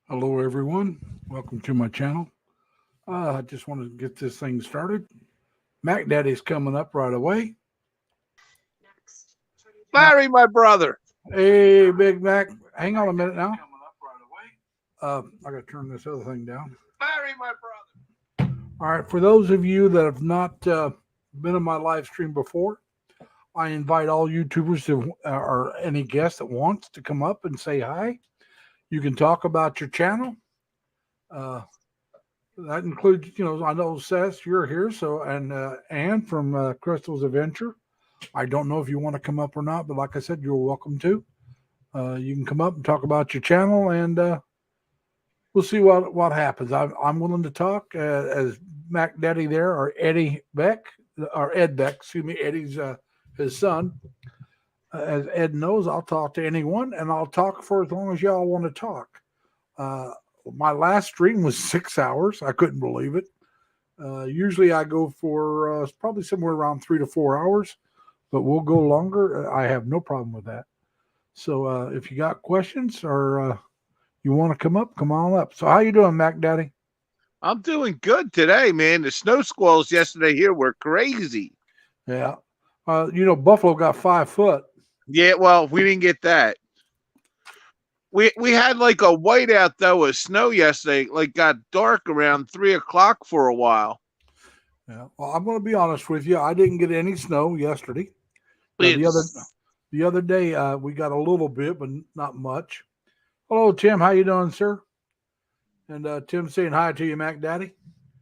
Hello, everyone. Welcome to my channel. I just want to get this thing started. Mac Daddy's coming up right away. Now, Larry, my brother. hey, Big Mac, hang on a minute now. I got to turn this other thing down. Larry, my brother. All right, for those of you that have not been in my live stream before, I invite all YouTubers to, or any guest that wants to come up and say hi. You can talk about your channel. Uh, that includes, I know Seth, you're here, so and Anne from Crystal's Adventure. I don't know if you want to come up or not, but like I said, you're welcome to. You can come up and talk about your channel, and we'll see what happens. I'm willing to talk as Mac Daddy there, or Eddie Beck, or Ed Beck, excuse me. Eddie's his son. As Ed knows, I'll talk to anyone, and I'll talk for as long as y'all want to talk. Uh, my last stream was 6 hours. I couldn't believe it. Usually I go for probably somewhere around 3 to 4 hours, but we'll go longer. I have no problem with that. So if you got questions or you want to come up, come on up. So how you doing, Mac Daddy? I'm doing good today, man. The snow squalls yesterday here were crazy. Yeah. Buffalo got 5 foot. Yeah, well, we didn't get that. We had like a whiteout though of snow yesterday. Like got dark around 3 o'clock for a while. Yeah. Well, I'm going to be honest with you. I didn't get any snow yesterday. Uh, the other It's the other day we got a little bit, but not much. Hello, Tim. How you doing, sir? And Tim saying hi to you, Mac Daddy.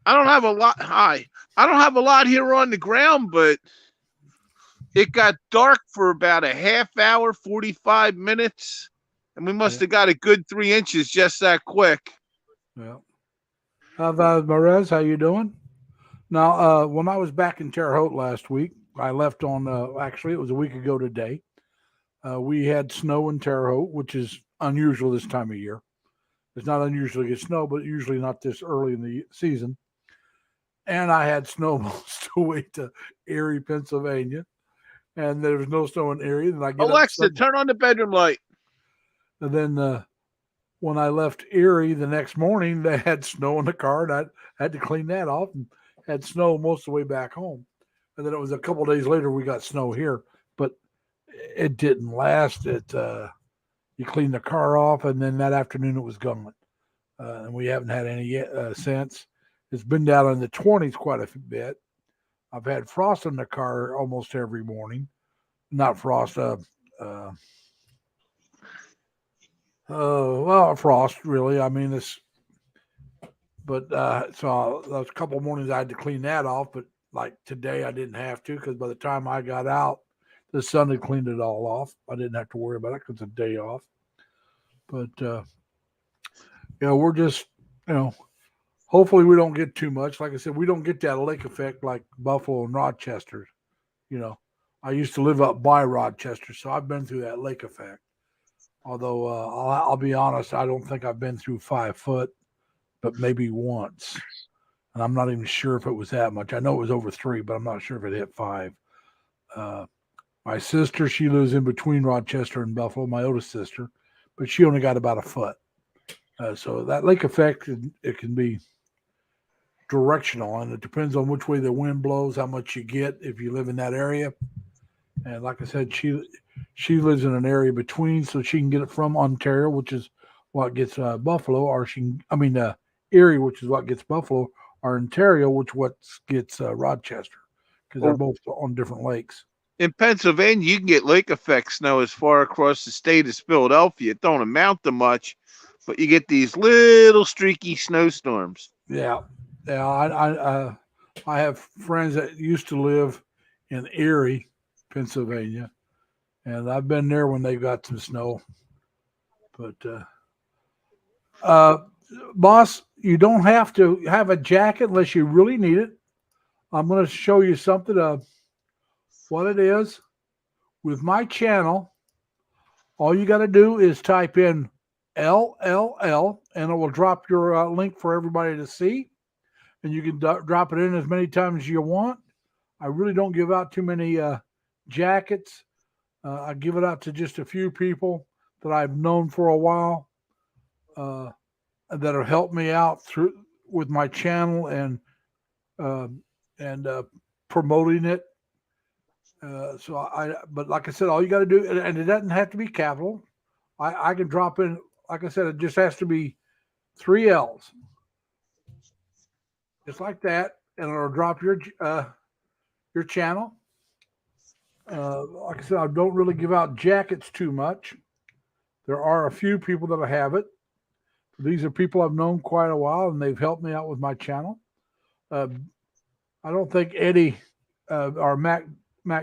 I don't have a lot. Hi, I don't have a lot here on the ground, but it got dark for about a half hour, 45 minutes, and we must Yeah. have got a good 3 inches just that quick. Yeah. Marez, how you doing? Now, when I was back in Terre Haute last week, I left on, actually, it was a week ago today. We had snow in Terre Haute, which is unusual this time of year. It's not unusual to get snow, but usually not this early in the season. And I had snow most of the way to Erie, Pennsylvania. And there was no snow in Erie. And I get up Alexa, Sunday. turn on the bedroom light. And then when I left Erie the next morning, they had snow in the car, and I had to clean that off and had snow most of the way back home. And then it was a couple of days later we got snow here, but it didn't last. You clean the car off, and then that afternoon it was gone, and we haven't had any yet since. It's been down in the 20s quite a bit. I've had frost in the car almost every morning. Not frost, uh, well, frost really. I mean, it's but so those couple of mornings I had to clean that off. But like today, I didn't have to because by the time I got out, the sun had cleaned it all off. I didn't have to worry about it because it's a day off. But we're just you know, hopefully we don't get too much. Like I said, we don't get that lake effect like Buffalo and Rochester. You know, I used to live up by Rochester, so I've been through that lake effect. Although I'll be honest, I don't think I've been through 5 foot, but maybe once. And I'm not even sure if it was that much. I know it was over 3, but I'm not sure if it hit 5. Uh, my sister, she lives in between Rochester and Buffalo, my oldest sister, but she only got about a foot. So that lake effect, it can be directional, and it depends on which way the wind blows, how much you get if you live in that area. And like I said, she lives in an area between, so she can get it from Ontario, which is what gets Buffalo, or Erie, which is what gets Buffalo, or Ontario, which what gets Rochester, because they're Well, both on different lakes. in Pennsylvania, you can get lake effect snow as far across the state as Philadelphia. It don't amount to much, but you get these little streaky snowstorms. Yeah, yeah. I have friends that used to live in Erie, Pennsylvania, and I've been there when they got some snow. But uh, boss, you don't have to have a jacket unless you really need it. I'm going to show you something of what it is with my channel. All you got to do is type in LLL, and it will drop your link for everybody to see. And you can drop it in as many times as you want. I really don't give out too many jackets. I give it out to just a few people that I've known for a while. Uh, that have helped me out through with my channel uh, and promoting it. But like I said, all you got to do, and it doesn't have to be capital. I can drop in, like I said, it just has to be 3 L's, just like that, and it'll drop your channel. Like I said, I don't really give out jackets too much. There are a few people that have it. These are people I've known quite a while, and they've helped me out with my channel. Uh, I don't think Eddie or Mac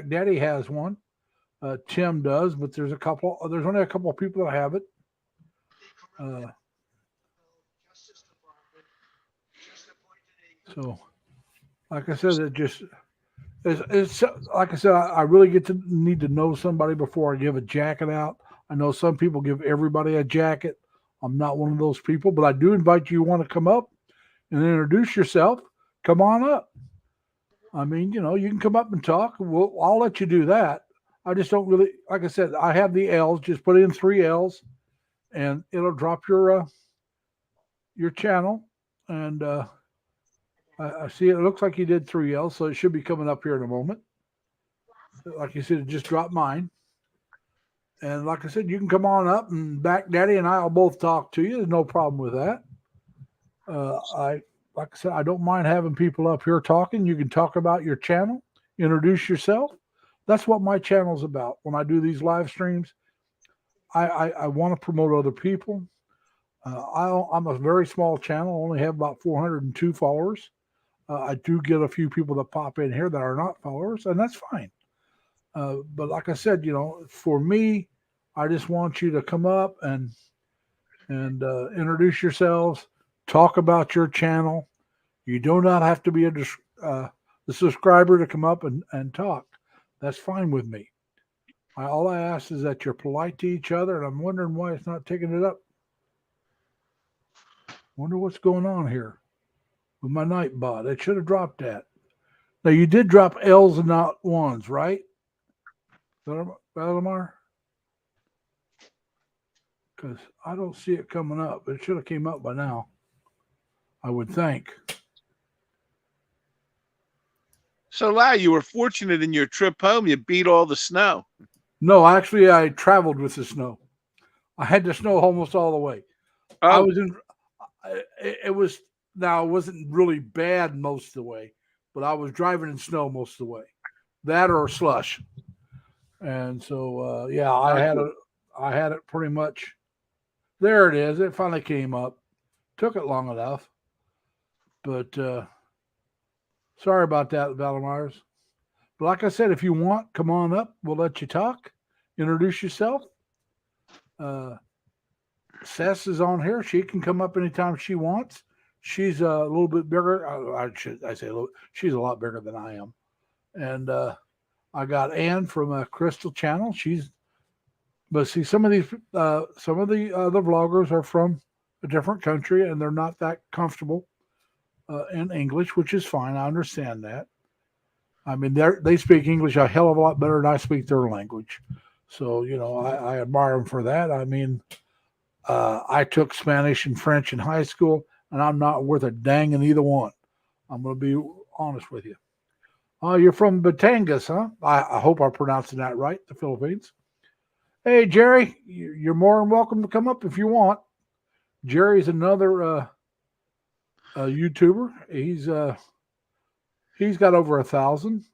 Daddy has one. Tim does, but there's a couple. There's only a couple of people that have it. Uh, so, like I said, it's like I said. I really need to know somebody before I give a jacket out. I know some people give everybody a jacket. I'm not one of those people, but I do invite you. Want to come up and introduce yourself? Come on up. I mean, you can come up and talk. I'll let you do that. I just don't really, like I said, I have the L's. Just put in 3 L's, and it'll drop your channel. And I see it looks like you did 3 L's, so it should be coming up here in a moment. Like you said, it just dropped mine. And like I said, you can come on up, and Back Daddy and I will both talk to you. There's no problem with that. Like I said, I don't mind having people up here talking. You can talk about your channel, introduce yourself. That's what my channel's about. When I do these live streams, I want to promote other people. I'm a very small channel. I only have about 402 followers. I do get a few people that pop in here that are not followers, and that's fine. But like I said, for me, I just want you to come up and introduce yourselves, talk about your channel. You do not have to be the subscriber to come up and talk. That's fine with me. All I ask is that you're polite to each other, and I'm wondering why it's not taking it up. Wonder what's going on here with my Nightbot. It should have dropped that. Now, you did drop L's and not ones, right, Valimar? Because I don't see it coming up. It should have came up by now, I would think. So, Larry, you were fortunate in your trip home. You beat all the snow. No, actually, I traveled with the snow. I had the snow almost all the way. Oh. I was in. It wasn't really bad most of the way, but I was driving in snow most of the way, that or slush. And so, yeah, I had it pretty much. There it is. It finally came up. Took it long enough, but sorry about that, Valimars. But like I said, if you want, come on up. We'll let you talk. Introduce yourself. Sess is on here. She can come up anytime she wants. She's a little bit bigger. I say a little. She's a lot bigger than I am. And I got Ann from Crystal Channel. But see, some of the other vloggers are from a different country, and they're not that comfortable in English, which is fine. I understand that. I mean, they speak English a hell of a lot better than I speak their language. So, I admire them for that. I mean, I took Spanish and French in high school, and I'm not worth a dang in either one. I'm going to be honest with you. Oh, you're from Batangas, huh? I hope I'm pronouncing that right, the Philippines. Hey, Jerry, you're more than welcome to come up if you want. Jerry's another YouTuber. He's got over 1,000.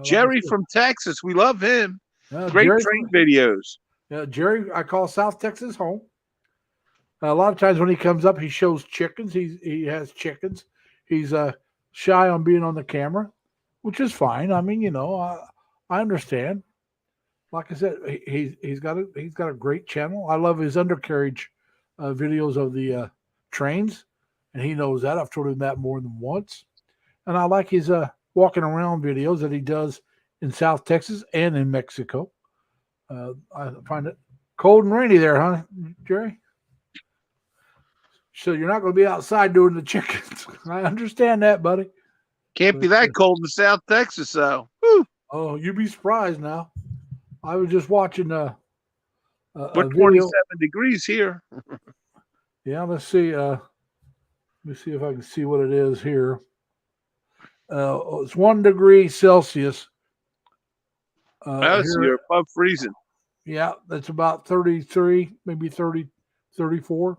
Jerry from Texas, we love him. Great Jerry train videos. Yeah, Jerry, I call South Texas home. A lot of times when he comes up, he shows chickens. He has chickens. He's shy on being on the camera, which is fine. I mean, I understand. Like I said, he's got a great channel. I love his undercarriage videos of the trains, and he knows that. I've told him that more than once. And I like his walking around videos that he does in South Texas and in Mexico. I find it cold and rainy there, huh, Jerry? So you're not going to be outside doing the chickens. I understand that, buddy. Can't be that cold in South Texas, though. Whew. Oh, you'd be surprised now. I was just watching we're 27 degrees here. Yeah, let's see. Let me see if I can see what it is here. It's 1 degree Celsius. Oh, so Here, you're above freezing. yeah, that's about 33, maybe 30, 34.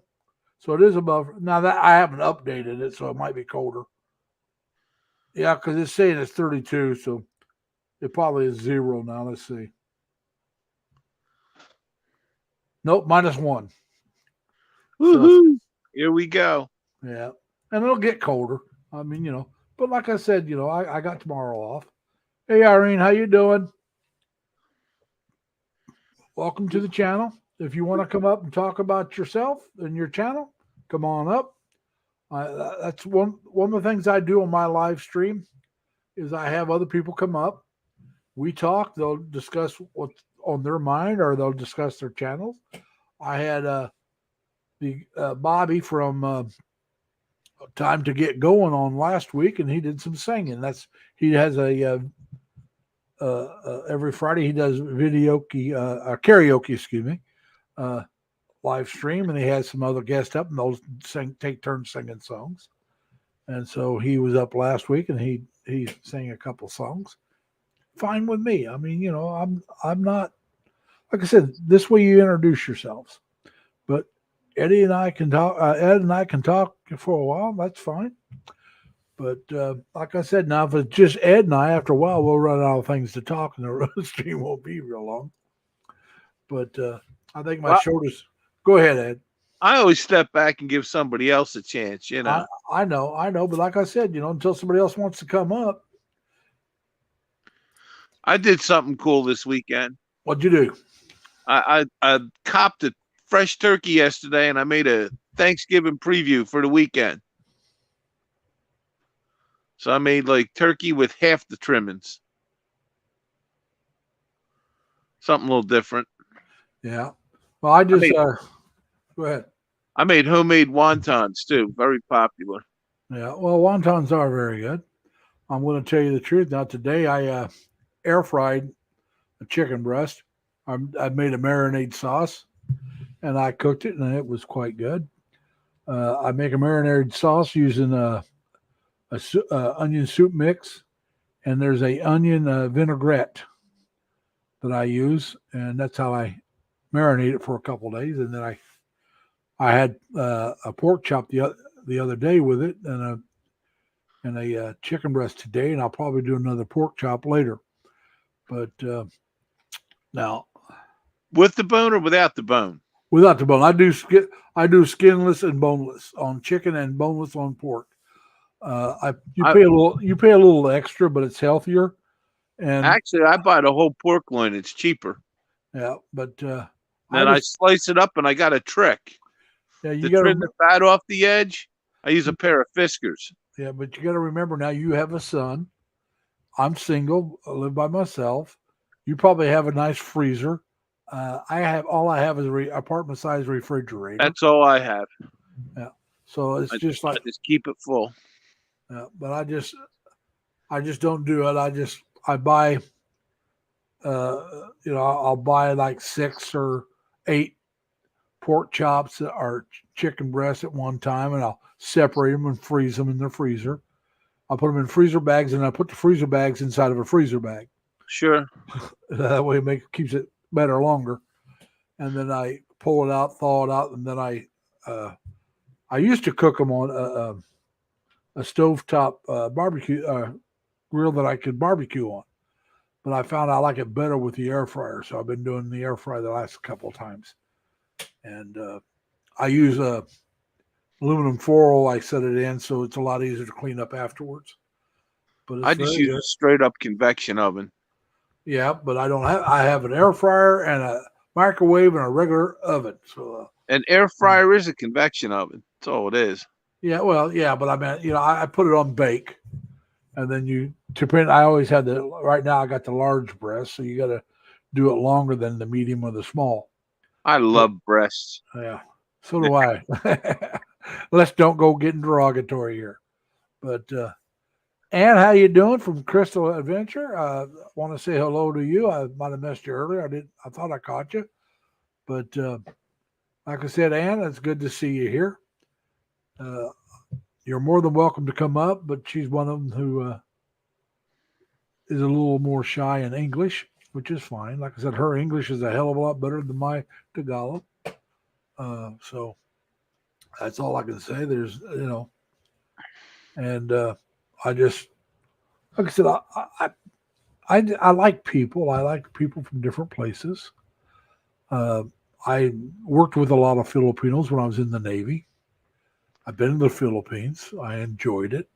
So it is above. Now that I haven't updated it, so it might be colder. Yeah, because it's saying it's 32, so it probably is 0 now. Let's see. Nope, -1. So Woohoo! Here we go. yeah, and it'll get colder. I mean, but like I said, I got tomorrow off. Hey, Irene, how you doing? Welcome to the channel. If you want to come up and talk about yourself and your channel, come on up. That's one of the things I do on my live stream is I have other people come up. We talk. They'll discuss what's on their mind, or they'll discuss their channels. I had the Bobby from Time to Get Going on last week, and he did some singing. He has a every Friday he does karaoke, excuse me, live stream, and he has some other guests up, and they'll take turns singing songs. And so he was up last week, and he sang a couple songs. Fine with me. I mean, I'm not, like I said, this way you introduce yourselves. But Eddie and I can talk. Ed and I can talk for a while. That's fine. But like I said, now if it's just Ed and I, after a while we'll run out of things to talk, and the stream won't be real long. But I think my Well, shoulders. Go ahead, Ed. I always step back and give somebody else a chance, I know, but like I said, until somebody else wants to come up. I did something cool this weekend. What'd you do? I copped a fresh turkey yesterday, and I made a Thanksgiving preview for the weekend. So I made like turkey with half the trimmings. Something a little different. Yeah. Well, I just go ahead. I made homemade wontons too. Very popular. Yeah. Well, wontons are very good. I'm going to tell you the truth. Now, today I air fried a chicken breast. I made a marinade sauce, and I cooked it, and it was quite good. I make a marinade sauce using a onion soup mix, and there's a onion vinaigrette that I use, and that's how I marinate it for a couple days. And then I had a pork chop the other day with it, and a chicken breast today, and I'll probably do another pork chop later. But now, with the bone or without the bone? Without the bone. I do skinless and boneless on chicken and boneless on pork. You pay a little extra, but it's healthier. And actually, I buy the whole pork loin. It's cheaper. Yeah, but then I slice it up, and I got a trick. Yeah, to trim the fat off the edge, I use a pair of Fiskars. Yeah, but you got to remember now you have a son. I'm single. I live by myself. You probably have a nice freezer. I have is a apartment size refrigerator. That's all I have. Yeah. So it's I just keep it full. Yeah, but I just don't do it. I buy I'll buy like 6 or 8 pork chops or chicken breasts at one time, and I'll separate them and freeze them in the freezer. I'll put them in freezer bags, and I put the freezer bags inside of a freezer bag. Sure. That way it keeps it better longer. And then I pull it out, thaw it out, and then I used to cook them on a stovetop barbecue grill that I could barbecue on. But I found I like it better with the air fryer, so I've been doing the air fryer the last couple of times. And I use aluminum foil. I set it in, so it's a lot easier to clean up afterwards. But I just use a straight up convection oven. Yeah, but I have an air fryer and a microwave and a regular oven. So an air fryer is a convection oven. That's all it is. Yeah, well, yeah, but I mean, I put it on bake, and then I always had right now I got the large breast, so you got to do it longer than the medium or the small. I love breasts. Yeah, so do I. Let's don't go getting derogatory here. But Ann, how you doing from Crystal Adventure? I want to say hello to you. I might have missed you earlier. I thought I caught you, but Like I said, Ann, it's good to see you here. Uh, you're more than welcome to come up, but she's one of them who is a little more shy in English, which is fine. Like I said, her English is a hell of a lot better than my Tagalog. So that's all I can say. And I just, like I said, I like people. I like people from different places. Uh, I worked with a lot of Filipinos when I was in the Navy. I've been in the Philippines. I enjoyed it.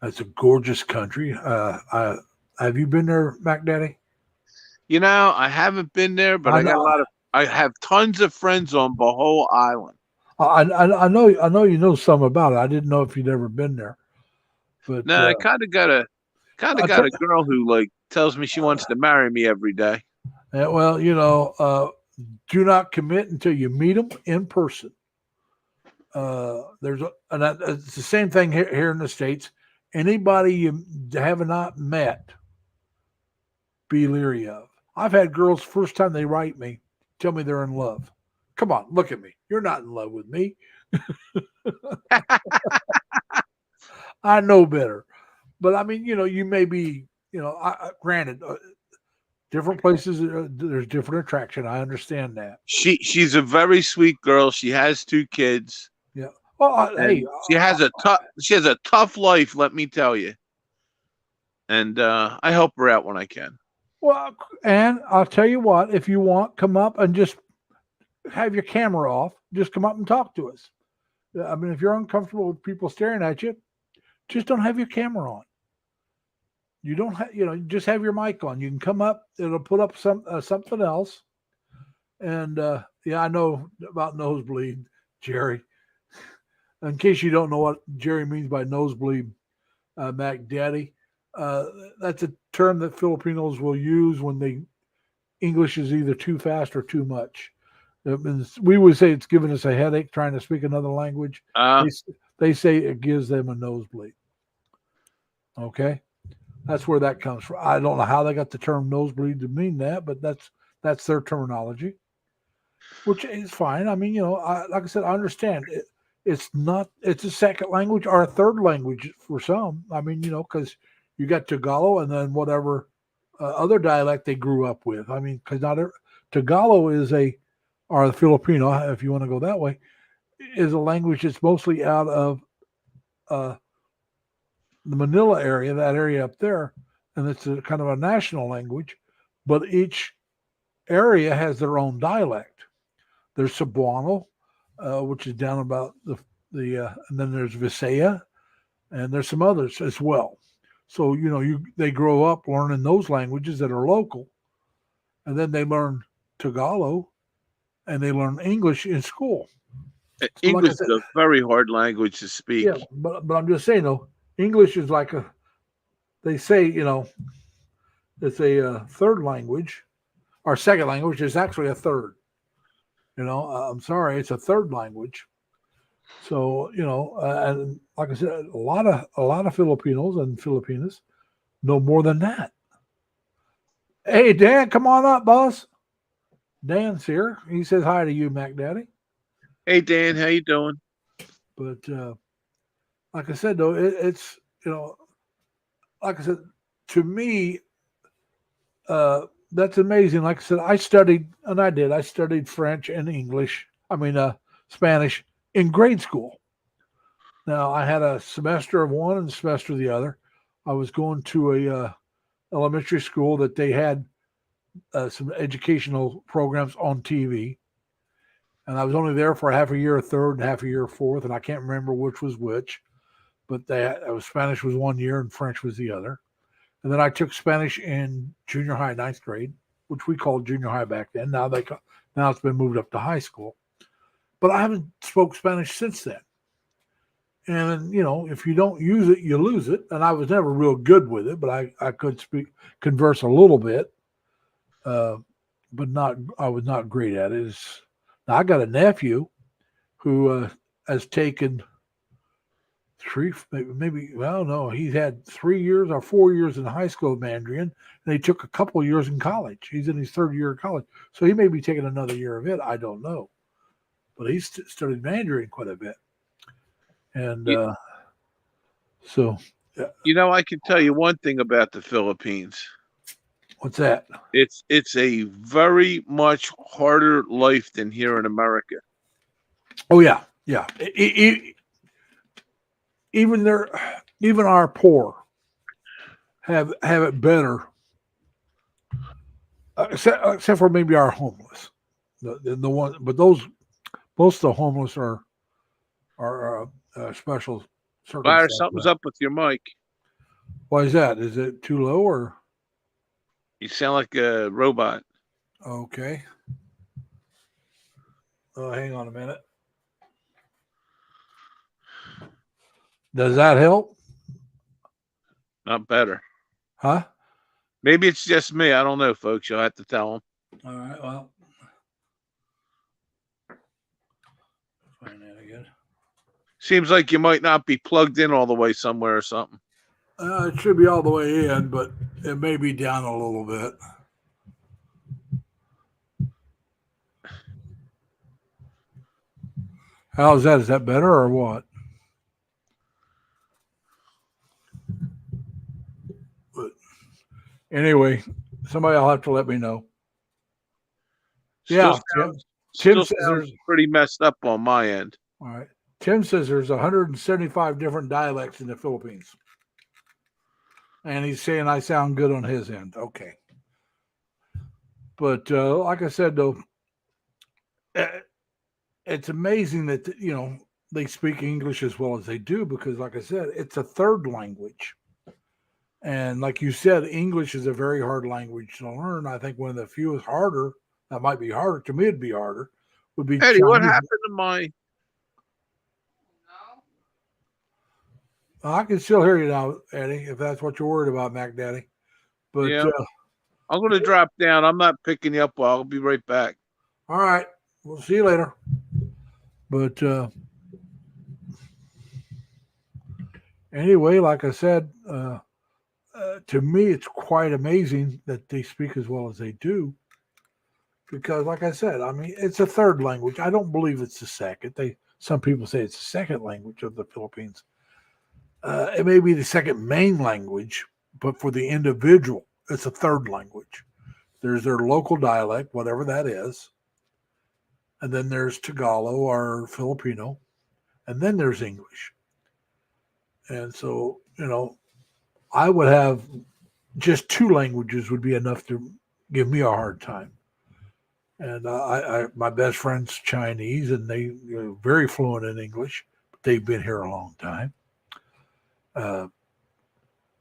It's a gorgeous country. Have you been there, Mac Daddy? I haven't been there, but I I got a know. lot of. I have tons of friends on Bohol Island. I know you know some about it. I didn't know if you'd ever been there, but Now I kind of I got tell, a girl who like tells me she wants to marry me every day. well, do not commit until you meet them in person. It's the same thing here in the States. Anybody you have not met, be leery of. I've had girls first time they write me tell me they're in love. Come on, look at me. You're not in love with me. I know better. But I mean, you may be, granted, different places, there's different attraction. I understand that. She's a very sweet girl. She has 2 kids, Yeah. Well, hey, and she has a tough life. Let me tell you. And I help her out when I can. well, and I'll tell you what, if you want, come up and just have your camera off. Just come up and talk to us. I mean, if you're uncomfortable with people staring at you, just don't have your camera on. You don't have, just have your mic on. You can come up. It'll put up something else. And yeah, I know about nosebleed, Jerry. In case you don't know what Jerry means by nosebleed, Mac Daddy, uh, that's a term that Filipinos will use when English is either too fast or too much. It means, we would say it's giving us a headache trying to speak another language. Uh, They, they say it gives them a nosebleed. Okay, that's where that comes from. I don't know how they got the term nosebleed to mean that, but that's their terminology, which is fine. I mean, like I said, I understand it. It's not. It's a second language or a third language for some. I mean, because you got Tagalog and then whatever other dialect they grew up with. I mean, because Tagalog is or the Filipino, if you want to go that way, is a language that's mostly out of uh, the Manila area, that area up there, and it's a kind of a national language, but each area has their own dialect. There's Cebuano, which is down about and then there's Visaya, and there's some others as well. So they grow up learning those languages that are local, and then they learn Tagalog, and they learn English in school. So like English I is said, a very hard language to yeah, speak. but I'm just saying though, English is like they say it's a third language or second language. It's actually a third. I'm sorry, it's a third language. So and like I said, a lot of Filipinos and Filipinas know more than that. Hey, Dan, come on up, boss. Dan's here. He says hi to you, Mac Daddy. Hey Dan, how you doing? But like I said, though, it's like I said, to me, that's amazing. Like I said, I studied French and English. I mean, Spanish in grade school. Now I had a semester of one and a semester of the other. I was going to a elementary school that they had some educational programs on TV, and I was only there for half a year, third, and half a year, fourth, and I can't remember which was which. But Spanish was one year and French was the other. And then I took Spanish in junior high, ninth grade, which we called junior high back then. Now it's been moved up to high school. But I haven't spoke Spanish since then. And if you don't use it, you lose it. And I was never real good with it, but I could converse a little bit, uh, but not. I was not great at it. Now I got a nephew who has taken maybe well no he's had 3 years or 4 years in high school of Mandarin, and he took a couple of years in college. He's in his third year of college, so he may be taking another year of it. I don't know, but he studied Mandarin quite a bit. And You, so, I can tell you one thing about the Philippines. what's that? It's a very much harder life than here in America. Oh yeah, yeah. Even even our poor have it better, except for maybe our homeless. The one, but those most of the homeless are special Fire, circumstances. something's up with your mic. Why is that? Is it too low or You sound like a robot. okay? Oh, hang on a minute. Does that help? Not better. Huh? Maybe it's just me. I don't know, folks. You'll have to tell them. All right. Well, find that again. Seems like you might not be plugged in all the way somewhere or something. It should be all the way in, but it may be down a little bit. How's that? Is that better or what? But anyway, somebody will have to let me know. Still Yeah, sounds, Tim still says sounds there's pretty messed up on my end. all right. Tim says there's 175 different dialects in the Philippines, and he's saying I sound good on his end. Okay, but like I said though, it's amazing that they speak English as well as they do because, like I said, it's a third language. And like you said, English is a very hard language to learn. I think one of the few is harder. That might be harder. To me, it'd be harder. Would be Eddie, what Chinese. happened to my? I can still hear you now, Eddie, if that's what you're worried about, Mac Daddy. But Yeah, I'm going to drop down. I'm not picking you up. I'll be right back. all right, we'll see you later. But anyway, like I said, to me, it's quite amazing that they speak as well as they do. Because, like I said, I mean, it's a third language. I don't believe it's the second. Some people say it's the second language of the Philippines. It may be the second main language, but for the individual, it's a third language. There's their local dialect, whatever that is, and then there's Tagalog or Filipino, and then there's English. And so, I would have just two languages would be enough to give me a hard time. And my best friend's Chinese, and they're very fluent in English. But they've been here a long time.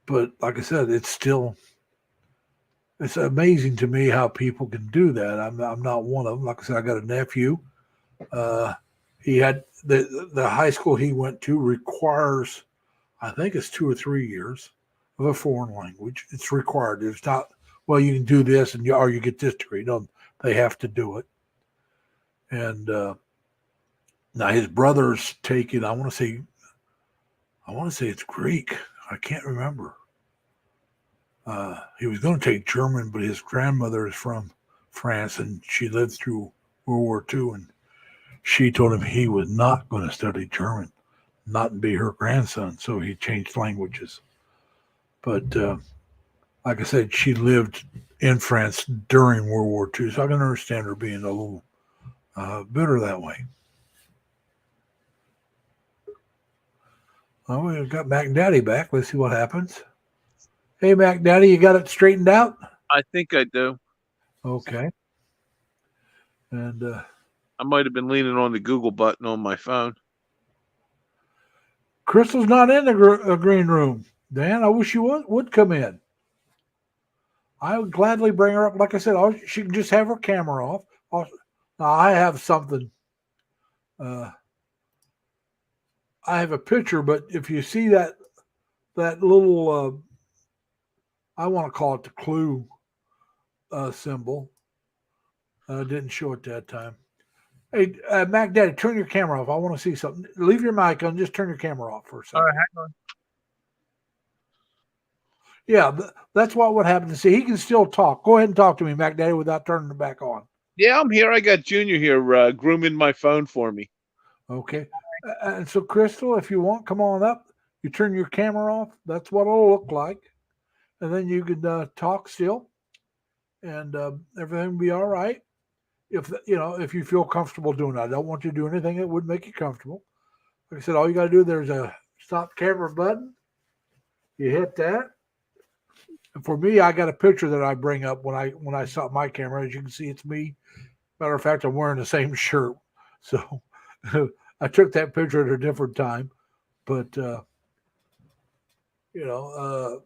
But like I said, it's amazing to me how people can do that. I'm not one of them. Like I said, I got a nephew. He had the high school he went to requires, I think it's 2 or 3 years of a foreign language. It's required. It's not, well, you can do this or you get this degree. No, they have to do it. And now his brother's taking, I want to say it's Greek. I can't remember. He was going to take German, but his grandmother is from France and she lived through World War II. And she told him he was not going to study German, not be her grandson. So he changed languages. But like I said, she lived in France during World War II. So I can understand her being a little bitter that way. Oh, we got Mac Daddy back. Let's see what happens. Hey, Mac Daddy, you got it straightened out? I think I do. Okay. And I might have been leaning on the Google button on my phone. Crystal's not in the green room. Dan, I wish you would come in. I would gladly bring her up. Like I said, she can just have her camera off. Now, I have something. I have a picture, but if you see that little, I want to call it the clue symbol. Didn't show it that time. Hey, Mac Daddy, turn your camera off. I want to see something. Leave your mic on. Just turn your camera off for a second. All right, hang on. Yeah, that's what would happen. See, he can still talk. Go ahead and talk to me, Mac Daddy, without turning it back on. Yeah, I'm here. I got Junior here grooming my phone for me. Okay. And so, Crystal, if you want, come on up. You turn your camera off. That's what it'll look like. And then you can talk still, and everything will be all right. If you feel comfortable doing that, I don't want you to do anything that would make you comfortable. Like I said, all you got to do, there's a stop camera button. You hit that. And for me, I got a picture that I bring up when I stop my camera. As you can see, it's me. Matter of fact, I'm wearing the same shirt. So I took that picture at a different time. But you know,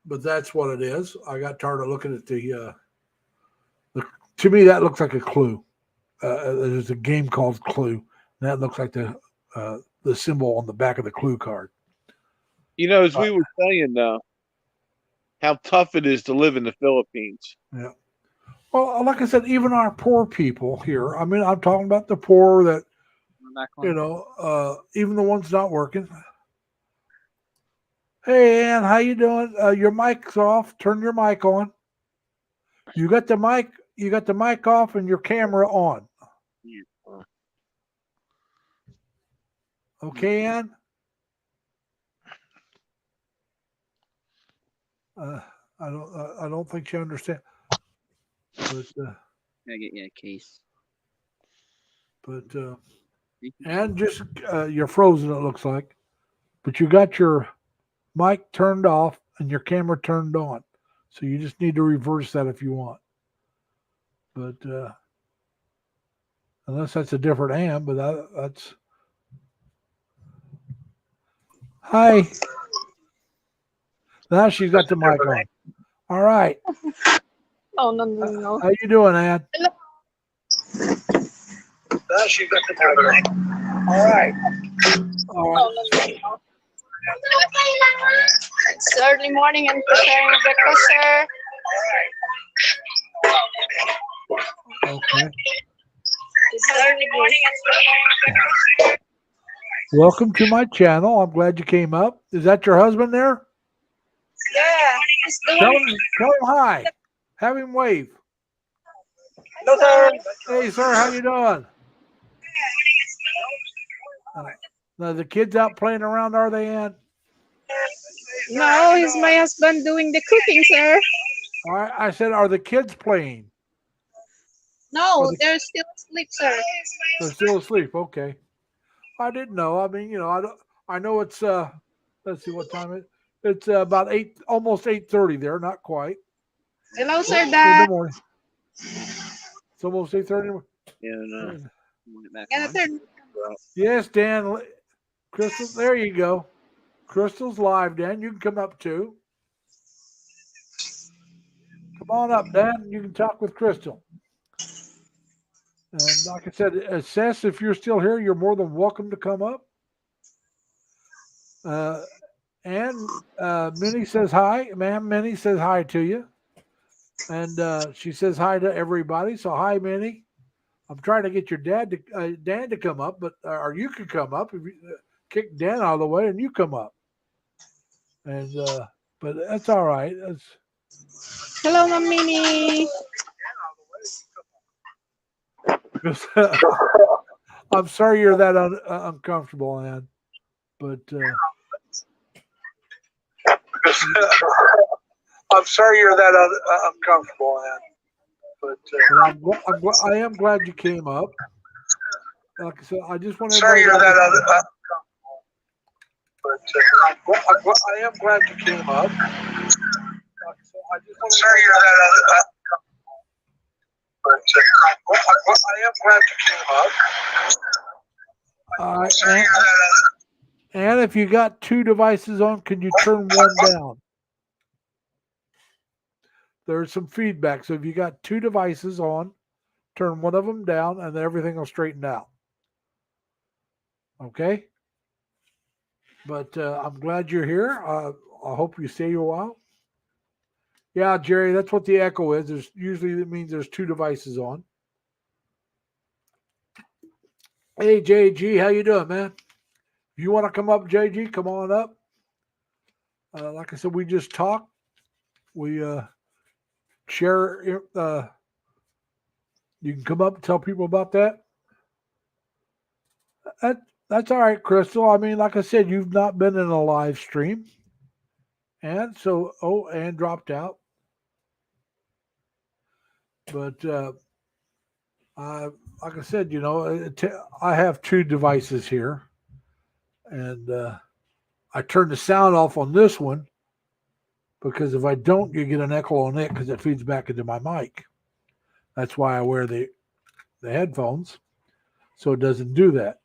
but that's what it is. I got tired of looking at the. To me, that looks like a clue. There's a game called Clue. And that looks like the symbol on the back of the Clue card. As we were saying, how tough it is to live in the Philippines. Yeah. Well, like I said, even our poor people here. I mean, I'm talking about the poor that even the ones not working. Hey, Ann, how you doing? Your mic's off. Turn your mic on. You got the mic. You got the mic off and your camera on. Okay, Ann. I don't think you understand. But I get a case. But and just you're frozen. It looks like, but you got your mic turned off and your camera turned on. So you just need to reverse that if you want. But unless that's a different Ann, but that's hi. Now she's got the mic on. All right. Oh, no. How you doing, Ann? Hello. Now she's got the mic on. All right. All right. Oh, no. It's early morning and preparing breakfast, sir. Okay. It's early morning. Welcome to my channel. I'm glad you came up. Is that your husband there? Yeah, he's Tell doing. him hi. Have him wave. Hello, sir. Hey, sir, how you doing? Now the kids out playing around, are they, Ann? No, he's my husband doing the cooking, sir. All right. I said, are the kids playing? No, they're still asleep, sir. They're still asleep. Okay. I didn't know. I mean, I don't. I know it's. Let's see what time it. It's about 8, almost 8:30 there. Not quite. Hello, sir, In the Dad. morning. It's almost 8:30. Yeah, no. Gotta turn. Yes, Dan. Crystal, there you go. Crystal's live, Dan. You can come up too. Come on up, Dan. You can talk with Crystal. And like I said, Sess, if you're still here, you're more than welcome to come up. And Minnie says hi, ma'am. Minnie says hi to you. And she says hi to everybody. So hi, Minnie. I'm trying to get your Dan to come up, but or you can come up if you kick Dan out of the way and you come up. And but that's all right. Hello, Mom Minnie. I'm sorry you're that uncomfortable, Ann. But I'm sorry you're that uncomfortable, Ann. But I am glad you came up. Like I said, I just want to. Sorry you're that uncomfortable. But I am glad you came up. Like I said, I just want to. Sorry you're that uncomfortable. But I am glad you came up. And if you got 2 devices on, can you turn one down? There's some feedback. So if you got 2 devices on, turn one of them down and everything will straighten out. Okay? But I'm glad you're here. I hope you stay a while. Yeah, Jerry, that's what the echo is. There's usually it means there's 2 devices on. Hey, JG, how you doing, man? If you want to come up, JG, come on up. Like I said, we just talk. We share, You can come up and tell people about that. That that's all right, Crystal. I mean, like I said, you've not been in a live stream, and so and dropped out. But I, like I said, I have two devices here, and I turn the sound off on this one because if I don't, you get an echo on it because it feeds back into my mic. That's why I wear the headphones, so it doesn't do that.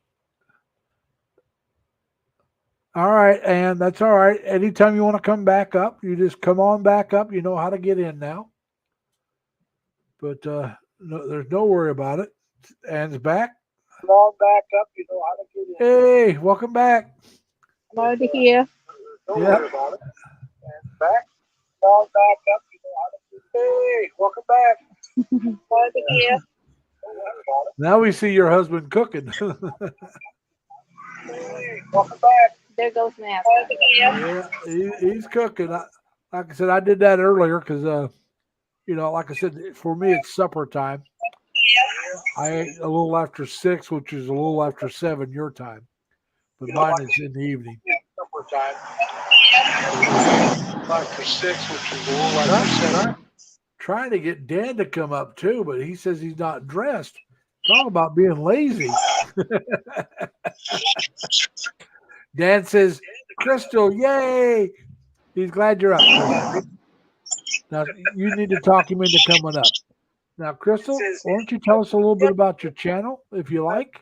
All right, and that's all right. Anytime you want to come back up, you just come on back up. You know how to get in now. But no, there's no worry about it. Anne's back. Come on back up. You know how to get in. Hey, welcome back. I'm already here. No worry about it. Anne's back. Come on back up. You know how to get in. Hey, welcome back. I'm already here. Now we see your husband cooking. Hey, welcome back. There goes Matt. Yeah, he's cooking. Like I said, I did that earlier because, like I said, for me it's supper time. I ate a little after 6, which is a little after 7 your time, but mine is in the evening. Supper time. After 6, which is a little after 7. Trying to get Dan to come up too, but he says he's not dressed. Talk about being lazy. Dan says, Crystal, yay! He's glad you're up, Crystal. Now, you need to talk him into coming up. Now, Crystal, why don't you tell us a little bit about your channel, if you like?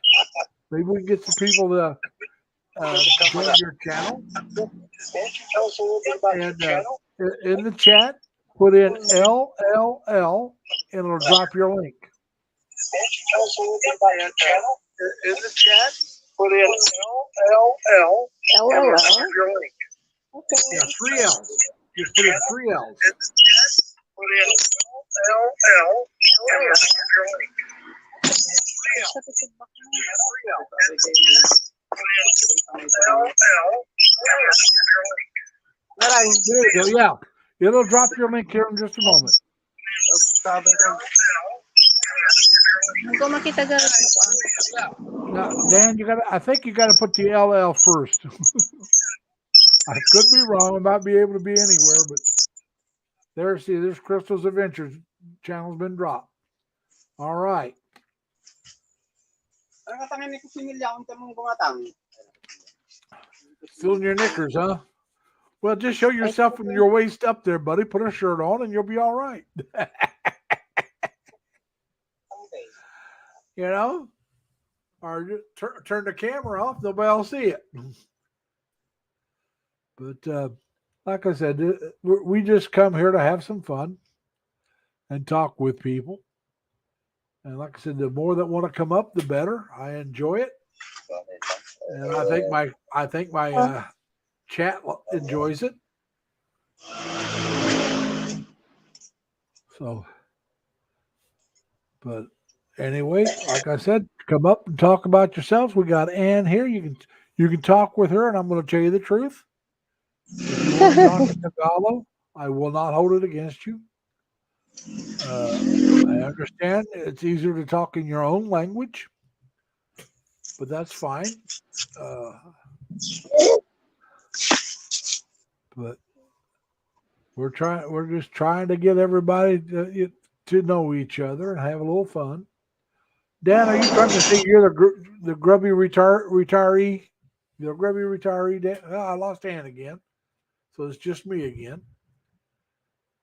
Maybe we can get some people to join your channel. Why don't you tell us a little bit about your channel? In the chat, put in LLL, and it'll drop your link. Why don't you tell us a little bit about your channel? In the chat, put in LLL, and it'll drop your link. Okay. Yeah, 3 L's. Just put in 3 L's. Put in LL, and it'll drop your link. There you go. Yeah, it'll drop your link here in just a moment. Now, Dan, I think you gotta put the LL first. I could be wrong. I might be able to be anywhere, but there's Crystal's Adventures channel's been dropped. All right. Still in your knickers, huh? Well, just show yourself from your waist up there, buddy. Put a shirt on and you'll be all right. Or just turn the camera off. Nobody will see it. But like I said, we just come here to have some fun and talk with people. And like I said, the more that want to come up, the better. I enjoy it, and I think my chat enjoys it. So, but anyway, like I said, come up and talk about yourselves. We got Ann here. You can talk with her, and I'm going to tell you the truth. If you want to talk in Tagalog, I will not hold it against you. I understand it's easier to talk in your own language, but that's fine. But we're just trying to get everybody to know each other and have a little fun. Dan, are you trying to say you're the grubby retiree? The grubby retiree, Dan? Well, I lost Ann again, so it's just me again.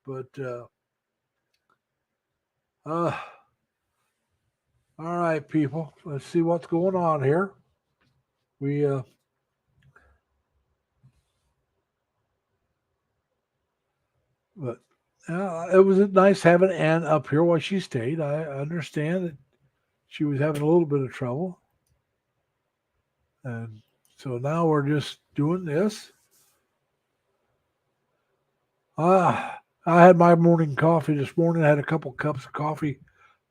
But all right, people. Let's see what's going on here. But it was nice having Ann up here while she stayed. I understand that she was having a little bit of trouble. And so now we're just doing this. I had my morning coffee this morning. I had a couple cups of coffee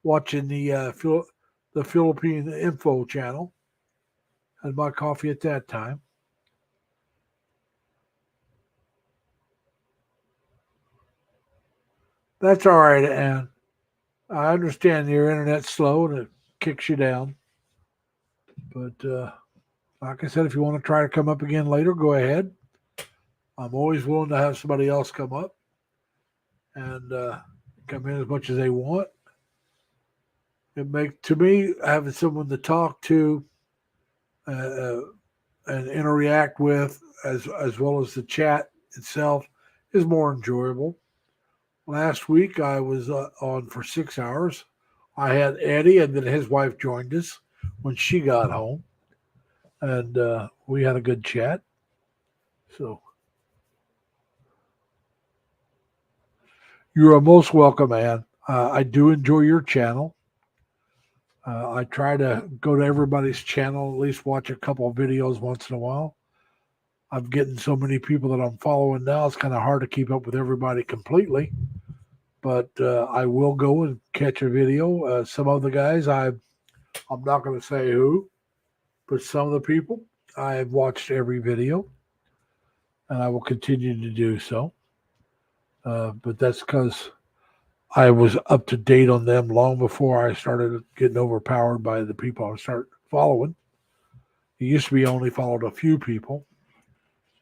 watching the Philippine Info channel. Had my coffee at that time. That's all right, Ann. I understand your internet's slow and it kicks you down. But like I said, if you want to try to come up again later, go ahead. I'm always willing to have somebody else come up and come in as much as they want. It makes, to me, having someone to talk to uh, and interact with, as well as the chat itself, is more enjoyable. Last week I was on for 6 hours. I had Eddie, and then his wife joined us when she got home, and we had a good chat. So you are most welcome, Ann. I do enjoy your channel. I try to go to everybody's channel, at least watch a couple of videos once in a while. I'm getting so many people that I'm following now, it's kind of hard to keep up with everybody completely. But I will go and catch a video. Some of the guys, I'm not going to say who, but some of the people, I have watched every video, and I will continue to do so. But that's because I was up to date on them long before I started getting overpowered by the people I start following. It used to be only followed a few people.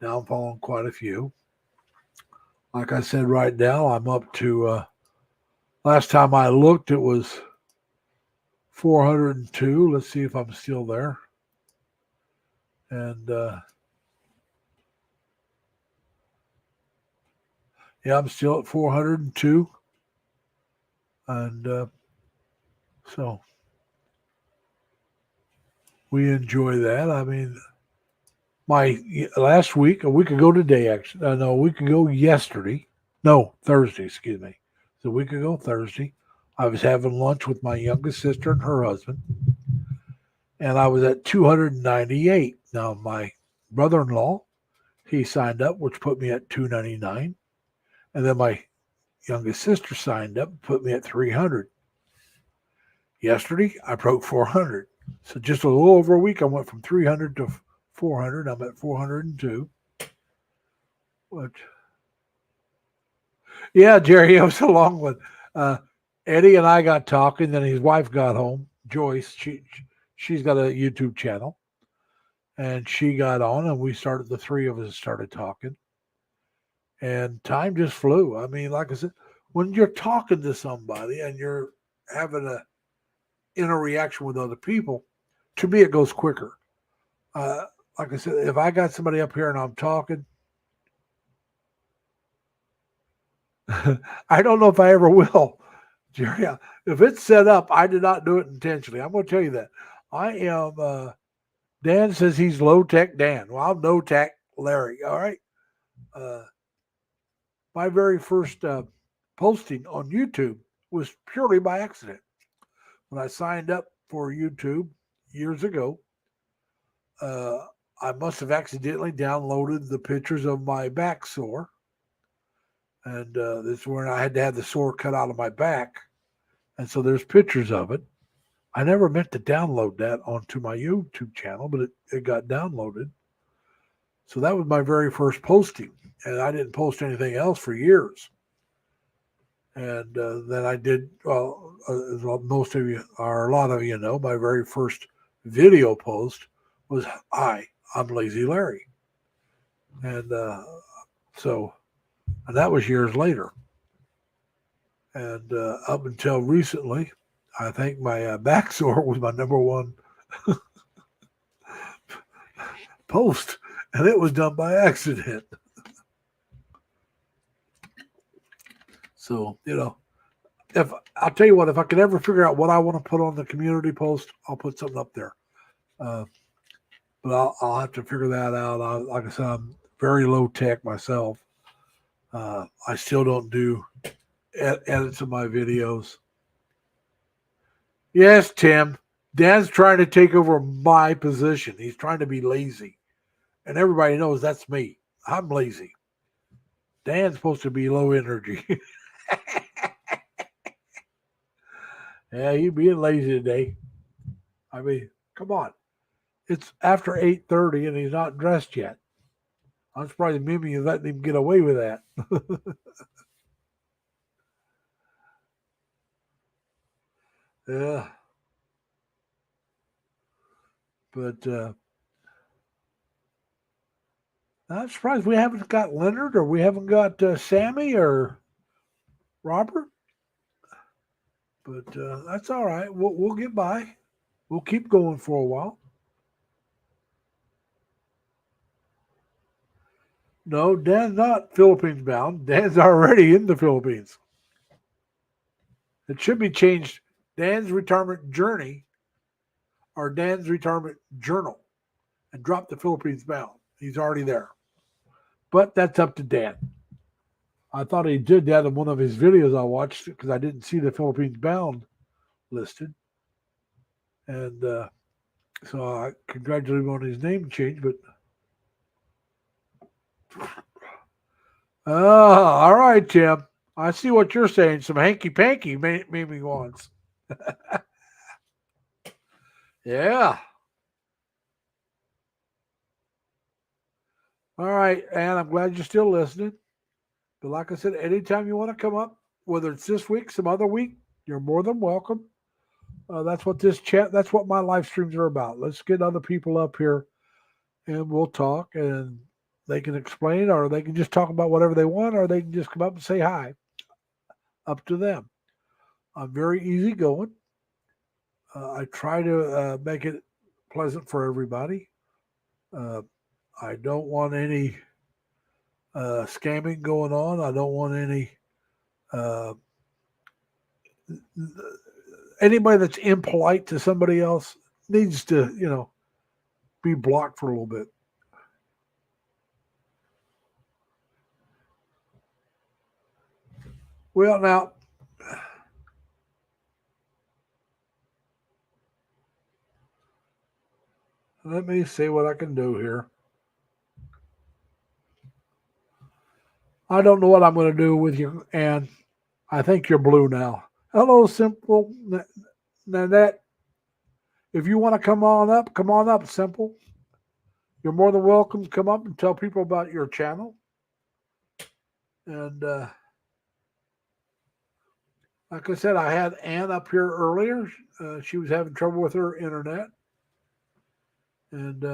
Now I'm following quite a few. Like I said, right now I'm up to. Last time I looked, it was 402. Let's see if I'm still there. And yeah, I'm still at 402. And so we enjoy that. I mean, my last week, a week ago today, actually, no, a week ago yesterday, no, Thursday, excuse me. It's a week ago Thursday, I was having lunch with my youngest sister and her husband, and I was at 298. Now, my brother in law, he signed up, which put me at 299. And then my youngest sister signed up, put me at 300. Yesterday, I broke 400. So just a little over a week, I went from 300 to 400. I'm at 402. But yeah, Jerry, it was a long one. Eddie and I got talking, then his wife got home. Joyce, she's got a YouTube channel, and she got on, and the three of us started talking, and time just flew. I mean, like I said, when you're talking to somebody and you're having a interaction with other people, to me, it goes quicker. Like I said, if I got somebody up here and I'm talking, I don't know if I ever will, Jerry. If it's set up, I did not do it intentionally. I'm going to tell you that. I am. Dan says he's low tech Dan. Well, I'm no tech Larry. All right. My very first posting on YouTube was purely by accident. When I signed up for YouTube years ago, I must have accidentally downloaded the pictures of my back sore. And this is where I had to have the sore cut out of my back. And so there's pictures of it. I never meant to download that onto my YouTube channel, but it got downloaded. So that was my very first posting. And I didn't post anything else for years. And then I did, as most of you, or a lot of you know, my very first video post was, Hi, I'm Lazy Larry. And and that was years later. And up until recently, I think my back sore was my number one post, and it was done by accident. So, if I'll tell you what, if I could ever figure out what I want to put on the community post, I'll put something up there. But I'll have to figure that out. Like I said, I'm very low tech myself. I still don't do edits of my videos. Yes, Tim. Dan's trying to take over my position. He's trying to be lazy. And everybody knows that's me. I'm lazy. Dan's supposed to be low energy. Yeah, you being lazy today. I mean, come on. It's after 8:30 and he's not dressed yet. I'm surprised Mimi is letting him get away with that. Yeah. But I'm surprised we haven't got Leonard or we haven't got Sammy or Robert. But that's all right. We'll get by. We'll keep going for a while. No, Dan's not Philippines bound. Dan's already in the Philippines. It should be changed. Dan's retirement journey or Dan's retirement journal and drop the Philippines bound. He's already there. But that's up to Dan. I thought he did that in one of his videos I watched because I didn't see the Philippines bound listed. And so I congratulate him on his name change. But all right, Tim. I see what you're saying. Some hanky panky maybe wants. Yeah. All right, and I'm glad you're still listening. But like I said, anytime you want to come up, whether it's this week, some other week, you're more than welcome. That's what that's what my live streams are about. Let's get other people up here and we'll talk and they can explain or they can just talk about whatever they want or they can just come up and say hi. Up to them. I'm very easygoing. I try to make it pleasant for everybody. I don't want any scamming going on. I don't want any anybody that's impolite to somebody else needs to, be blocked for a little bit. Well, now, let me see what I can do here. I don't know what I'm going to do with you, and I think you're blue now. Hello, Simple. Nanette. If you want to come on up, Simple. You're more than welcome to come up and tell people about your channel. And like I said, I had Ann up here earlier. She was having trouble with her internet. And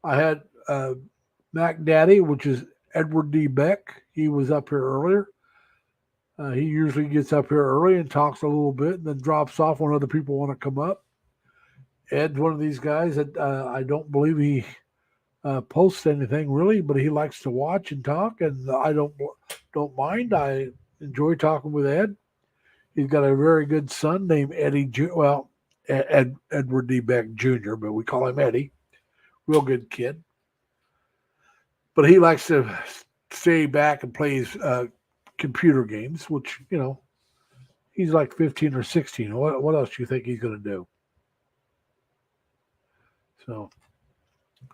I had Mac Daddy, which is Edward D. Beck. He was up here earlier. He usually gets up here early and talks a little bit and then drops off when other people want to come up. Ed's one of these guys that I don't believe he posts anything really, but he likes to watch and talk, and I don't mind. I enjoy talking with Ed. He's got a very good son named Eddie. Edward D. Beck Jr., but we call him Eddie. Real good kid. But he likes to stay back and plays computer games, which, he's like 15 or 16. What else do you think he's going to do? So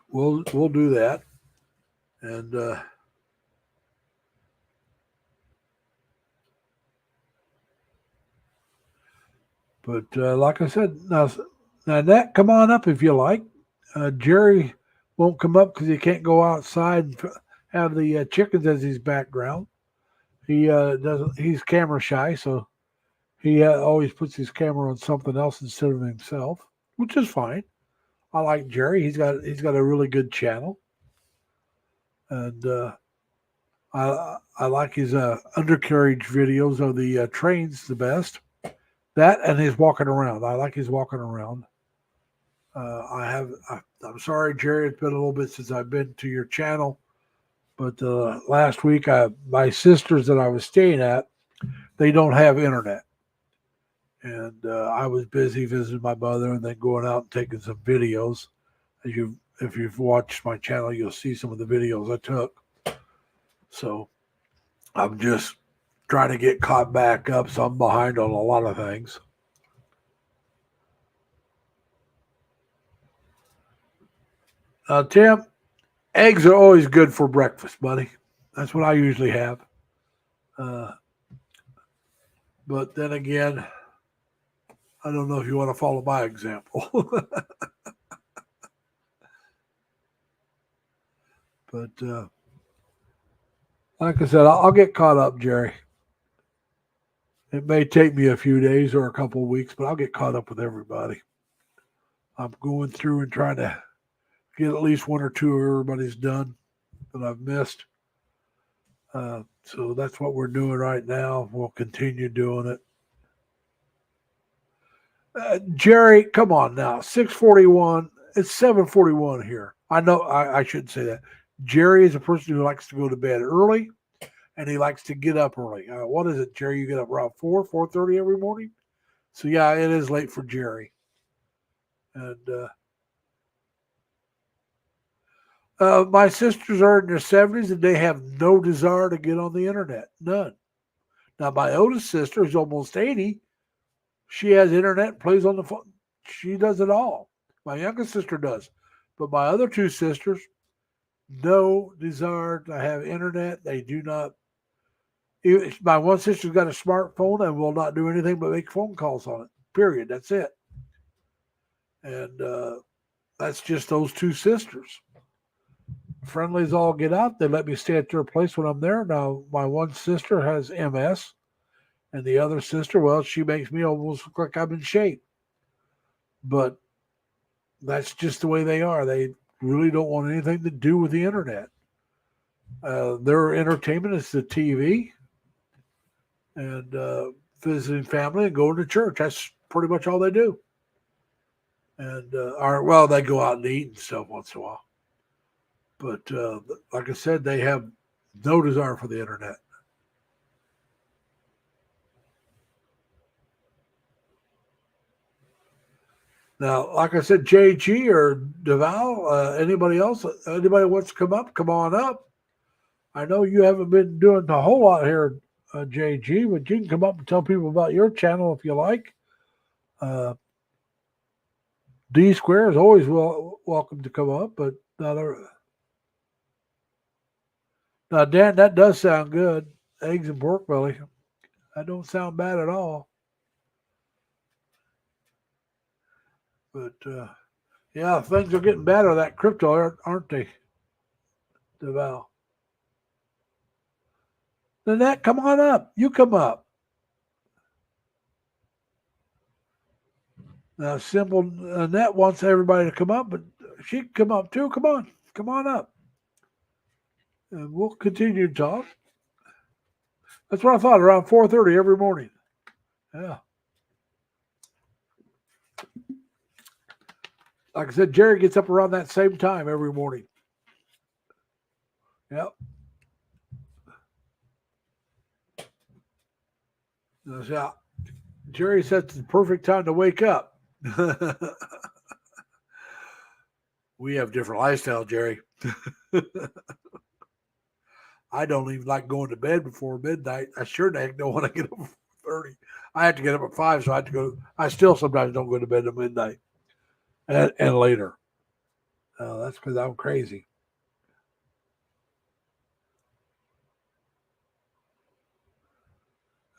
we'll do that. And but like I said, now that come on up if you like. Jerry won't come up because he can't go outside and have the chickens as his background. He doesn't. He's camera shy, so he always puts his camera on something else instead of himself, which is fine. I like Jerry. He's got a really good channel, and I like his undercarriage videos of the trains the best. That and his walking around. I like his walking around. I'm sorry, Jerry. It's been a little bit since I've been to your channel, but last week my sisters that I was staying at, they don't have internet, and I was busy visiting my mother and then going out and taking some videos. If you've watched my channel, you'll see some of the videos I took. So I'm just trying to get caught back up, so I'm behind on a lot of things. Tim, eggs are always good for breakfast, buddy. That's what I usually have. But then again, I don't know if you want to follow my example. But like I said, I'll get caught up, Jerry. It may take me a few days or a couple of weeks, but I'll get caught up with everybody. I'm going through and trying to get at least one or two of everybody's done that I've missed. So that's what we're doing right now. We'll continue doing it. Jerry, come on now. 6:41. It's 7:41 here. I know I shouldn't say that. Jerry is a person who likes to go to bed early, and he likes to get up early. What is it, Jerry? You get up around 4:30 every morning? So, yeah, it is late for Jerry. And my sisters are in their 70s, and they have no desire to get on the internet. None. Now, my oldest sister is almost 80. She has internet, plays on the phone. She does it all. My youngest sister does. But my other two sisters, no desire to have internet. They do not. My one sister's got a smartphone and will not do anything but make phone calls on it. Period. That's it. And that's just those two sisters. Friendlies all get out. They let me stay at their place when I'm there. Now, my one sister has MS. And the other sister, well, she makes me almost look like I'm in shape. But that's just the way they are. They really don't want anything to do with the internet. Their entertainment is the TV and visiting family and going to church. That's pretty much all they do. And they go out and eat and stuff once in a while. But like I said, they have no desire for the internet. Now, like I said, JG or DeVal, anybody else, anybody wants to come up, come on up. I know you haven't been doing a whole lot here, JG, but you can come up and tell people about your channel if you like. D Square is always welcome to come up, but not now, Dan, that does sound good. Eggs and pork belly. That don't sound bad at all. But, yeah, things are getting better. That crypto, aren't they, DeVal? Nanette, come on up. You come up. Now, Simple Nanette wants everybody to come up, but she can come up too. Come on up. And we'll continue to talk. That's what I thought, around 4:30 every morning. Yeah. Like I said, Jerry gets up around that same time every morning. Yep. Yeah. Jerry says it's the perfect time to wake up. We have different lifestyle, Jerry. I don't even like going to bed before midnight. I sure the heck don't want to get up at 4:30. I have to get up at 5, so I have to go. I still sometimes don't go to bed at midnight and later. That's because I'm crazy.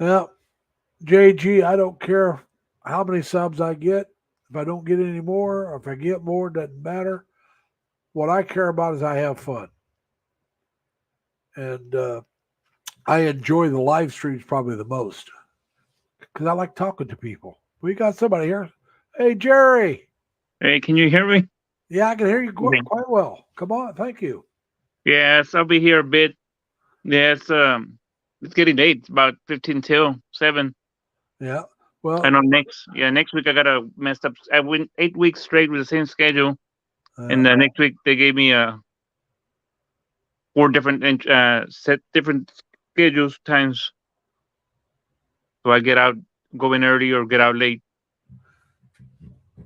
Well, JG, I don't care how many subs I get. If I don't get any more, or if I get more, it doesn't matter. What I care about is I have fun. And I enjoy the live streams probably the most because I like talking to people. We got somebody here. Hey, Jerry. Hey, can you hear me? Yeah, I can hear you quite well. Come on. Thank you. Yes, I'll be here a bit. Yes, it's getting late. It's about 15 till 7. Yeah. Well, I know next week I got a messed up. I went 8 weeks straight with the same schedule. And the next week they gave me 4 different set different schedules times. So I get out, go in early or get out late.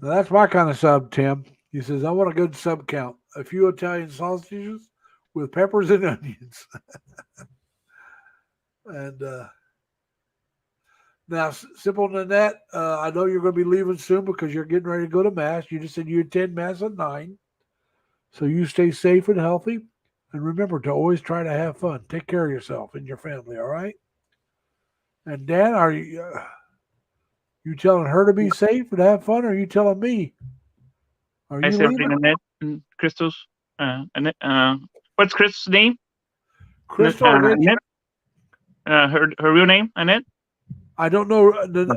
That's my kind of sub, Tim. He says, I want a good sub count. A few Italian sausages with peppers and onions. And now, Simple Nanette, I know you're going to be leaving soon because you're getting ready to go to Mass. You just said you attend Mass at 9. So you stay safe and healthy. And remember to always try to have fun. Take care of yourself and your family, all right? And Dan, are you telling her to be safe and have fun, or are you telling me? Are you leaving? Annette and Crystal's. Annette, what's Crystal's name? Crystal. Annette. Her real name, Annette. I don't know.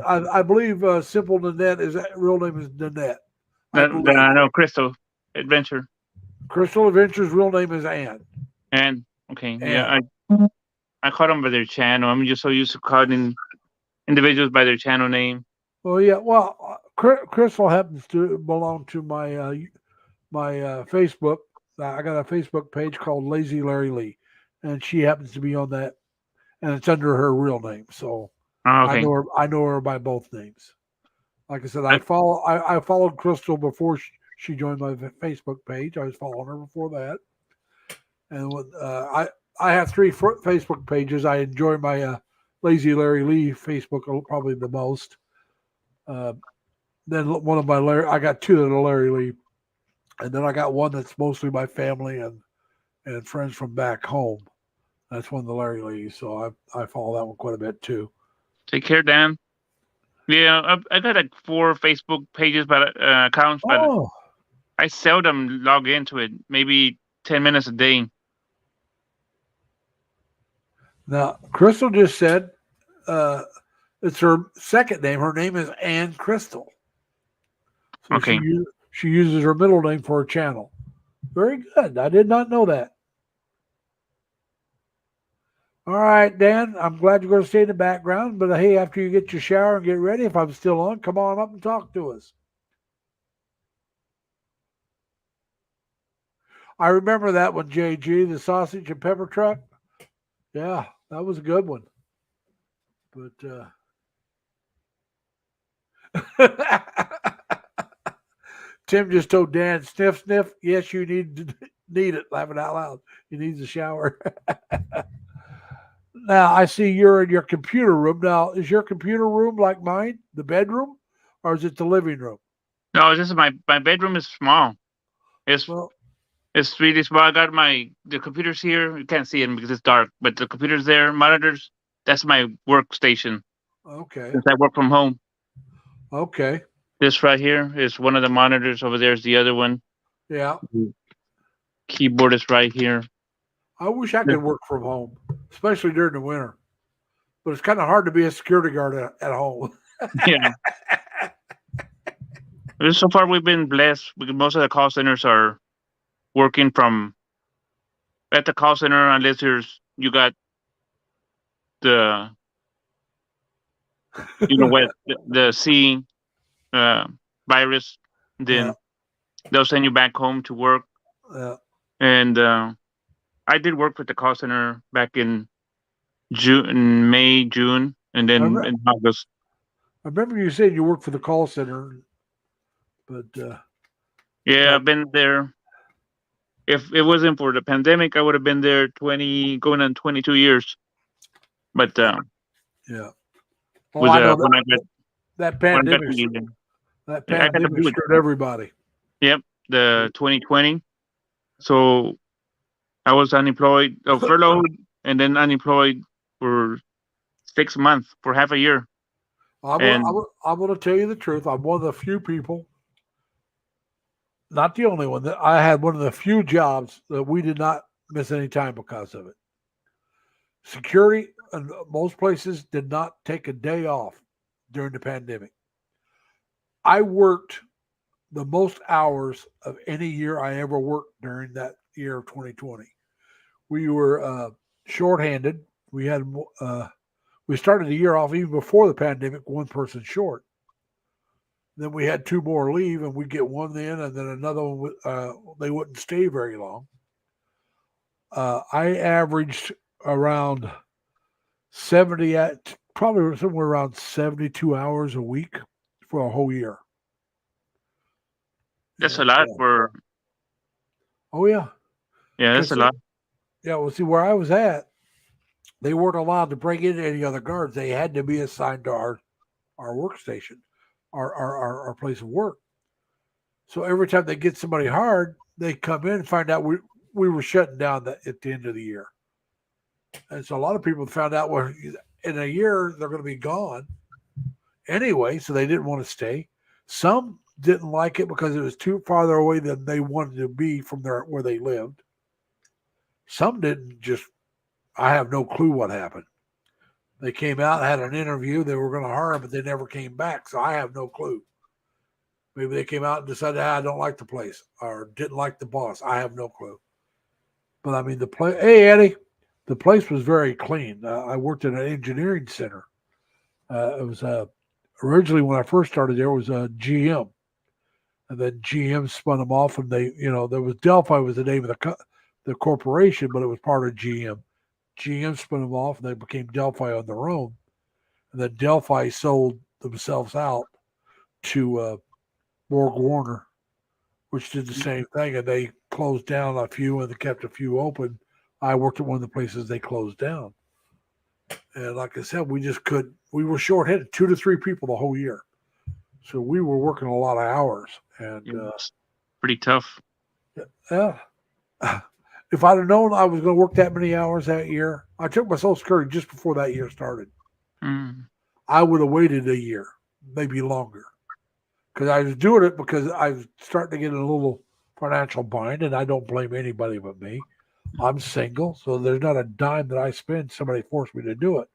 I believe Simple Nanette is real name is Nanette. I believe. I know Crystal Adventure. Crystal Adventure's real name is Ann. And okay, Ann. yeah, I call them by their channel. I'm just so used to calling individuals by their channel name. Well, yeah. Well, Crystal happens to belong to my Facebook. I got a Facebook page called Lazy Larry Lee, and she happens to be on that, and it's under her real name. So Oh, I okay. know her. I know her by both names. Like I said, I- I followed Crystal before she joined my Facebook page. I was following her before that, and I have three Facebook pages. I enjoy my Lazy Larry Lee Facebook probably the most. Then one of my I got two that are Larry Lee, and then I got one that's mostly my family and friends from back home. That's one of the Larry Lees, so I follow that one quite a bit too. Take care, Dan. Yeah, I got like 4 Facebook pages, but accounts, but Oh, I seldom log into it. Maybe 10 minutes a day. now Crystal just said it's her second name. Her name is Ann Crystal. So Okay. she uses her middle name for her channel. Very good. I did not know that. All right, Dan, I'm glad you're going to stay in the background. But hey, after you get your shower and get ready, if I'm still on, come on up and talk to us. I remember that one, JG, the sausage and pepper truck. Yeah, that was a good one. But Tim just told Dan, sniff, sniff. Yes, you need it. Laughing out loud. He needs a shower. Now I see you're in your computer room. Now, is your computer room like mine, the bedroom, or is it the living room? No, this is my bedroom is small. Well, It's really small. I got the computers here. You can't see it because it's dark, but the computers there, monitors. That's my workstation. okay, Since I work from home, okay, this right here is one of the monitors. Over there is the other one. yeah. Keyboard is right here. I wish I could work from home, especially during the winter. But it's kind of hard to be a security guard at home. Yeah. So far, we've been blessed because most of the call centers are working from at the call center, unless you got the what the C virus, then Yeah. they'll send you back home to work. Yeah. And I did work with the call center back in June, May, June, and then in August. I remember you saying you worked for the call center, but Yeah, I've been there. If it wasn't for the pandemic, I would have been there going on 22 years. But yeah. was I know when I got that when I got pandemic. the, That I got the pandemic boot. screwed everybody. Yep, the 2020. So I was unemployed, furloughed, and then unemployed for 6 months, for half a year. I'm going to tell you the truth. I'm one of the few people, not the only one, that I had one of the few jobs that we did not miss any time because of it. Security in most places did not take a day off during the pandemic. I worked the most hours of any year I ever worked during that year of 2020. We were shorthanded. We started the year off even before the pandemic, one person short. Then we had 2 more leave, and we'd get one in, and then another one. They wouldn't stay very long. I averaged around 70, probably somewhere around 72 hours a week for a whole year. That's a lot for. Oh yeah. Yeah, that's a lot. Yeah, well, see where I was at, they weren't allowed to bring in any other guards. They had to be assigned to our workstation, our place of work. So every time they get somebody hired, they come in and find out we were shutting down at the end of the year. And so a lot of people found out, well, in a year they're going to be gone anyway, so they didn't want to stay. Some didn't like it because it was too farther away than they wanted to be from where they lived. Some didn't. I have no clue what happened. They came out, had an interview. They were going to hire, but they never came back. So I have no clue. Maybe they came out and decided, I don't like the place or didn't like the boss. I have no clue. But I mean, the place. Hey, Eddie, the place was very clean. I worked at an engineering center. It was originally when I first started there was a GM, and then GM spun them off, and they, there was Delphi was the name of the corporation, but it was part of GM. GM spun them off, and they became Delphi on their own, and then Delphi sold themselves out to Borg Warner, which did the same thing, and they closed down a few and they kept a few open. I worked at one of the places they closed down. And like I said, we were short-handed, 2 to 3 people the whole year. So we were working a lot of hours. And pretty tough. Yeah. If I'd have known I was going to work that many hours that year, I took my Social Security just before that year started. I would have waited a year, maybe longer. Because I was doing it because I was starting to get in a little financial bind, and I don't blame anybody but me. I'm single, so there's not a dime that I spend. Somebody forced me to do it.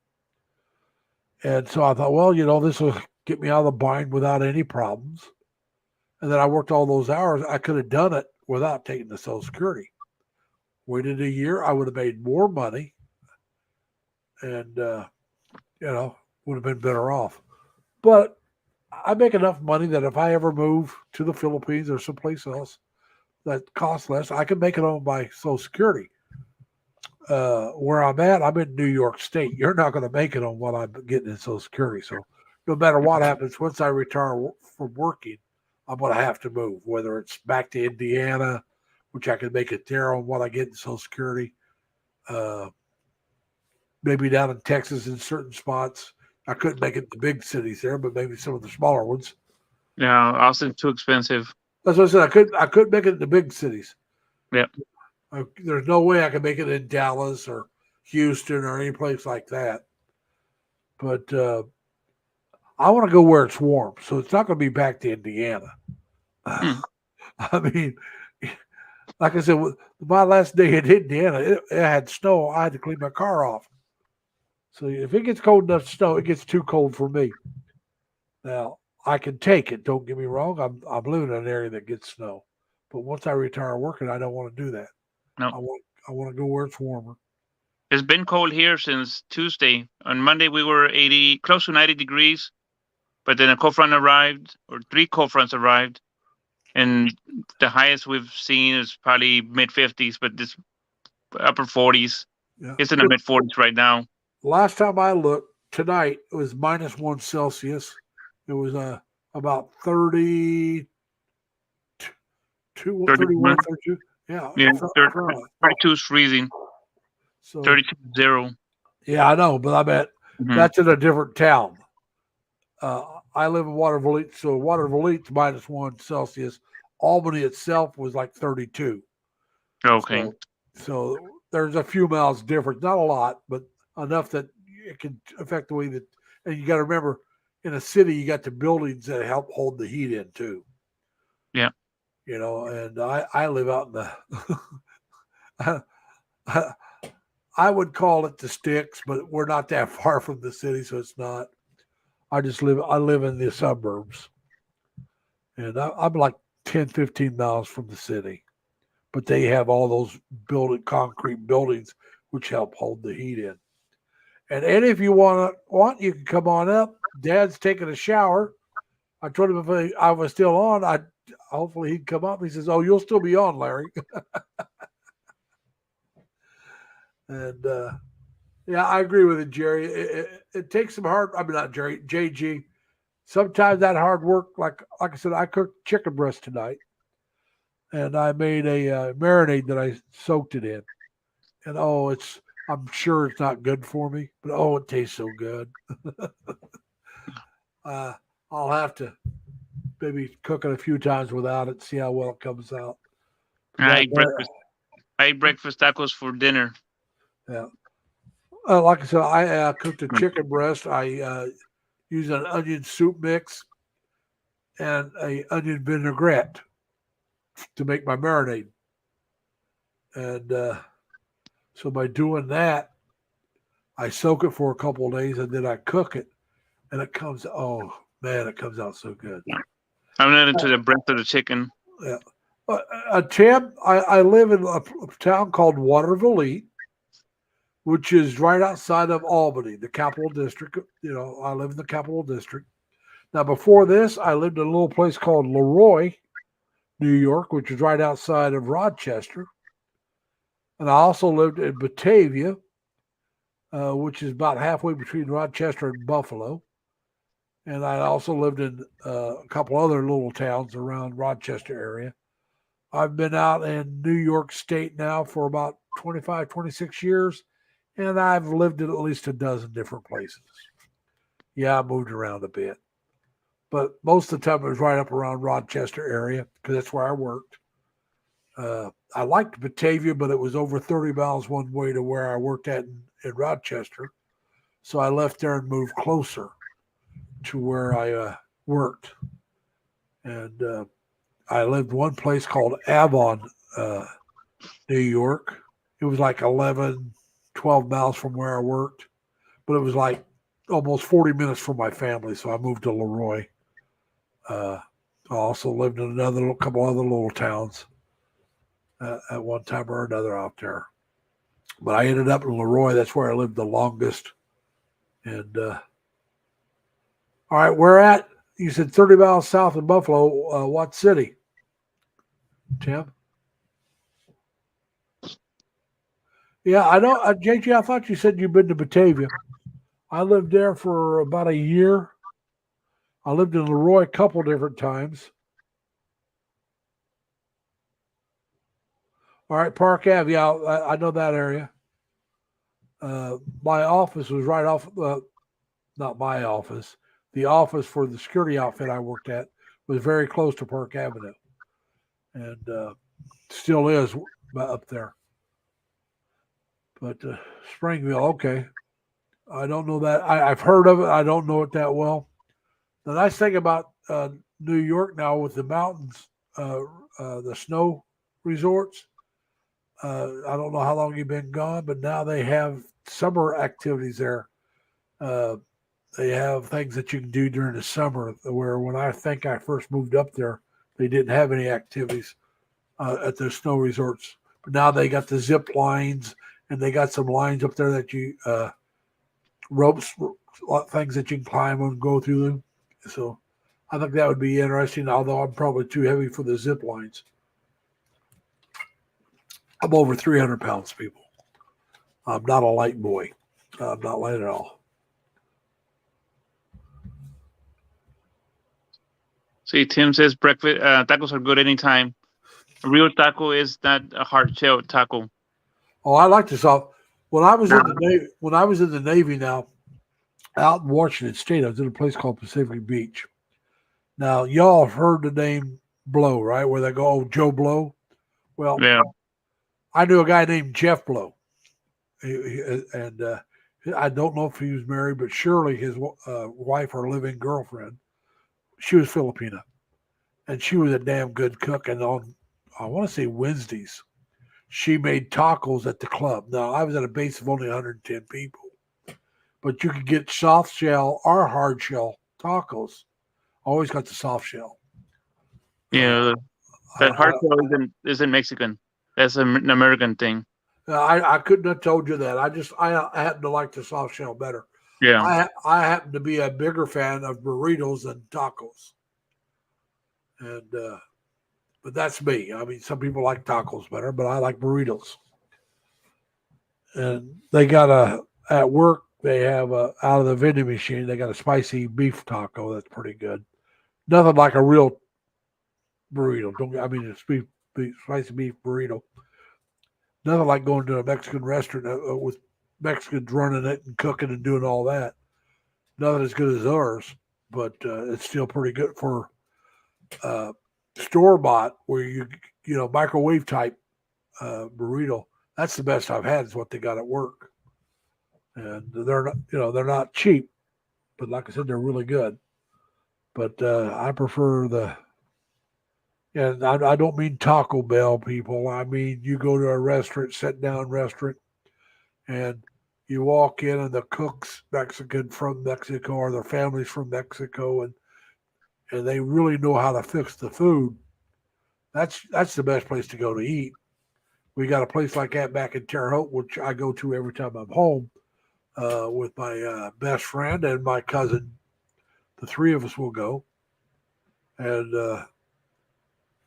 And so I thought, well, this will get me out of the bind without any problems. And then I worked all those hours. I could have done it without taking the Social Security. Waited a year, I would have made more money and, would have been better off. But I make enough money that if I ever move to the Philippines or someplace else that costs less, I can make it on my Social Security. Where I'm at, I'm in New York State. You're not going to make it on what I'm getting in Social Security. So no matter what happens, once I retire from working, I'm going to have to move, whether it's back to Indiana, which I can make it there on what I get in Social Security, maybe down in Texas in certain spots. I couldn't make it the big cities there, but maybe some of the smaller ones. Yeah, Austin's too expensive. That's what I said. I couldn't make it in the big cities. Yeah. There's no way I could make it in Dallas or Houston or any place like that. But I want to go where it's warm, so it's not going to be back to Indiana. I mean, like I said, my last day in Indiana, it had snow. I had to clean my car off. So if it gets cold enough to snow, it gets too cold for me. Now, I can take it. Don't get me wrong. I'm living in an area that gets snow. But once I retire working, I don't want to do that. No. I want to go where it's warmer. It's been cold here since Tuesday. On Monday, we were close to 90 degrees. But then a cold front arrived, or 3 cold fronts arrived. And the highest we've seen is probably mid-50s, but this upper 40s. Yeah. It's in the mid-40s right now. Last time I looked, tonight, it was -1 Celsius. It was about 31, 32. Yeah, 32 is freezing. So 32-0. Yeah, I know, but I bet that's in a different town. I live in Watervliet, so Watervliet's -1 Celsius. Albany itself was like 32. Okay. So there's a few miles difference, not a lot, but enough that it can affect the way that. And you got to remember, in a city, you got the buildings that help hold the heat in too. Yeah. And I live out in the. I would call it the sticks, but we're not that far from the city, so it's not. I live in the suburbs, and I'm like 10, 15 miles from the city, but they have all those concrete buildings which help hold the heat in. And Eddie, if you want, you can come on up. Dad's taking a shower. I told him if I was still on, hopefully he'd come up. He says, "Oh, you'll still be on, Larry." And yeah, I agree with it, Jerry. It takes some hard. I mean, not Jerry, JG. Sometimes that hard work, like I said, I cooked chicken breast tonight, and I made a marinade that I soaked it in. And I'm sure it's not good for me, but it tastes so good. I'll have to maybe cook it a few times without it, see how well it comes out. I ate breakfast tacos for dinner. Yeah. Like I said, I cooked a chicken breast. I used an onion soup mix and an onion vinaigrette to make my marinade. And so by doing that, I soak it for a couple of days, and then I cook it, and it comes. Oh man, it comes out so good. I'm not into the breast of the chicken. Yeah. Tim, I live in a town called Waterville, which is right outside of Albany, the capital district. I live in the capital district. Now, before this, I lived in a little place called Leroy, New York, which is right outside of Rochester. And I also lived in Batavia, which is about halfway between Rochester and Buffalo. And I also lived in a couple other little towns around Rochester area. I've been out in New York State now for about 25, 26 years, and I've lived in at least a dozen different places. Yeah, I moved around a bit. But most of the time it was right up around Rochester area because that's where I worked. I liked Batavia, but it was over 30 miles one way to where I worked at in Rochester. So I left there and moved closer to where I worked. And I lived one place called Avon, New York. It was like 11, 12 miles from where I worked, but it was like almost 40 minutes from my family. So I moved to Leroy. I also lived in couple other little towns at one time or another out there. But I ended up in Leroy. That's where I lived the longest. And all right, we're at, you said 30 miles south of Buffalo. What city, Tim? Yeah, I know. JJ, I thought you said you'd been to Batavia. I lived there for about a year. I lived in Leroy a couple different times. All right, Park Ave. Yeah, I know that area. My office was right off, not my office. The office for the security outfit I worked at was very close to Park Avenue, and still is up there. But Springville, okay. I don't know that. I've heard of it. I don't know it that well. The nice thing about New York now with the mountains, the snow resorts, I don't know how long you've been gone, but now they have summer activities there. They have things that you can do during the summer, where when I think I first moved up there, they didn't have any activities at the snow resorts. But now they got the zip lines, and they got some lines up there that you ropes, things that you can climb and go through them. So I think that would be interesting, although I'm probably too heavy for the zip lines. I'm over 300 pounds, people. I'm not a light boy. I'm not light at all. See, Tim says breakfast tacos are good anytime. A real taco is not a hard shell taco. Oh, I like this off. When I was in the Navy now, out in Washington State, I was in a place called Pacific Beach. Now, y'all have heard the name Blow, right? Where they go, oh, Joe Blow. Well, Yeah. I knew a guy named Jeff Blow, and I don't know if he was married, but surely his wife or living girlfriend, she was Filipina, and she was a damn good cook. And on, I want to say Wednesdays, she made tacos at the club. Now, I was at a base of only 110 people, but you could get soft shell or hard shell tacos. Always got the soft shell. Yeah. That hard shell isn't Mexican. That's an American thing. I couldn't have told you that. I happen to like the soft shell better. Yeah. I happen to be a bigger fan of burritos than tacos. And but that's me. I mean, some people like tacos better, but I like burritos. And they got at work, they have out of the vending machine, they got a spicy beef taco that's pretty good. Nothing like a real burrito. It's spicy beef burrito. Nothing like going to a Mexican restaurant with Mexicans running it and cooking and doing all that. Nothing as good as ours, but it's still pretty good for store bought, where you microwave type burrito. That's the best I've had. Is what they got at work, and they're not cheap, but like I said, they're really good. But I prefer and I don't mean Taco Bell, people. I mean, you go to a restaurant, sit down restaurant, and you walk in and the cook's Mexican from Mexico or their family's from Mexico, and they really know how to fix the food. That's the best place to go to eat. We got a place like that back in Terre Haute, which I go to every time I'm home with my best friend and my cousin. The three of us will go. And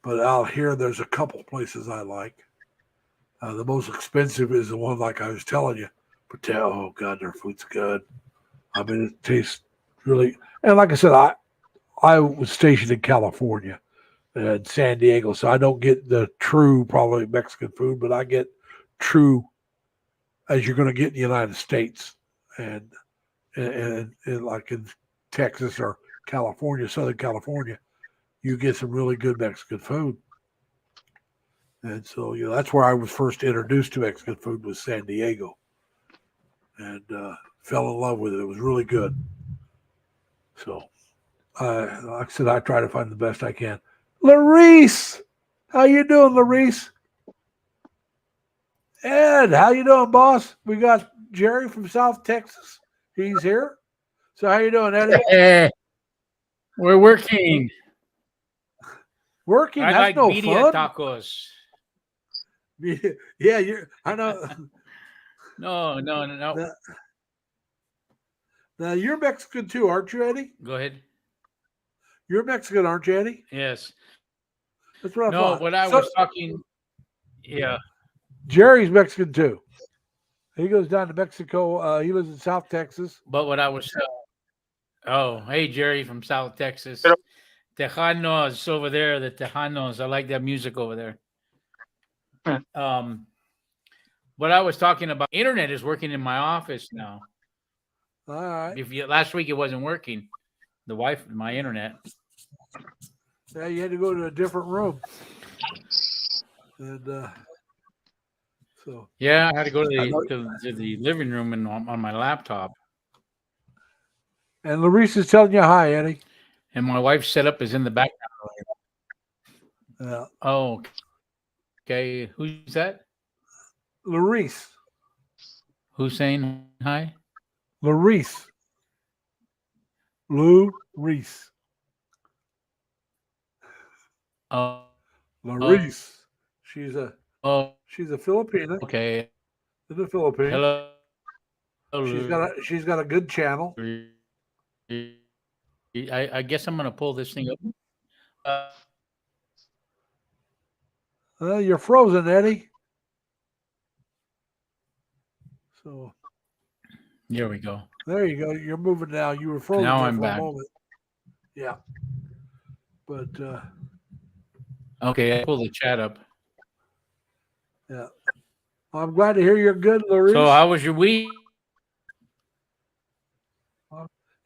but out here, there's a couple places I like. The most expensive is the one like I was telling you. But oh God, their food's good. I mean, it tastes really. And like I said, I was stationed in California and San Diego, so I don't get the true probably Mexican food, but I get true as you're going to get in the United States and like in Texas or California, Southern California, you get some really good Mexican food. And so, that's where I was first introduced to Mexican food was San Diego, and fell in love with it. It was really good. So, like I said, I try to find the best I can. Larice, how you doing, Larice? Ed, how you doing, boss? We got Jerry from South Texas. He's here. So how you doing, Eddie? We're working. Working? I That's like no birria fun. tacos. Yeah, I know. No. Now you're Mexican too, aren't you, Eddie? Go ahead. You're Mexican, aren't you, Eddie? Yes. That's what I No, thought. what I was talking. Yeah. Jerry's Mexican too. He goes down to Mexico. He lives in South Texas. But what I was. Oh, hey, Jerry from South Texas. Tejanos over there. The Tejanos. I like that music over there. What I was talking about, internet is working in my office now. All right. Last week it wasn't working. My internet. Yeah, you had to go to a different room. And so. Yeah, I had to go to the living room and on my laptop. And Larice is telling you hi, Eddie. And my wife's setup is in the background. Yeah. Oh, okay. Who's that? Larice. Who's saying hi? Larice. Lou Reese. Oh, Larice. She's a Filipina okay. in the Philippines. Hello. She's got a good channel. I guess I'm gonna pull this thing up. You're frozen, Eddie. So There we go. there you go. You're moving now. You were frozen Now there I'm for back. a moment. Yeah. But Okay, I pulled the chat up. yeah. I'm glad to hear you're good, Larice. So how was your week?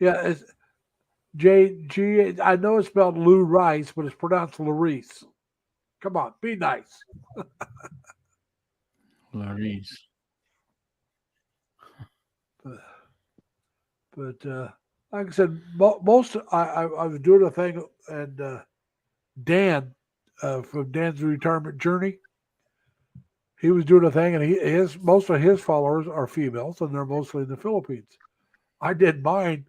Yeah, it's J-G. I know it's spelled Lou Rice, but it's pronounced Larice. Come on, be nice. Larice. But like I said, most I was doing a thing, and Dan from Dan's Retirement Journey, he was doing a thing, and most of his followers are females, and they're mostly in the Philippines. I did mine,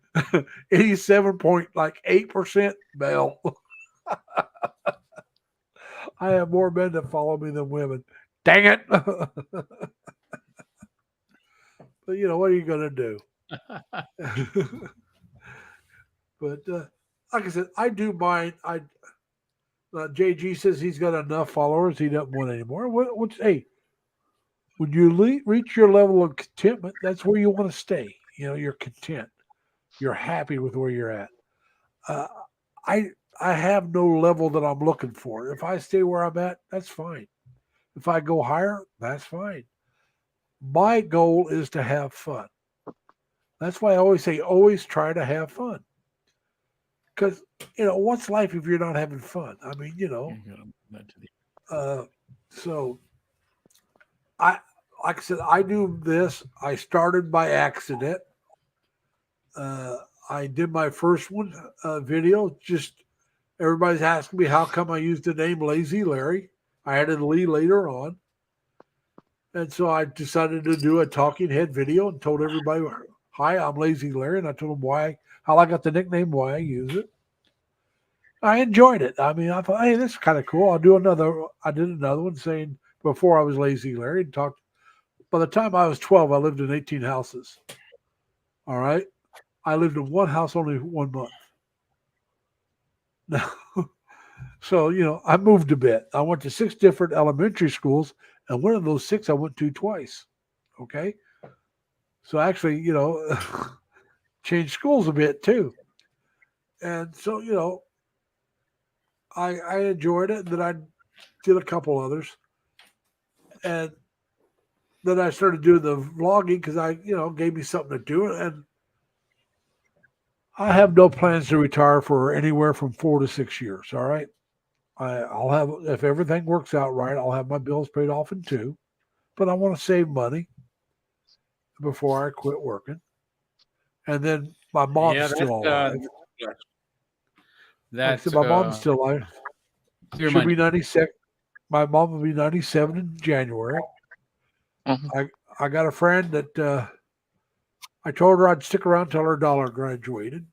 87.8% male. I have more men that follow me than women. Dang it! But what are you gonna do? But like I said, I do mine. JG says he's got enough followers; he doesn't want any more. Hey, when you reach your level of contentment, that's where you want to stay. You're content. You're happy with where you're at. I have no level that I'm looking for. If I stay where I'm at, that's fine. If I go higher, that's fine. My goal is to have fun. That's why I always say, always try to have fun. Because, what's life if you're not having fun? I mean, so like I said, I do this. I started by accident. I did my first one video. Just everybody's asking me how come I used the name Lazy Larry. I added Lee later on. And so I decided to do a talking head video and told everybody, "Hi, I'm Lazy Larry," and I told them how I got the nickname, why I use it. I enjoyed it. I mean, I thought, hey, this is kind of cool. I'll do another. I did another one saying before I was Lazy Larry and talked. By the time I was 12, I lived in 18 houses. All right. I lived in one house only 1 month. Now, so, I moved a bit. I went to 6 different elementary schools, and one of those 6 I went to twice. Okay. So actually, changed schools a bit too. And so, I enjoyed it. Then I did a couple others. And then I started doing the vlogging because gave me something to do. And I have no plans to retire for anywhere from 4 to 6 years. All right. I'll have, if everything works out right, I'll have my bills paid off in 2. But I want to save money before I quit working. And then my mom's still alive. That's my mom's still alive. She'll be 96. My mom will be 97 in January. Mhm. I got a friend that I told her I'd stick around till her daughter graduated.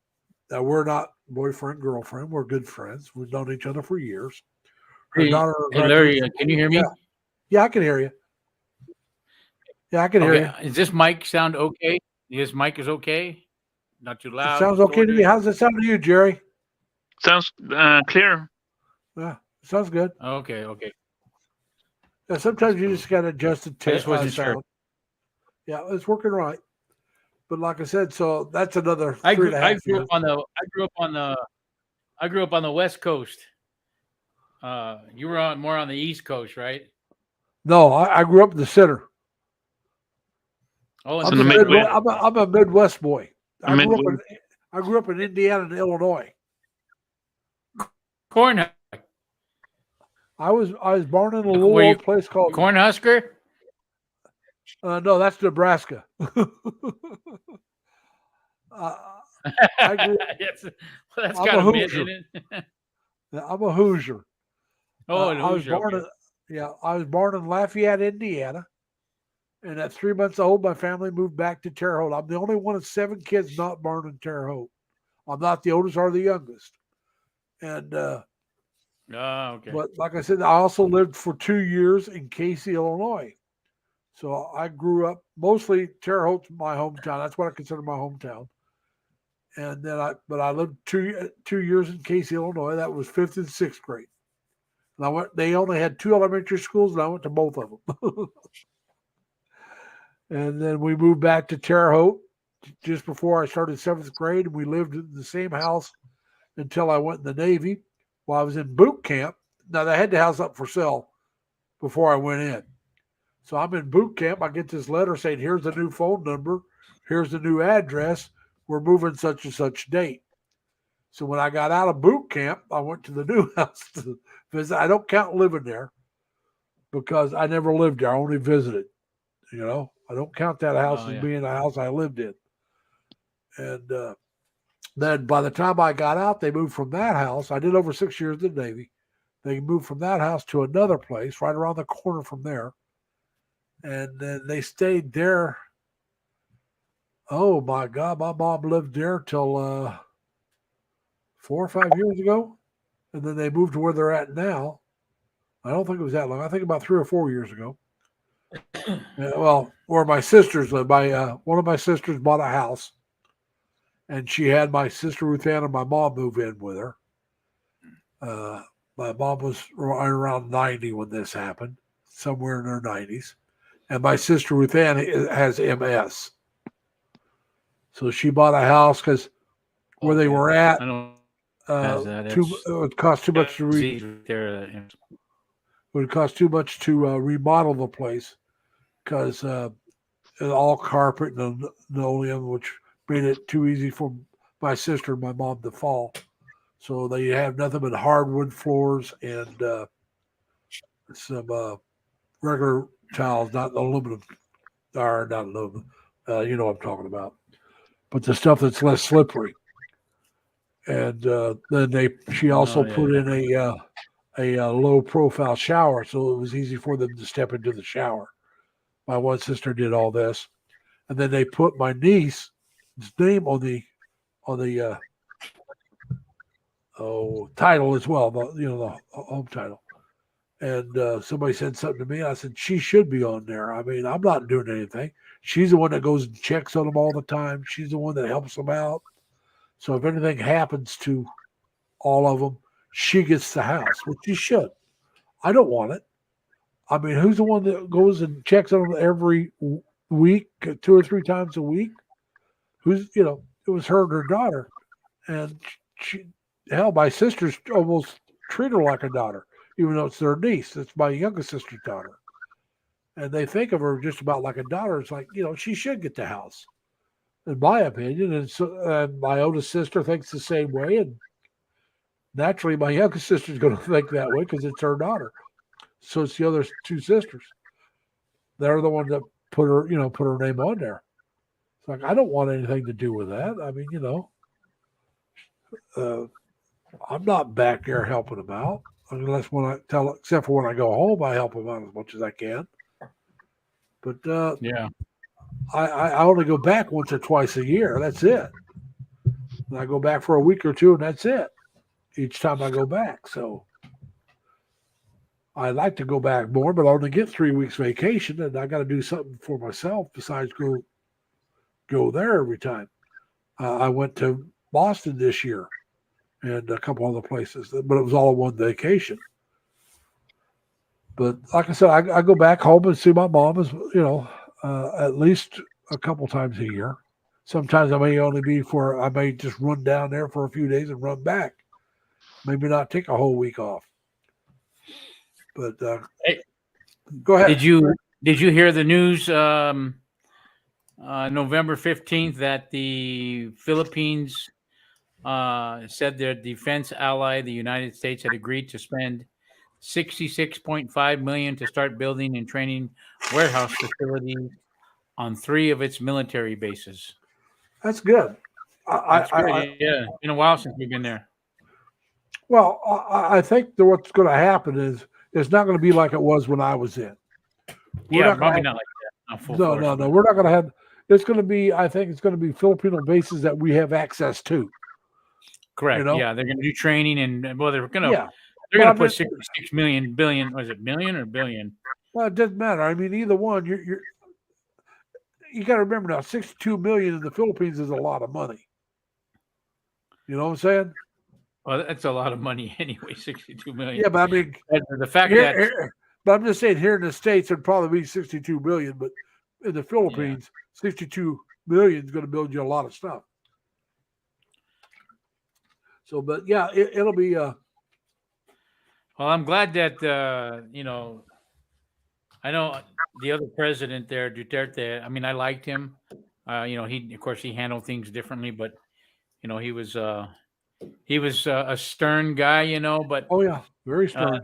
Now, we're not boyfriend, girlfriend. We're good friends. We've known each other for years. Her Hey, daughter Larry, can you hear me? Yeah, I can hear you. Yeah, I can hear you. Does this mic sound okay? This mic is okay? Not too loud? It sounds okay to me. How's it sound to you, Jerry? Sounds clear. Yeah, sounds good. Okay. Yeah, sometimes you just got to adjust the I just wasn't sound. sure. Yeah, it's working right. But like I said, so that's another I 3 grew and a half years. I grew up on the West Coast. You were more on the East Coast, right? No, I grew up in the center. Oh, in the Midwest. I'm a Midwest boy. I Midwest. grew up in Indiana and Illinois. Corn. I was born in a little old place called Cornhusker. no, that's Nebraska. I grew, That's I'm kind a of mid, Hoosier. isn't it? I'm a Hoosier. Oh, I was born I was born in Lafayette, Indiana. And at 3 months old, my family moved back to Terre Haute. I'm the only one of 7 kids not born in Terre Haute. I'm not the oldest or the youngest. And okay. but like I said, I also lived for 2 years in Casey, Illinois. So I grew up mostly Terre Haute's my hometown. That's what I consider my hometown. And then I lived 2 years in Casey, Illinois. That was 5th and 6th grade. And they only had 2 elementary schools, and I went to both of them. And then we moved back to Terre Haute just before I started 7th grade. And we lived in the same house until I went in the Navy. While I was in boot camp, now they had the house up for sale before I went in. So I'm in boot camp. I get this letter saying, here's the new phone number. Here's the new address. We're moving such and such date. So when I got out of boot camp, I went to the new house to visit. I don't count living there because I never lived there. I only visited. I don't count that house as being a house I lived in. And then by the time I got out, they moved from that house. I did over 6 years in the Navy. They moved from that house to another place right around the corner from there. And then they stayed there. Oh, my God. My mom lived there till 4 or 5 years ago. And then they moved to where they're at now. I don't think it was that long. I think about 3 or 4 years ago. Well, where my sisters live. One of my sisters bought a house. And she had my sister Ruth Ann and my mom move in with her. My mom was around 90 when this happened, somewhere in her 90s. And my sister Ruth Ann has MS. So she bought a house because where they were at, it would cost too much to it would cost too much to remodel the place because all carpet and linoleum, which made it too easy for my sister and my mom to fall. So they have nothing but hardwood floors and some regular tiles, not aluminum, or not aluminum. You know what I'm talking about. But the stuff that's less slippery. And then she also put in a low profile shower, so it was easy for them to step into the shower. my one sister did all this, and then they put my niece's name on the title as well, the home title. And somebody said something to me. I said, she should be on there. I mean, I'm not doing anything. She's the one that goes and checks on them all the time. She's the one that helps them out. So if anything happens to all of them, she gets the house, which she should. I don't want it. I mean, who's the one that goes and checks on them every week, 2 or 3 times a week? It was her and her daughter. And my sisters almost treat her like a daughter, even though it's their niece. It's my youngest sister's daughter. And they think of her just about like a daughter. It's like, she should get the house, in my opinion. And my oldest sister thinks the same way. And naturally, my youngest sister is going to think that way because it's her daughter. So it's the other 2 sisters. They're the ones that put her name on there. It's like, I don't want anything to do with that. I mean, I'm not back there helping them out except for when I go home, I help them out as much as I can. But Yeah. I only go back once or twice a year. That's it. And I go back for a week or 2, and that's it. Each time I go back. So I like to go back more, but I only get 3 weeks vacation, and I got to do something for myself besides go there every time. I went to Boston this year and a couple other places, but it was all one vacation. But like I said, I go back home and see my mom at least a couple times a year. Sometimes I may just run down there for a few days and run back. Maybe not take a whole week off. But Hey, go ahead. Did you hear the news November 15th that the Philippines said their defense ally, the United States, had agreed to spend $66.5 million to start building and training warehouse facilities on 3 of its military bases? That's good. That's good. Yeah, it's been a while since we've been there. Well, I think that what's going to happen is it's not going to be like it was when I was in. Probably not like that. No. We're not going to have. It's going to be. I think it's going to be Filipino bases that we have access to. Correct. Yeah, they're going to do training and they're going to. Yeah. They're going to put 66 billion. Was it million or billion? Well, it doesn't matter. I mean, either one. You got to remember now, 62 million in the Philippines is a lot of money. You know what I'm saying? Well, that's a lot of money anyway. 62 million. Yeah, but I mean, the fact but I'm just saying, here in the States, it'd probably be 62 million, but in the Philippines, 62 million is going to build you a lot of stuff. So, but yeah, it'll be. Well, I'm glad that I know the other president there, Duterte. I mean, I liked him. He handled things differently, but he was a stern guy. But oh yeah, very stern.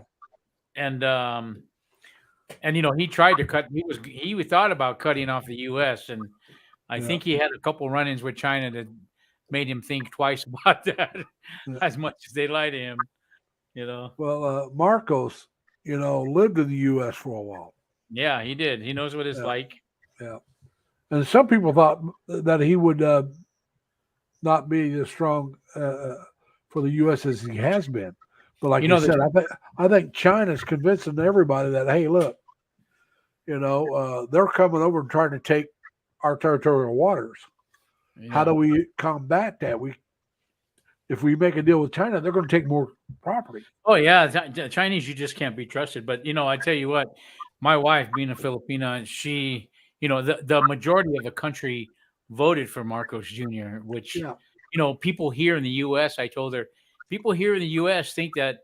He tried to cut. He thought about cutting off the U.S. and I think he had a couple run-ins with China that made him think twice about that. As much as they lie to him, Well, Marcos, lived in the U.S. for a while. Yeah, he did. He knows what it's like. Yeah, and some people thought that he would not be as strong for the U.S. as he has been. But like you said, I think China's convincing everybody that, hey, look, they're coming over and trying to take our territorial waters. Yeah. How do we combat that? If we make a deal with China, they're going to take more property. Oh yeah, Chinese, you just can't be trusted. But I tell you what, my wife, being a Filipina, she, the majority of the country voted for Marcos Jr., which people here in the U.S. I told her, people here in the U.S. think that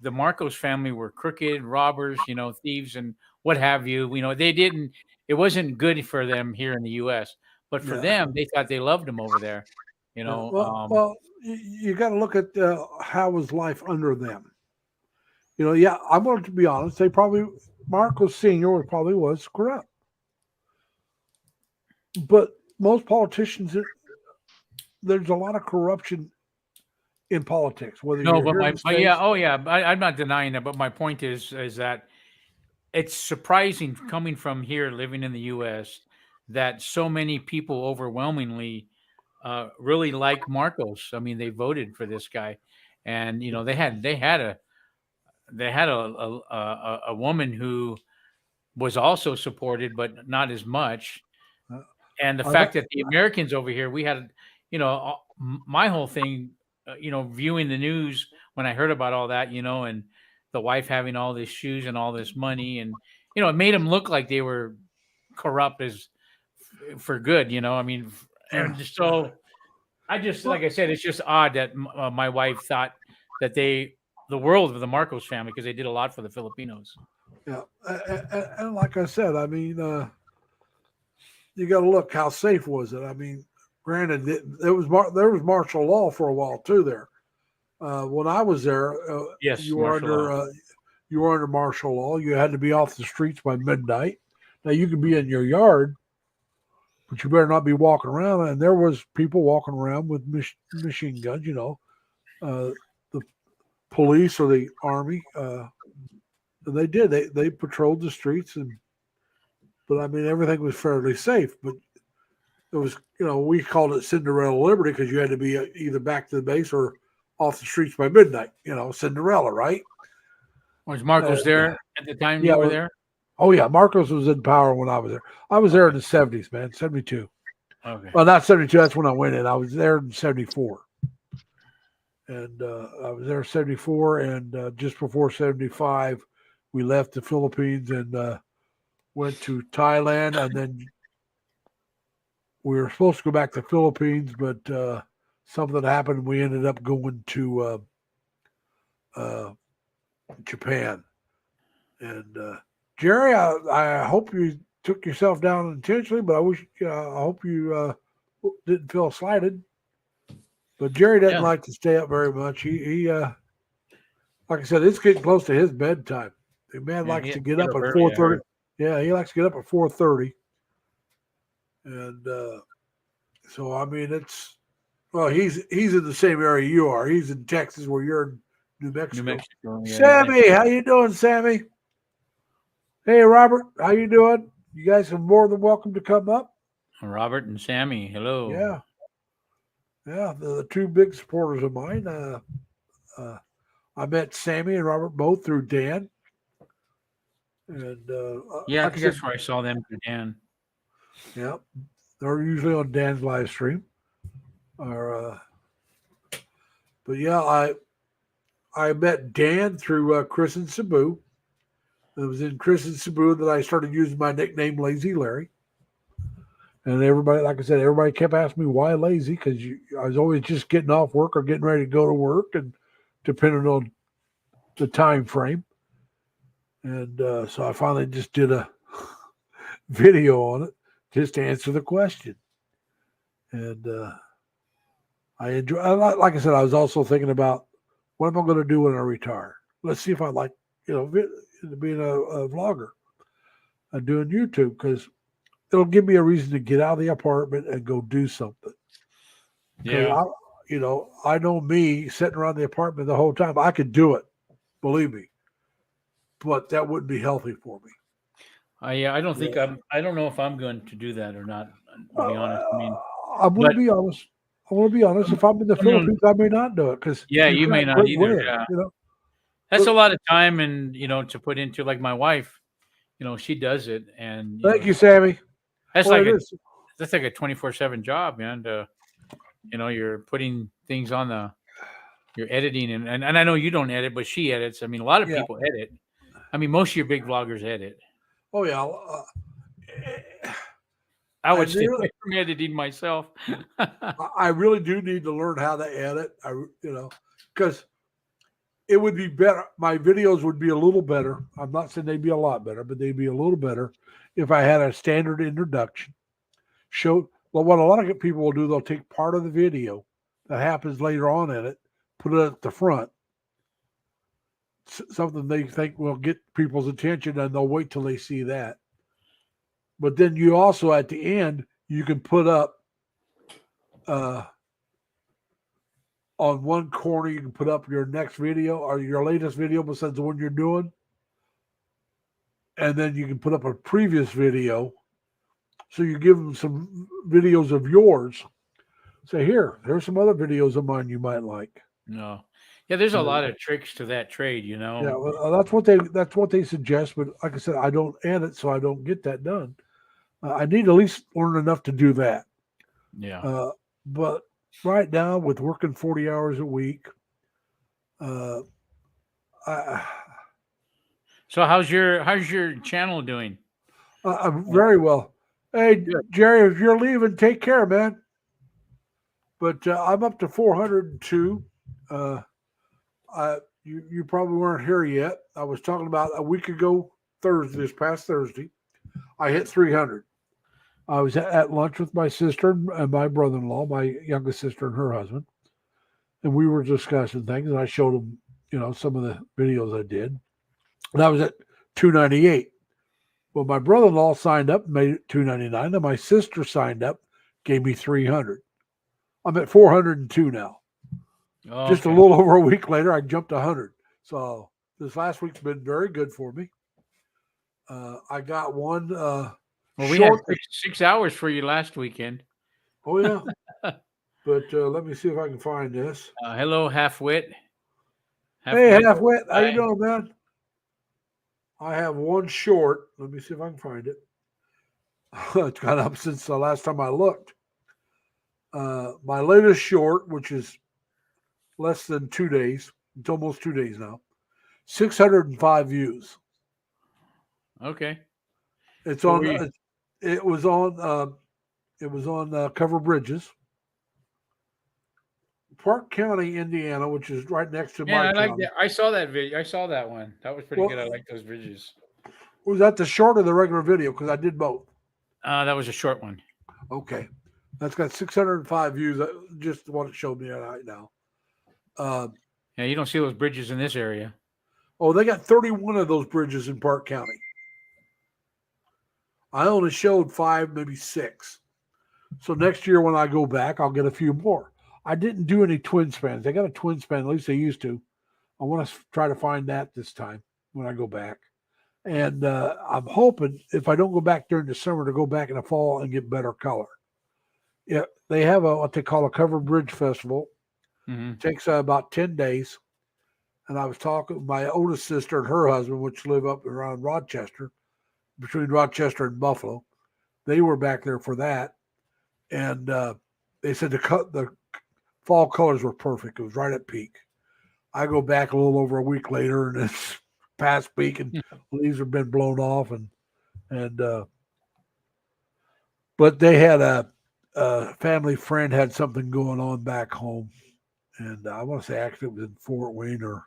the Marcos family were crooked robbers, thieves and what have you. It wasn't good for them here in the U.S. But for them, they thought they loved him over there. Well, you got to look at how was life under them. I'm going to be honest. Marcos Sr. probably was corrupt. But most politicians, there's a lot of corruption in politics. I'm not denying that. But my point is that it's surprising coming from here, living in the U.S., that so many people overwhelmingly really like Marcos. I mean, they voted for this guy, and they had a woman who was also supported, but not as much. Uh, And the I fact bet- that the Americans over here, we had, my whole thing, viewing the news when I heard about all that, and the wife having all these shoes and all this money, and it made them look like they were corrupt as for good. I mean, and so I just, like I said, it's just odd that my wife thought that the world of the Marcos family, because they did a lot for the Filipinos. Yeah, and like I said, I mean, you got to look how safe was it. I mean, granted, there was martial law for a while too there. When I was there, Yes, you were under martial law. You had to be off the streets by midnight. Now you could be in your yard, but you better not be walking around. And there was people walking around with machine guns. The police or the army. And they did. They patrolled the streets, but I mean everything was fairly safe. But it was, we called it Cinderella Liberty because you had to be either back to the base or off the streets by midnight. Cinderella, right? Was Marcos there at the time yeah, you were there? Oh yeah, Marcos was in power when I was there. I was there in the 70s, man, 72. Okay. Well, not 72. That's when I went in. I was there in 74. And I was there in 74, and just before 75, we left the Philippines and went to Thailand, and then we were supposed to go back to the Philippines, but something happened. We ended up going to Japan. And Jerry, I hope you took yourself down intentionally, but I hope you didn't feel slighted. But Jerry doesn't like to stay up very much. He like I said, it's getting close to his bedtime. The man likes to get up at 4:30. Yeah, he likes to get up at 4:30. And so I mean, he's in the same area you are. He's in Texas, where you're in New Mexico. New Mexico. Yeah, Sammy, how you doing, Sammy? Hey, Robert, how you doing? You guys are more than welcome to come up. Robert and Sammy, hello. Yeah, the two big supporters of mine. I met Sammy and Robert both through Dan. And I think that's where I saw them through Dan. Yeah, they're usually on Dan's live stream. But yeah, I met Dan through Chris and Sabu. It was in Chris and Sabu that I started using my nickname Lazy Larry. And everybody, like I said, everybody kept asking me why lazy, because I was always just getting off work or getting ready to go to work, and depending on the time frame. And so I finally just did a video on it just to answer the question. And I enjoy. Like I said, I was also thinking about what am I going to do when I retire. Let's see if I like, being a vlogger and doing YouTube, because it'll give me a reason to get out of the apartment and go do something. Yeah. I know me sitting around the apartment the whole time. I could do it, believe me, but that wouldn't be healthy for me. I don't think I don't know if I'm going to do that or not, to be honest. I mean, I'm going to be honest. I want to be honest. If I'm in the Philippines, I may not do it because you may not either. That's a lot of time and to put into, like my wife. She does it, and thank you, Sammy. That's like a 24/7 job, man. You're putting things on you're editing, and I know you don't edit, but she edits. I mean, a lot of people edit. I mean, most of your big vloggers edit. Oh yeah. I would stay away from editing myself. I really do need to learn how to edit. Because it would be better. My videos would be a little better. I'm not saying they'd be a lot better, but they'd be a little better if I had a standard introduction. What a lot of people will do, they'll take part of the video that happens later on in it, put it at the front, something they think will get people's attention, and they'll wait till they see that. But then you also, at the end, you can put up on one corner, you can put up your next video or your latest video besides the one you're doing. and then you can put up a previous video. So you give them some videos of yours. Say, here's some other videos of mine you might like. No. Yeah, there's a lot of tricks to that trade, you know. Yeah, well, that's what they suggest. But like I said, I don't edit, so I don't get that done. I need at least learn enough to do that. Yeah. But right now, with working 40 hours a week, So how's your channel doing? I'm very well. Hey, Good. Jerry, if you're leaving, take care, man. But I'm up to 402. You probably weren't here yet. I was talking about a week ago, this past Thursday, I hit 300. I was at lunch with my sister and my brother-in-law, my youngest sister and her husband, and we were discussing things. And I showed them, some of the videos I did, and I was at 298. Well, my brother-in-law signed up and made it 299, and my sister signed up, gave me 300. I'm at 402 now. Oh, Just a little over a week later, I jumped 100. So this last week's been very good for me. I got one. Well, we had 6 hours for you last weekend. Oh yeah. But let me see if I can find this. Hello, Halfwit. Hey, Halfwit, how you doing, man? I have one short. Let me see if I can find it. It's gone up since the last time I looked. My latest short, which is less than 2 days, it's almost 2 days now, 605 views. Okay. It's on. It was on Cover Bridges, Park County, Indiana, which is right next to my I like county. that. I saw that video. I saw that one. That was pretty good. I like those videos. Was that the short or the regular video? Because I did both. That was a short one. Okay, that's got 605 views. Just what it showed me right now. Yeah, you don't see those bridges in this area. Oh, they got 31 of those bridges in Park County. I only showed 5, maybe 6. So next year when I go back, I'll get a few more. I didn't do any twin spans. They got a twin span, at least they used to. I want to try to find that this time when I go back. And I'm hoping if I don't go back during the summer to go back in the fall and get better color. Yeah, they have what they call a Cover Bridge Festival. Mm-hmm. It takes about 10 days. And I was talking with my oldest sister and her husband, which live up around Rochester, between Rochester and Buffalo. They were back there for that. And they said the fall colors were perfect. It was right at peak. I go back a little over a week later, and it's past peak, and leaves have been blown off. But they had a family friend had something going on back home, and I want to say actually it was in Fort Wayne, or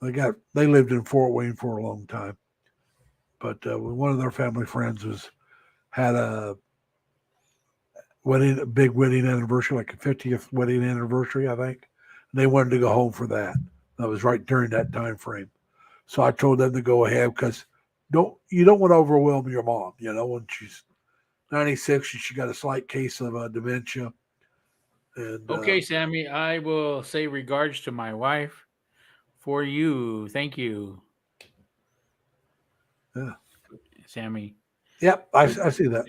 they lived in Fort Wayne for a long time. But one of their family friends had a big wedding anniversary, like a 50th wedding anniversary, I think. And they wanted to go home for that. That was right during that time frame. So I told them to go ahead because you don't want to overwhelm your mom, when she's 96 and she got a slight case of dementia. And okay, Sammy, I will say regards to my wife for you. Thank you. Yeah. Sammy. Yep, I see that.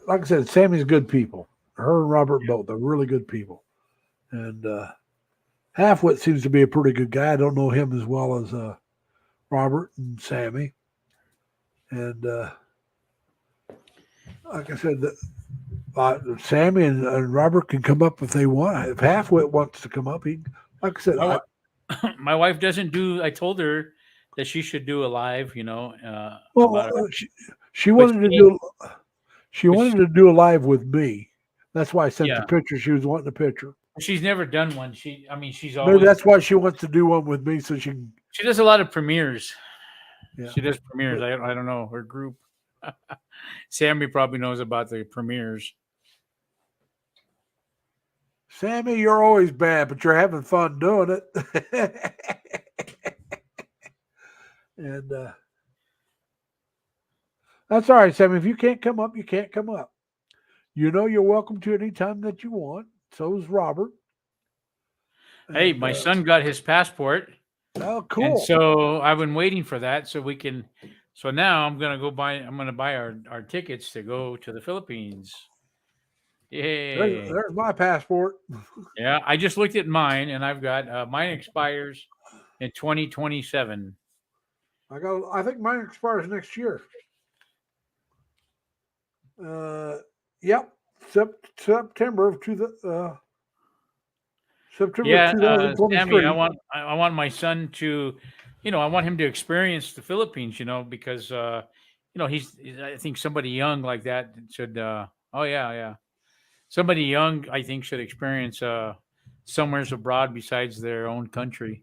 Like I said, Sammy's good people. Her and Robert both. They're really good people. And Halfwit seems to be a pretty good guy. I don't know him as well as Robert and Sammy. And like I said, Sammy and Robert can come up if they want. If Halfwit wants to come up, like I said, my wife doesn't do. I told her that she should do a live. She wanted to do. She wanted to do a live with me. That's why I sent the picture. She was wanting a picture. She's never done one. She's always. Maybe that's why she wants to do one with me, so she can. She does a lot of premieres. Yeah. She does premieres. I don't know her group. Sammy probably knows about the premieres. Sammy, you're always bad, but you're having fun doing it. And that's all right, Sammy. If you can't come up, you can't come up. You're welcome to any time that you want. So is Robert. Hey, my son got his passport. Oh, cool. And so I've been waiting for that so we can. So now I'm gonna buy our tickets to go to the Philippines. Yay! There's my passport. Yeah, I just looked at mine, and I've got mine expires in 2027. I think mine expires next year. Yep, September of September Yeah, 2023. Sammy, I want my son to, I want him to experience the Philippines. Because I think somebody young like that should. Oh yeah. Somebody young, I think, should experience somewheres abroad besides their own country,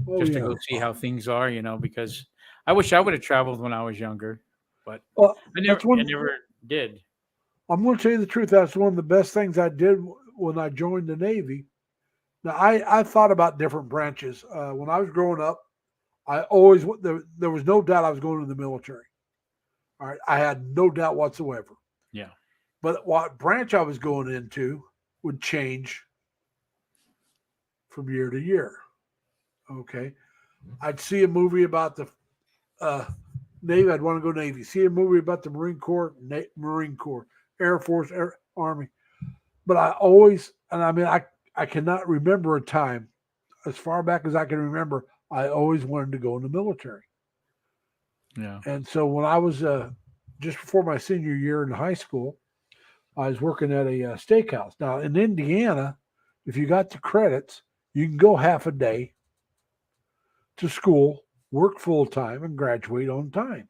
Oh, just to yeah. go see how things are. Because I wish I would have traveled when I was younger, but Well, I that's one. never did. I'm going to tell you the truth. That's one of the best things I did when I joined the Navy. Now, I thought about different branches. When I was growing up, I always there was no doubt I was going to the military. All right, I had no doubt whatsoever. Yeah. But what branch I was going into would change from year to year. Okay, I'd see a movie about the Navy. I'd want to go Navy. See a movie about the Marine Corps, Marine Corps, Air Force, Army. But I always, and I mean, I cannot remember a time as far back as I can remember. I always wanted to go in the military. Yeah. And so when I was just before my senior year in high school, I was working at a steakhouse. Now in Indiana, if you got the credits, you can go half a day to school, work full time, and graduate on time.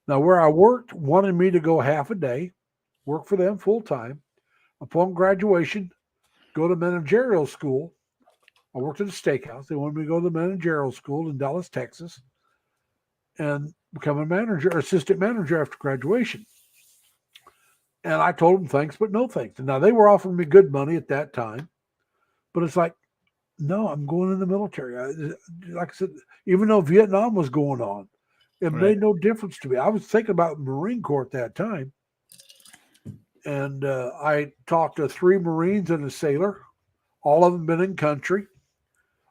Now where I worked wanted me to go half a day, work for them full time. Upon graduation, go to managerial school. I worked at a steakhouse. They wanted me to go to the managerial school in Dallas, Texas, and become a manager, assistant manager after graduation. And I told them thanks, but no thanks. And now they were offering me good money at that time, but it's like, no, I'm going in the military. Like I said, even though Vietnam was going on, it made no difference to me. I was thinking about Marine Corps at that time. And I talked to 3 Marines and a sailor. All of them been in country.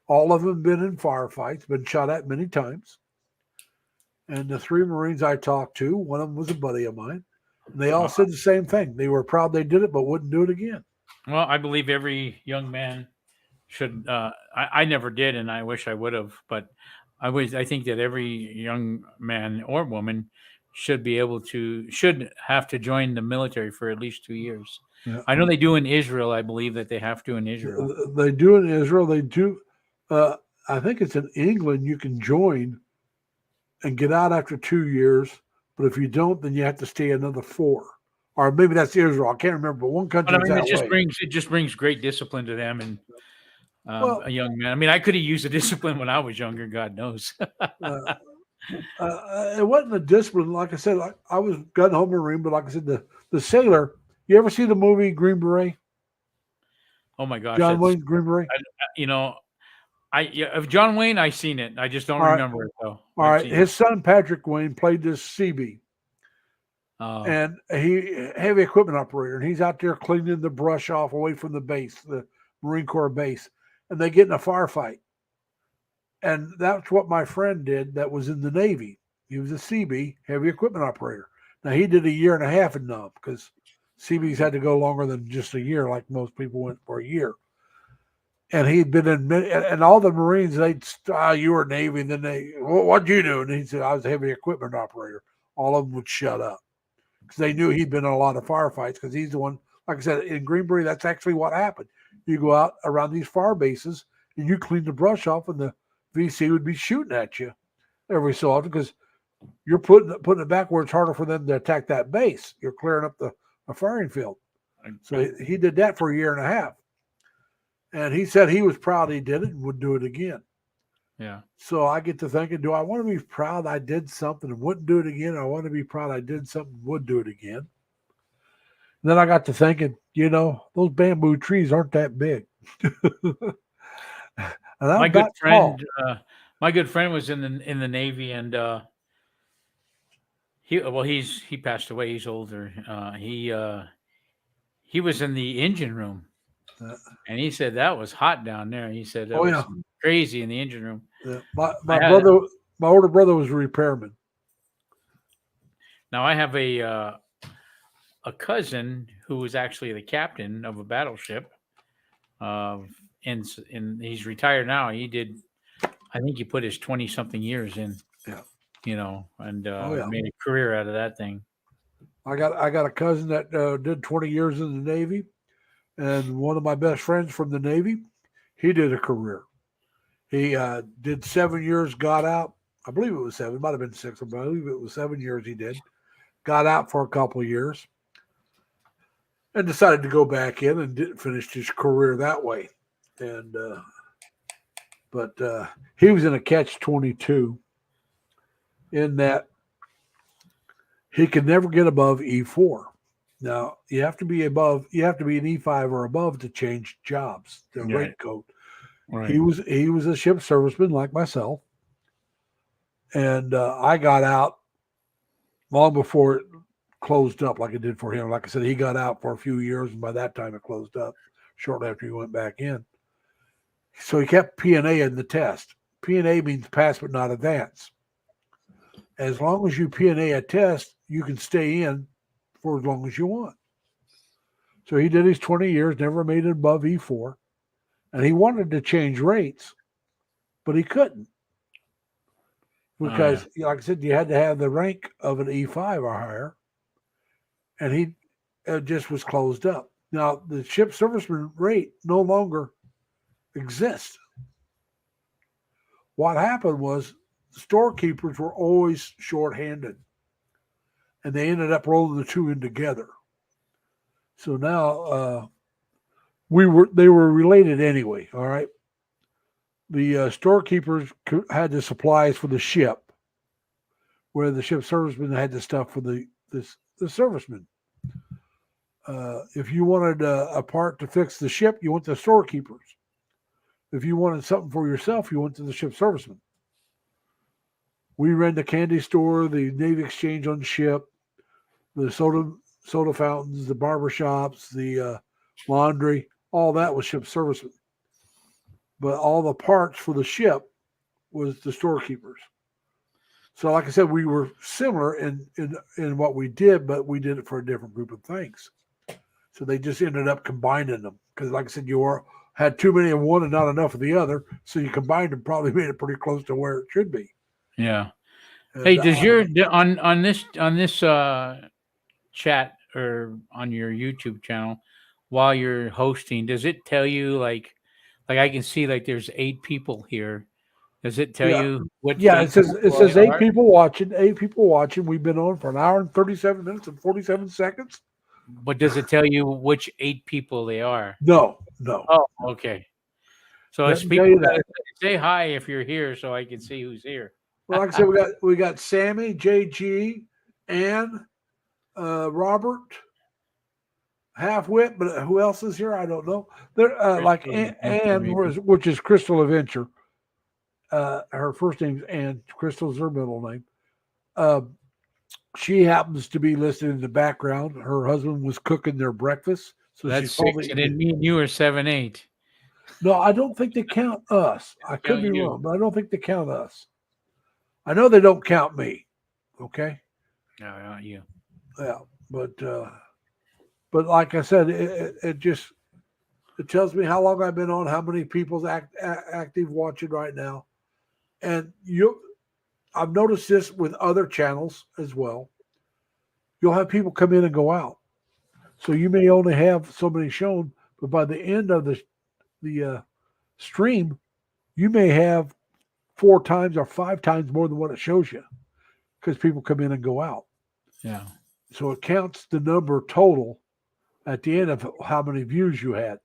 All of them been in firefights, been shot at many times. And the 3 Marines I talked to, one of them was a buddy of mine. And they all said the same thing. They were proud they did it, but wouldn't do it again. Well, I believe every young man should. I never did, and I wish I would have. But I think that every young man or woman should have to join the military for at least 2 years. Yeah. I know they do in Israel. I believe that they have to in Israel. They do in Israel. They do. I think it's in England. You can join and get out after 2 years. But if you don't, then you have to stay another 4. Or maybe that's Israel. I can't remember. But one country But I mean, is that way. it just brings great discipline to them and a young man. I mean, I could have used the discipline when I was younger. God knows. It wasn't a discipline. Like I said, I was gun home Marine, but like I said, the sailor. You ever see the movie Green Beret? Oh my gosh, John Wayne Green Beret. Of John Wayne, I've seen it. I just don't remember it though. All right, his son Patrick Wayne played this CB, and he heavy equipment operator, and he's out there cleaning the brush off away from the base, the Marine Corps base, and they get in a firefight. And that's what my friend did that was in the Navy. He was a CB, heavy equipment operator. Now, he did a year and a half in NUM because CBs had to go longer than just a year, like most people went for a year. And he'd been in, and all the Marines, they'd, you were Navy, and then what'd you do? And he said, I was a heavy equipment operator. All of them would shut up because they knew he'd been in a lot of firefights because he's the one, like I said, in Green Beret, that's actually what happened. You go out around these fire bases and you clean the brush off, and the VC would be shooting at you every so often because you're putting it back where it's harder for them to attack that base. You're clearing up the firing field. So he did that for a year and a half. And he said he was proud he did it and would do it again. Yeah. So I get to thinking, do I want to be proud I did something and wouldn't do it again? Or I want to be proud I did something and would do it again. And then I got to thinking, those bamboo trees aren't that big. My good friend was in the Navy, and he passed away. He's older. He was in the engine room, and he said that was hot down there. He said that was crazy in the engine room. Yeah. My I had- brother, my older brother was a repairman. Now I have a cousin who was actually the captain of a battleship. And he's retired now. He did, I think he put his 20 something years in. Yeah. And Yeah. made a career out of that thing. I got a cousin that did 20 years in the Navy, and one of my best friends from the Navy, he did a career. He did 7 years, got out. I believe it was 7. It might have been 6, but I believe it was 7 years he did. Got out for a couple of years and decided to go back in and didn't finish his career that way. And but he was in a catch-22 in that he could never get above E4. Now you have to be an E5 or above to change jobs, the Right. rate code. Right. He was a ship serviceman like myself, and I got out long before it closed up, like it did for him. Like I said, he got out for a few years, and by that time it closed up. Shortly after he went back in, so he kept P&A in the test. P&A means pass but not advance. As long as you P&A a test, you can stay in for as long as you want. So he did his 20 years, never made it above E4. And he wanted to change rates, but he couldn't. Because, like I said, you had to have the rank of an E5 or higher. And he just was closed up. Now, the ship serviceman rate no longer exists. What happened was the storekeepers were always short-handed. And they ended up rolling the two in together. So now they were related anyway, all right? The storekeepers had the supplies for the ship, where the ship servicemen had the stuff for the servicemen. If you wanted a part to fix the ship, you went to the storekeepers. If you wanted something for yourself, you went to the ship servicemen. We ran the candy store, the Navy Exchange on the ship, the soda fountains, the barber shops, the laundry, all that was ship servicemen. But all the parts for the ship was the storekeepers. So, like I said, we were similar in what we did, but we did it for a different group of things. So they just ended up combining them because, like I said, had too many of one and not enough of the other. So you combined them, probably made it pretty close to where it should be. Yeah. And, Hey, does your on this chat or on your YouTube channel while you're hosting, does it tell you like I can see like there's 8 people here? Does it tell you what? Yeah, it says people 8 are? people watching. 8 people watching. We've been on for an hour and 37 minutes and 47 seconds. But does it tell you which 8 people they are? No. Oh, okay. So Doesn't as tell people you that. say hi if you're here, so I can see who's here. Well, like I said, we got Sammy, JG, Ann, Robert, Halfwit, but who else is here? I don't know. They're like Ann, which is Crystal Adventure. Her first name's Ann. Crystal's her middle name. She happens to be listed in the background. Her husband was cooking their breakfast, so that's she's 6, probably. and then me and you are 7, 8. No, I don't think they count us. I could be wrong, but I don't think they count us. I know they don't count me. Okay. No, not you. Yeah, but like I said, it tells me how long I've been on, how many people's active watching right now, and I've noticed this with other channels as well. You'll have people come in and go out, so you may only have so many shown, but by the end of the stream, you may have 4 times or 5 times more than what it shows you, because people come in and go out. Yeah. So it counts the number total at the end of how many views you had.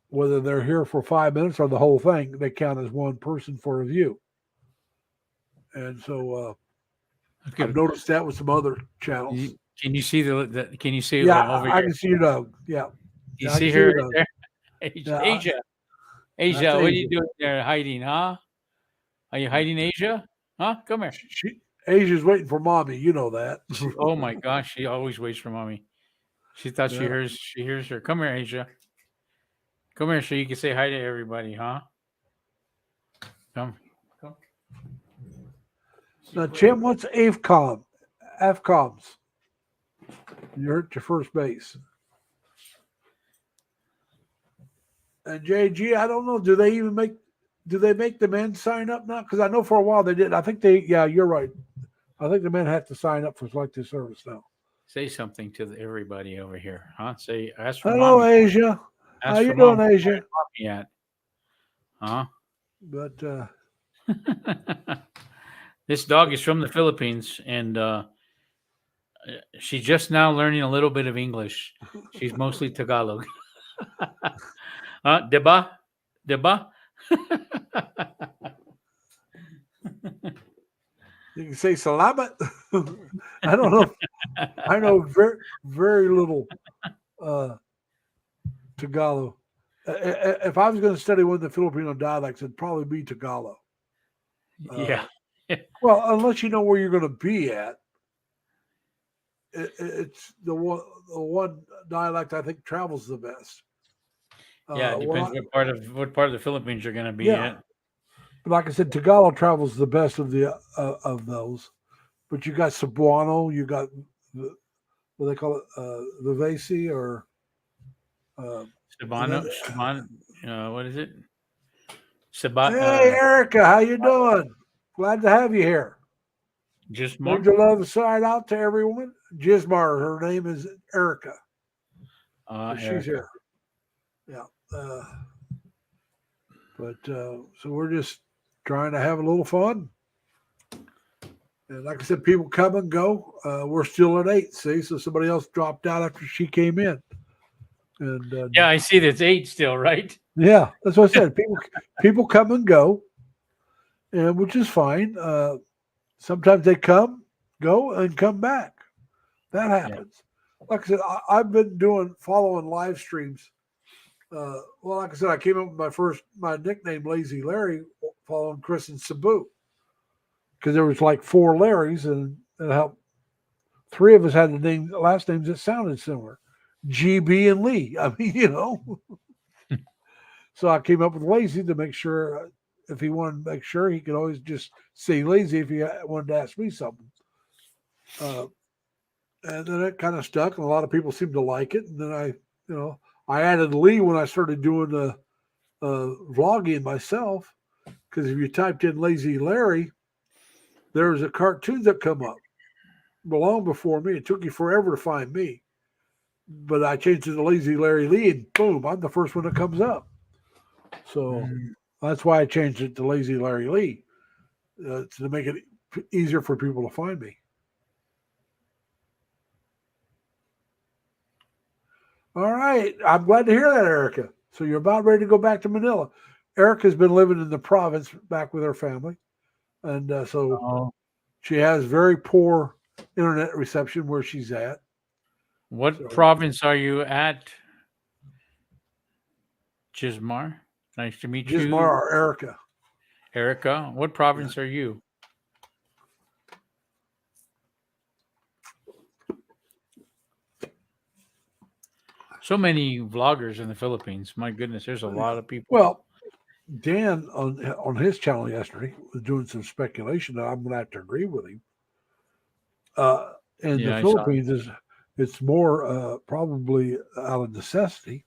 Whether they're here for 5 minutes or the whole thing, they count as one person for a view. And so I've noticed that with some other channels. Can you see the can you see Yeah, over I here? can see your dog. Yeah. You I see can her your right there? Asia. Asia, what are you doing there hiding, huh? Are you hiding, Asia? Huh? Come here. Asia's waiting for mommy. You know that. Oh my gosh, she always waits for mommy. She thought she hears her. Come here, Asia. Come here so you can say hi to everybody, huh? Come. Now, Jim, what's AFCOM? AFCOMs. You're at your first base. And JG, I don't know. Do they make the men sign up now? Because I know for a while they did. I think yeah, you're right. I think the men have to sign up for selective service now. Say something to everybody over here, huh? Say, ask for Hello, mommy. Asia. Ask How you for doing, mom. Asia? Mommy at, huh? But This dog is from the Philippines, and she's just now learning a little bit of English. She's mostly Tagalog. Diba? Diba? you can say salamat. I don't know. I know very, very little Tagalog. If I was going to study one of the Filipino dialects, it'd probably be Tagalog. Yeah. Well, unless you know where you're going to be at, it's the one dialect I think travels the best. Yeah, it depends what part of the Philippines you're going to be Yeah. at. But like I said, Tagalog travels the best of the of those. But you got Cebuano, you got what they call it, Vivasi or Sabano, what is it? Hey, Erica, how you doing? Glad to have you here. Just Would you love to sign out to everyone? Gismar, her name is Erica. She's here. Yeah. So we're just trying to have a little fun. And like I said, people come and go. We're still at 8, see? So somebody else dropped out after she came in. And yeah, I see that's 8 still, right? Yeah, that's what I said. People come and go, and which is fine. Sometimes they come, go, and come back. That happens. Yeah. Like I said, I've been following live streams. Well, like I said, I came up with my nickname, Lazy Larry, following Chris and Sabu, because there was like 4 Larrys, and it helped. 3 of us had the last names that sounded similar, GB and Lee. I mean, So I came up with Lazy to make sure, if he wanted to make sure, he could always just say Lazy if he wanted to ask me something. And then it kind of stuck, and a lot of people seemed to like it. And then I added Lee when I started doing the vlogging myself, because if you typed in Lazy Larry, there was a cartoon that come up long before me. It took you forever to find me, but I changed it to Lazy Larry Lee, and boom, I'm the first one that comes up. So that's why I changed it to Lazy Larry Lee, to make it easier for people to find me. All right. I'm glad to hear that, Erica. So you're about ready to go back to Manila. Erica's been living in the province back with her family. And she has very poor internet reception where she's at. What province are you at, Gismar? Nice to meet you. Gismar or Erica. Erica, what province are you? So many vloggers in the Philippines. My goodness, there's a lot of people. Well, Dan on his channel yesterday was doing some speculation that I'm going to have to agree with him. In the Philippines, it's more probably out of necessity,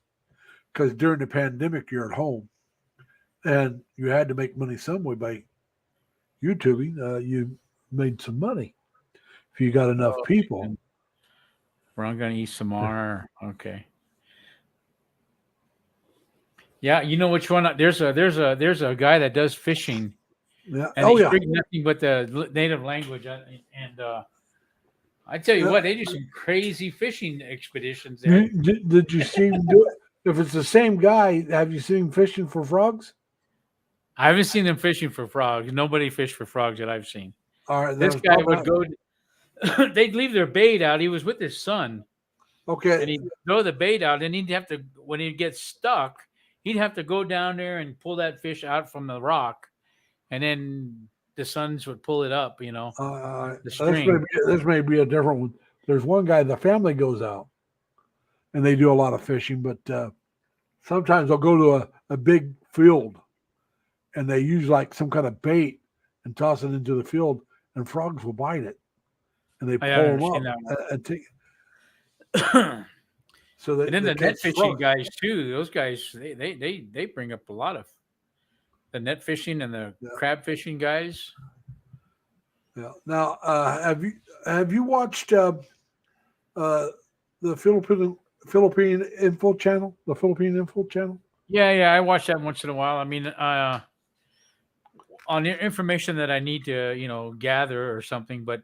because during the pandemic, you're at home and you had to make money some way by YouTubing. You made some money if you got enough people. We're not going to eat some more. Okay. Yeah, you know which one? There's a guy that does fishing. Yeah. And he's speaking nothing but the native language. And I tell you what, they do some crazy fishing expeditions there. Did you see him do it? If it's the same guy, have you seen him fishing for frogs? I haven't seen them fishing for frogs. Nobody fished for frogs that I've seen. All right, this guy would go. They'd leave their bait out. He was with his son. Okay. And he'd throw the bait out, and he'd have to, when he'd get stuck, he'd have to go down there and pull that fish out from the rock, and then the sons would pull it up. The string. This may be a different one. There's one guy. The family goes out, and they do a lot of fishing, but sometimes they'll go to a big field, and they use like some kind of bait and toss it into the field, and frogs will bite it, and they I pull haven't them seen up that and take. one. So they, And then they the net catch fishing frogs. guys too. Those guys, they bring up a lot of the net fishing and the Yeah. crab fishing guys. Yeah. Now, have you watched the Philippine Info Channel? The Philippine Info Channel. Yeah, I watch that once in a while. I mean, on the information that I need to, gather or something, but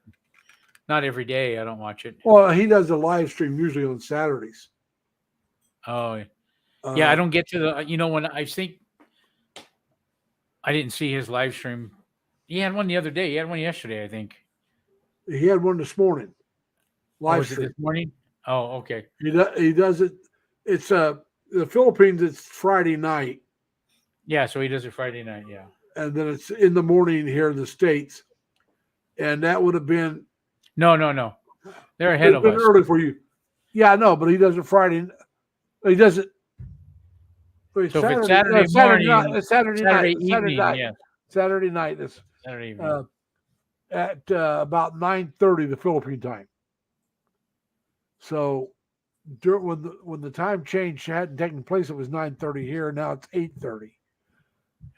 not every day. I don't watch it. Well, he does a live stream usually on Saturdays. Oh, yeah. I Uh, don't get to the, when I think I didn't see his live stream. He had one the other day. He had one yesterday, I think. He had one this morning. Oh, Live was it stream. this morning? Oh, okay. He does it. It's the Philippines. It's Friday night, Yeah, so he does it Friday night. Yeah. and then it's in the morning here in the States, and that would have been No. They're ahead it's of been us. early for you. Yeah, I know, but he does it Friday. He does it. Wait, So if it's Saturday morning, night, it's Saturday night, evening, yeah. Saturday night is Saturday evening. at about 9:30 the Philippine time. So when the time change hadn't taken place, it was 9:30 here. Now it's 8:30,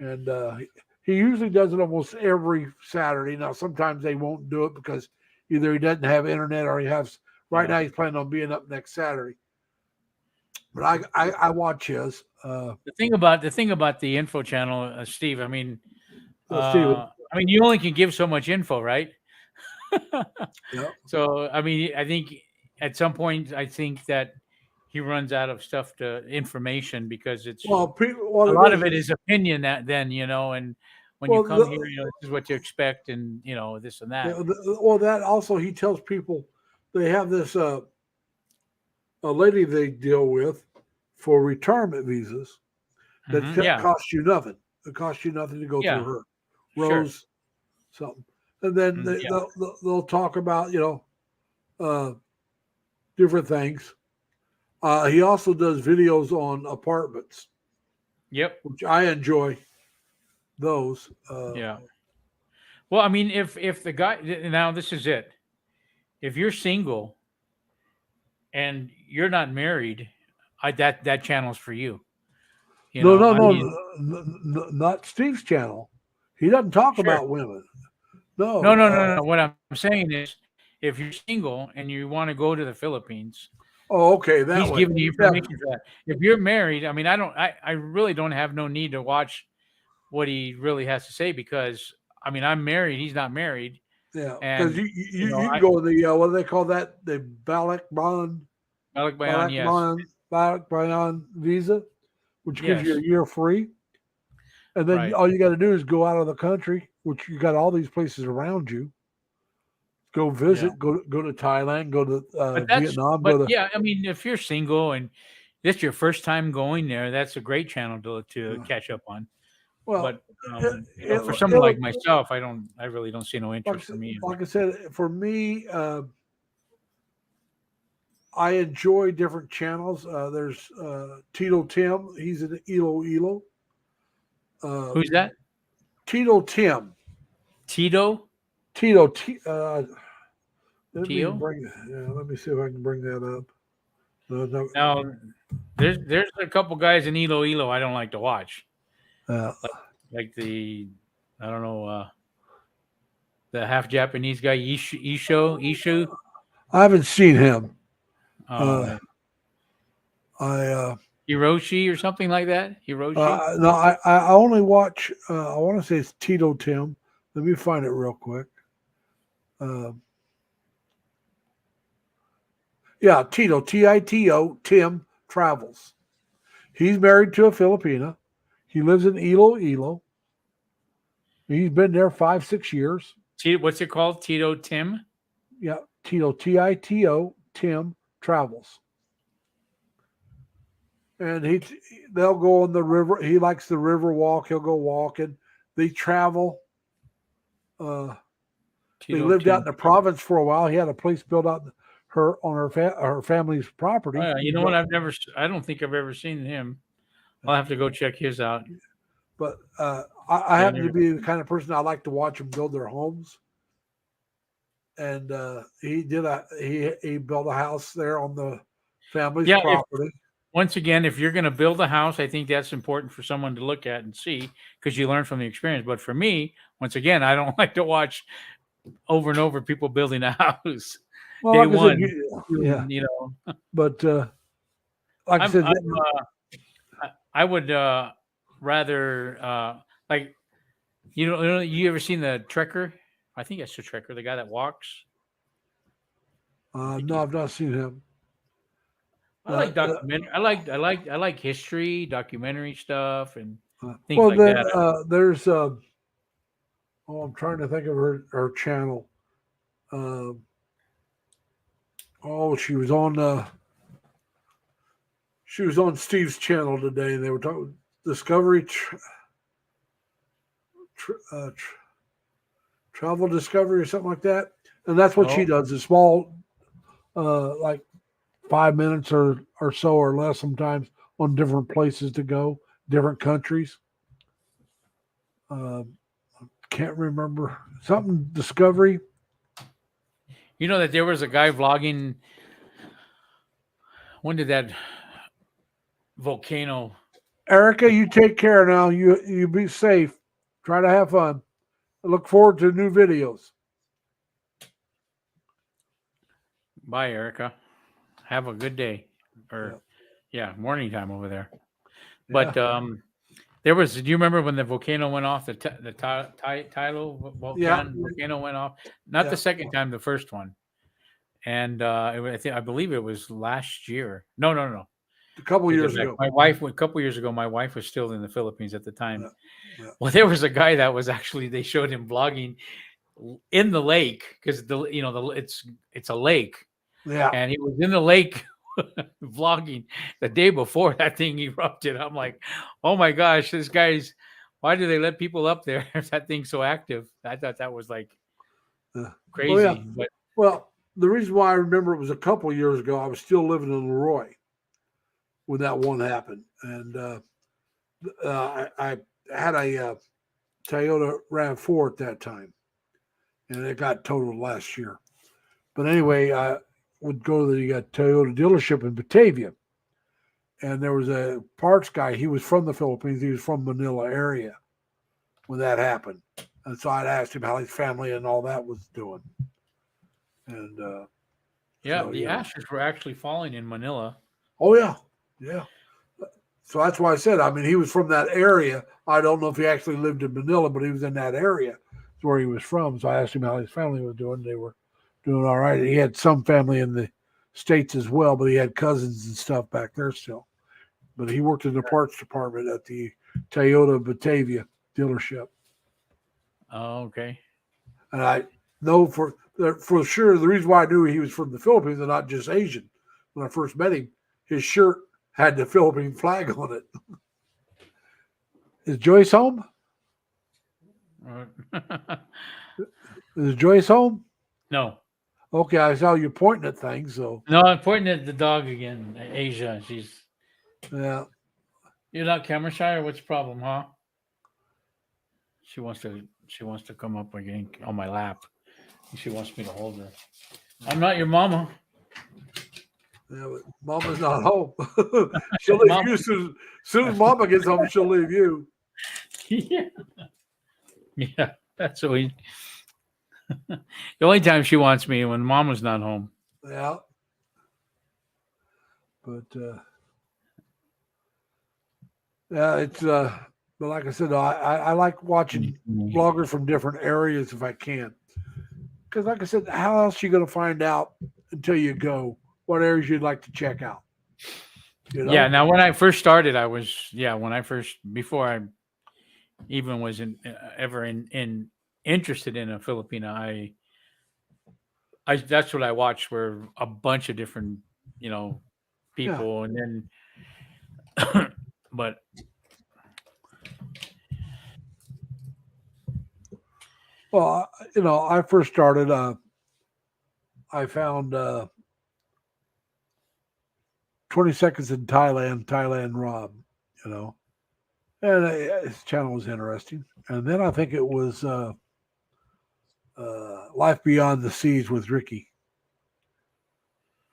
and he usually does it almost every Saturday. Now sometimes they won't do it because either he doesn't have internet or he has. Right now he's planning on being up next Saturday. But I watch his. The thing about the info channel, Steve. Steven. You only can give so much info, right? Yeah. So I think at some point I think that he runs out of information because it's Well, a lot of it is opinion that then and when you come here, this is what you expect and this and that. That also he tells people they have this a lady they deal with for retirement visas that costs you nothing. It costs you nothing to go through her. Rose something. And then they'll talk about, different things. He also does videos on apartments. Yep. Which I enjoy those. Yeah. Well, if the guy, now this is it. If you're single and you're not married, that channel's for you. No, not Steve's channel. He doesn't talk about women. No. What I'm saying is, if you're single and you want to go to the Philippines, okay, he's giving you information for that. If you're married, I really don't have no need to watch what he really has to say because I'm married. He's not married. Yeah, because you can go to the what do they call that? The Balikbayan visa, which gives you a year free, and then all you got to do is go out of the country, which you got all these places around you. Go visit, go to Thailand, go to Vietnam. If you're single and this is your first time going there, that's a great channel to catch up on. Well, but for someone like myself, I really don't see no interest for me. Like I said, for me, I enjoy different channels. There's Tito Tim. He's in Ilo. Who's that? Tito Tim. Tito. Let me see if I can bring that up. No. Now, there's a couple guys in Ilo I don't like to watch. Like the the half Japanese guy Ishu. I haven't seen him. Hiroshi or something like that. Hiroshi. No, I only watch. I want to say it's Tito Tim. Let me find it real quick. Yeah, Tito, Tito, Tim Travels. He's married to a Filipina. He lives in Ilo. He's been there 5-6 years. What's it called? Tito Tim? Yeah, Tito, Tito, Tim Travels. And they'll go on the river. He likes the river walk. He'll go walking. They travel. They lived out in the province for a while. He had a place built out on her family's property. You know what? I don't think I've ever seen him. I'll have to go check his out. But I happen to be the kind of person I like to watch them build their homes. And he built a house there on the family's property. Once again, if you're going to build a house, I think that's important for someone to look at and see because you learn from the experience. But for me, once again, I don't like to watch over and over people building a house. Well, Day like one, yeah. you know. But like I said, I would rather like you ever seen the Trekker? I think that's the Trekker, the guy that walks. No, I've not seen him. I like documentary. I like history, documentary stuff, and things well, like then that. there's I'm trying to think of her channel. She was on Steve's channel today, and they were talking Discovery Travel Discovery or something like that, and that's what she does. A small, like 5 minutes or so or less, sometimes on different places to go, different countries. Can't remember something Discovery. You know that there was a guy vlogging. When did that volcano? Erica, you take care now. You be safe. Try to have fun. I look forward to new videos. Bye, Erica. Have a good day. Or morning time over there. But there was. Do you remember when the volcano went off? The tidal volcano went off. Not the second time, the first one. And I believe it was last year. No. A couple years ago. A couple years ago, my wife was still in the Philippines at the time. Yeah. Well, there was a guy that was actually, they showed him vlogging in the lake because it's a lake. Yeah. And he was in the lake vlogging the day before that thing erupted. I'm like, oh my gosh, why do they let people up there if that thing's so active? I thought that was like crazy. Oh, yeah. Well, the reason why I remember it was a couple of years ago, I was still living in Leroy when that one happened. And I had a Toyota RAV4 at that time, and it got totaled last year. But anyway, I would go to the Toyota dealership in Batavia, and there was a parts guy. He was from the Philippines. He was from Manila area when that happened. And so I'd asked him how his family and all that was doing. And the ashes were actually falling in Manila. Oh, yeah. Yeah. So that's why I said, I mean, he was from that area. I don't know if he actually lived in Manila, but he was in that area. It's where he was from. So I asked him how his family was doing. They were doing all right. He had some family in the States as well, but he had cousins and stuff back there still. But he worked in the parts department at the Toyota Batavia dealership. Oh, okay. And I know for sure the reason why I knew he was from the Philippines and not just Asian when I first met him, his shirt had the Philippine flag on it. Is Joyce home? Is Joyce home? No. Okay, I saw you pointing at things. So no, I'm pointing at the dog again. Asia, she's. Yeah. You're not camera shy, or what's the problem, huh? She wants to come up again on my lap. She wants me to hold her. I'm not your mama. Yeah, but Mama's not home. She'll leave you soon as Mama gets home. She'll leave you. Yeah, that's what we. The only time she wants me when Mama's not home. Yeah, but it's but like I said, I like watching bloggers from different areas if I can, because like I said, how else are you going to find out until you go? What areas you'd like to check out? You know? Yeah. Now, when I first started, before I even was ever interested in a Filipina, I that's what I watched were a bunch of different, people, and then, but. Well, I first started. I found 20 Seconds in Thailand Rob, and And his channel was interesting. And then I think it was Life Beyond the Seas with Ricky.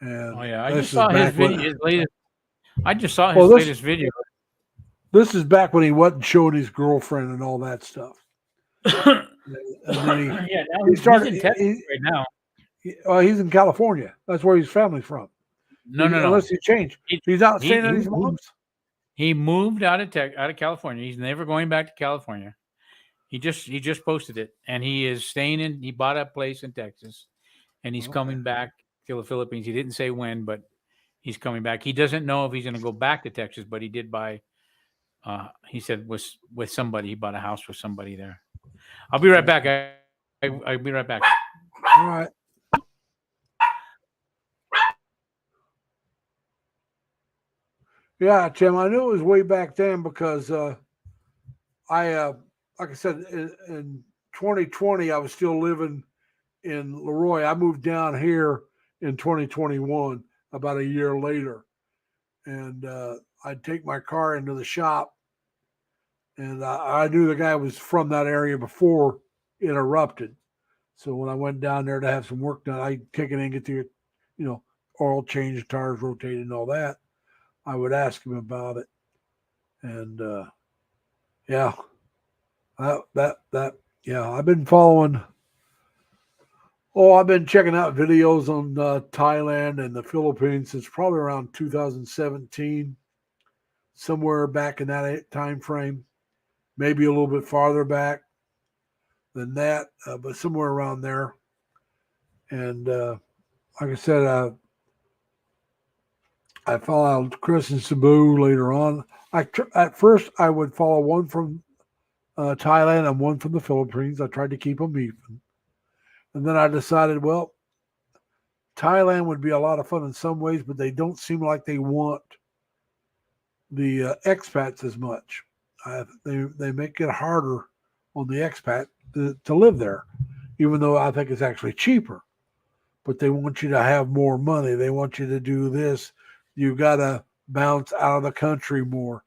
And Oh yeah, I this just is saw his back when- video. His latest. I just saw his Well, this- latest video. This is back when he wasn't showing his girlfriend and all that stuff. And then Yeah, now he started. he's in Texas right now. He's in California. That's where his family's from. No. Unless he changed. He's out staying at his moved- mom's. He moved out of California. He's never going back to California. He just posted it, and he is staying in. He bought a place in Texas, and he's coming back to the Philippines. He didn't say when, but he's coming back. He doesn't know if he's going to go back to Texas, but he did buy. He said with somebody. He bought a house with somebody there. I'll be right back. I'll be right back. All right. Yeah, Tim, I knew it was way back then because like I said, in 2020, I was still living in Leroy. I moved down here in 2021, about a year later. And I'd take my car into the shop. And I knew the guy was from that area before it erupted. So when I went down there to have some work done, I'd take it in and get the, oil change, tires rotated and all that. I would ask him about it. And yeah, I've been following. Oh, I've been checking out videos on Thailand and the Philippines since probably around 2017, somewhere back in that time frame, maybe a little bit farther back than that, but somewhere around there. And like I said, I followed Chris and Cebu later on. At first, I would follow one from Thailand and one from the Philippines. I tried to keep them even. And then I decided, well, Thailand would be a lot of fun in some ways, but they don't seem like they want the expats as much. They make it harder on the expat to live there, even though I think it's actually cheaper. But they want you to have more money. They want you to do this. You've got to bounce out of the country more.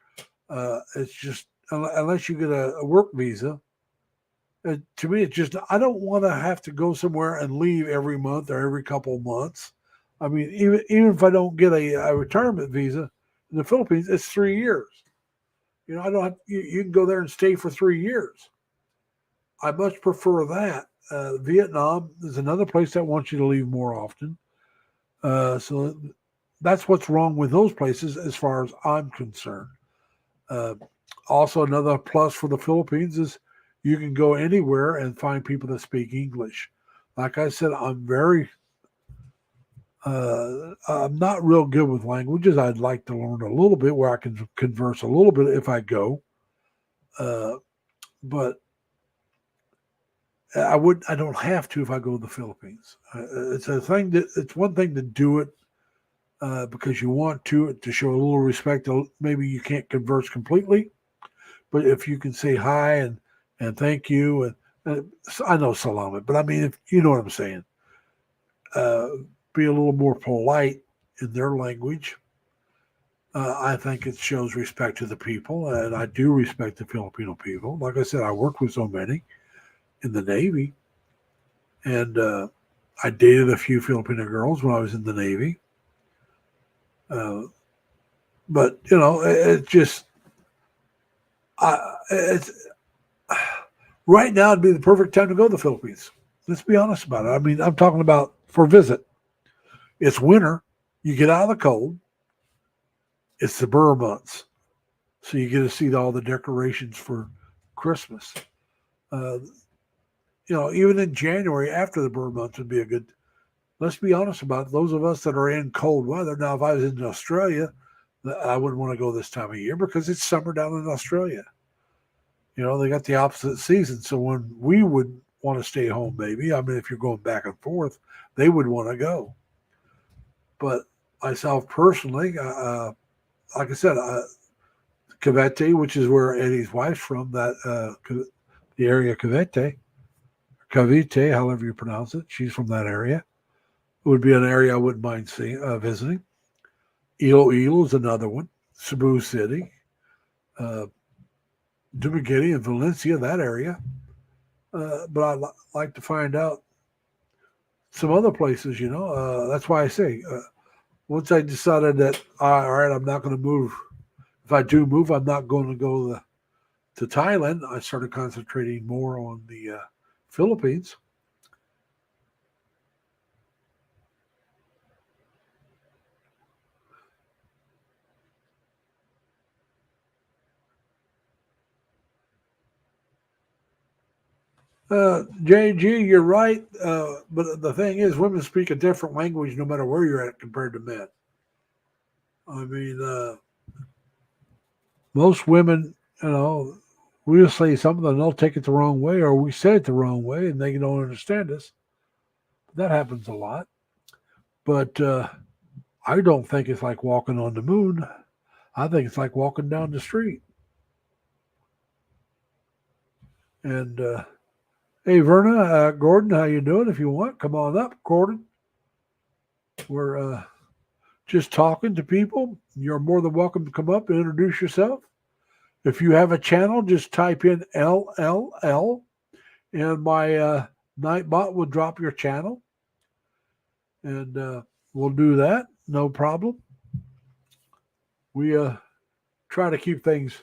It's just, unless you get a work visa, to me, it's just, I don't want to have to go somewhere and leave every month or every couple of months. I mean, even if I don't get a retirement visa in the Philippines, it's 3 years. I don't have, you can go there and stay for 3 years. I much prefer that. Vietnam is another place that wants you to leave more often. So that's what's wrong with those places as far as I'm concerned. Also, another plus for the Philippines is you can go anywhere and find people that speak English. Like I said, I'm not real good with languages. I'd like to learn a little bit where I can converse a little bit if I go. But I don't have to if I go to the Philippines. It's one thing to do it because you want to show a little respect. Maybe you can't converse completely, but if you can say hi and thank you, and I know salamat, but I mean, if you know what I'm saying, be a little more polite in their language. I think it shows respect to the people, and I do respect the Filipino people. Like I said, I worked with so many in the Navy, and I dated a few Filipino girls when I was in the Navy. But it just, it's right now it'd be the perfect time to go to the Philippines. Let's be honest about it. I mean, I'm talking about for a visit. It's winter. You get out of the cold. It's the Burr months. So you get to see all the decorations for Christmas. Even in January after the Burr months would be a good, let's be honest about it. Those of us that are in cold weather. Now, if I was in Australia, I wouldn't want to go this time of year because it's summer down in Australia. They got the opposite season. So when we would want to stay home, maybe, I mean, if you're going back and forth, they would want to go. But myself personally, like I said, Cavite, which is where Eddie's wife's from, the area Cavite, however you pronounce it. She's from that area. It would be an area I wouldn't mind visiting. Iloilo is another one. Cebu City. Dumaguete and Valencia, that area. But I'd like to find out some other places, you know. That's why I say, once I decided that, all right, I'm not going to move. If I do move, I'm not going to go to Thailand. I started concentrating more on the Philippines. JG, you're right. But the thing is, women speak a different language no matter where you're at compared to men. I mean, most women, you know, we'll say something and they'll take it the wrong way, or we say it the wrong way and they don't understand us. That happens a lot. But I don't think it's like walking on the moon. I think it's like walking down the street. And hey, Verna, Gordon, how you doing? If you want, come on up, Gordon. We're just talking to people. You're more than welcome to come up and introduce yourself. If you have a channel, just type in LLL, and my Nightbot will drop your channel. And we'll do that, no problem. We try to keep things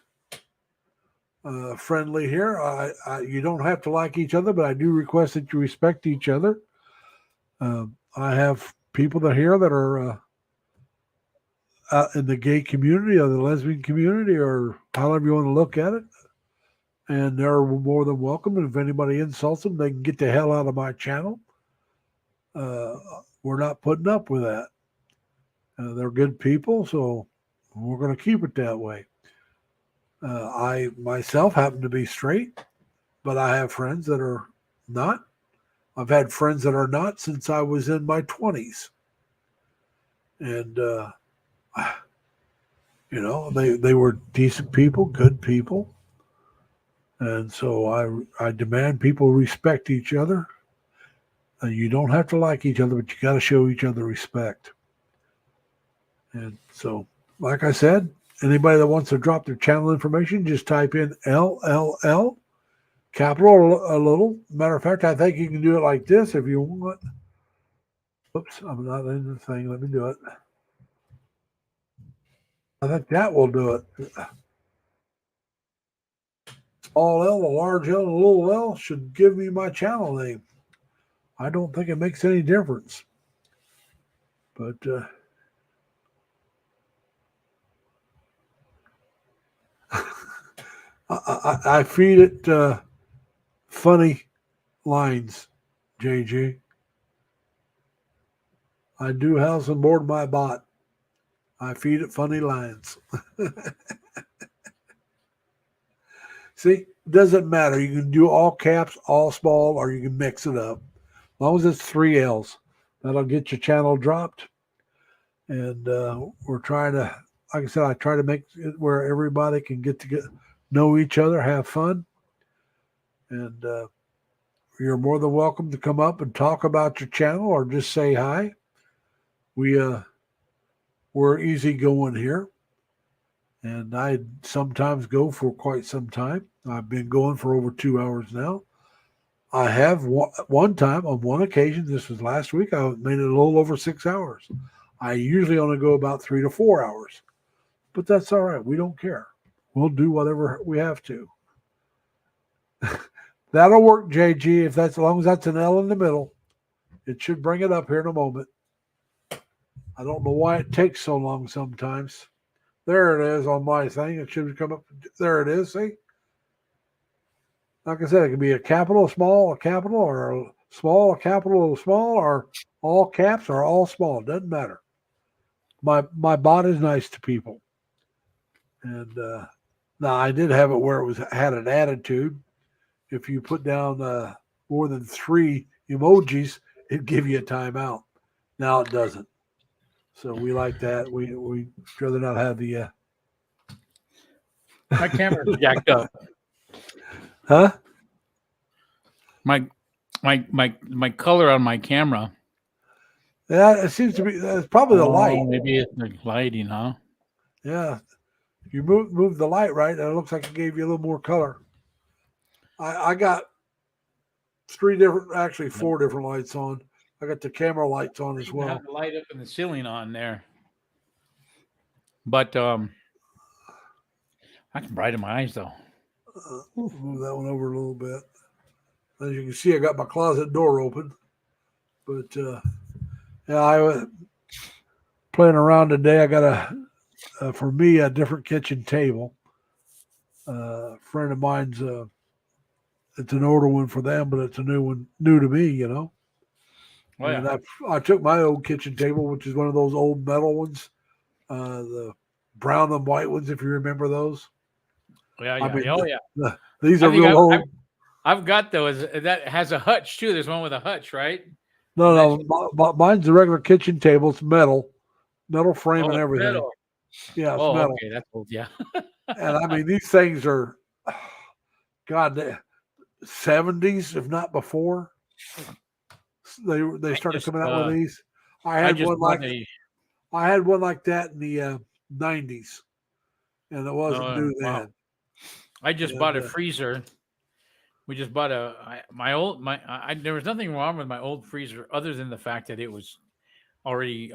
friendly here. You don't have to like each other, but I do request that you respect each other. I have people that here that are in the gay community or the lesbian community, or however you want to look at it, and they're more than welcome. And if anybody insults them, they can get the hell out of my channel. We're not putting up with that. They're good people, so we're going to keep it that way. I myself happen to be straight, but I have friends that are not. I've had friends that are not since I was in my 20s. And, you know, they were decent people, good people. And so I demand people respect each other. You don't have to like each other, but you got to show each other respect. And so, like I said, anybody that wants to drop their channel information, just type in LLL, capital a little. Matter of fact, I think you can do it like this if you want. Oops, I'm not in the thing. Let me do it. I think that will do it. Small L, a large L, and a little L should give me my channel name. I don't think it makes any difference. But I feed it funny lines, JG. I do house and board my bot. I feed it funny lines. See, it doesn't matter. You can do all caps, all small, or you can mix it up. As long as it's 3 L's, that'll get your channel dropped. And we're trying to, like I said, I try to make it where everybody can get to know each other, have fun. And you're more than welcome to come up and talk about your channel or just say hi. We're easy going here. And I sometimes go for quite some time. I've been going for over 2 hours now. I have one time, on one occasion, this was last week, I made it a little over 6 hours. I usually only go about 3 to 4 hours. But that's all right. We don't care. We'll do whatever we have to. That'll work, JG, if that's, as long as that's an L in the middle. It should bring it up here in a moment. I don't know why it takes so long sometimes. There it is on my thing. It should come up. There it is. See? Like I said, it could be a capital, a capital, or a small, a capital, a small, or all caps or all small. It doesn't matter. My bot is nice to people. And now I did have it where it had an attitude. If you put down more than 3 emojis, it'd give you a timeout. Now it doesn't. So we like that. We rather not have the My camera's jacked up. huh? My color on my camera. Yeah, it seems to be. It's probably the light. Maybe it's the lighting, huh? Yeah, You move the light right, and it looks like it gave you a little more color. I got four different lights on. I got the camera lights on as You well. have the light up in the ceiling on there. But I can brighten my eyes though. Move that one over a little bit. As you can see, I got my closet door open. But yeah, I was playing around today. I got for me a different kitchen table. A friend of mine's it's an older one for them, but it's a new to me, you know. Oh, yeah. And I took my old kitchen table, which is one of those old metal ones, the brown and white ones, if you remember those. Yeah, I mean, yeah. these I are think real old. I've got those. That has a hutch too. There's one with a hutch, right? No, mine's the regular kitchen table. It's metal frame and it's everything. metal. Yeah, it's Oh, metal. okay, that's old. Yeah. And I mean, these things are, God, 70s, if not before. They started coming out with these. I had one like that in the 90s, and it wasn't new then. Wow. I just bought a freezer. We just bought there was nothing wrong with my old freezer other than the fact that it was already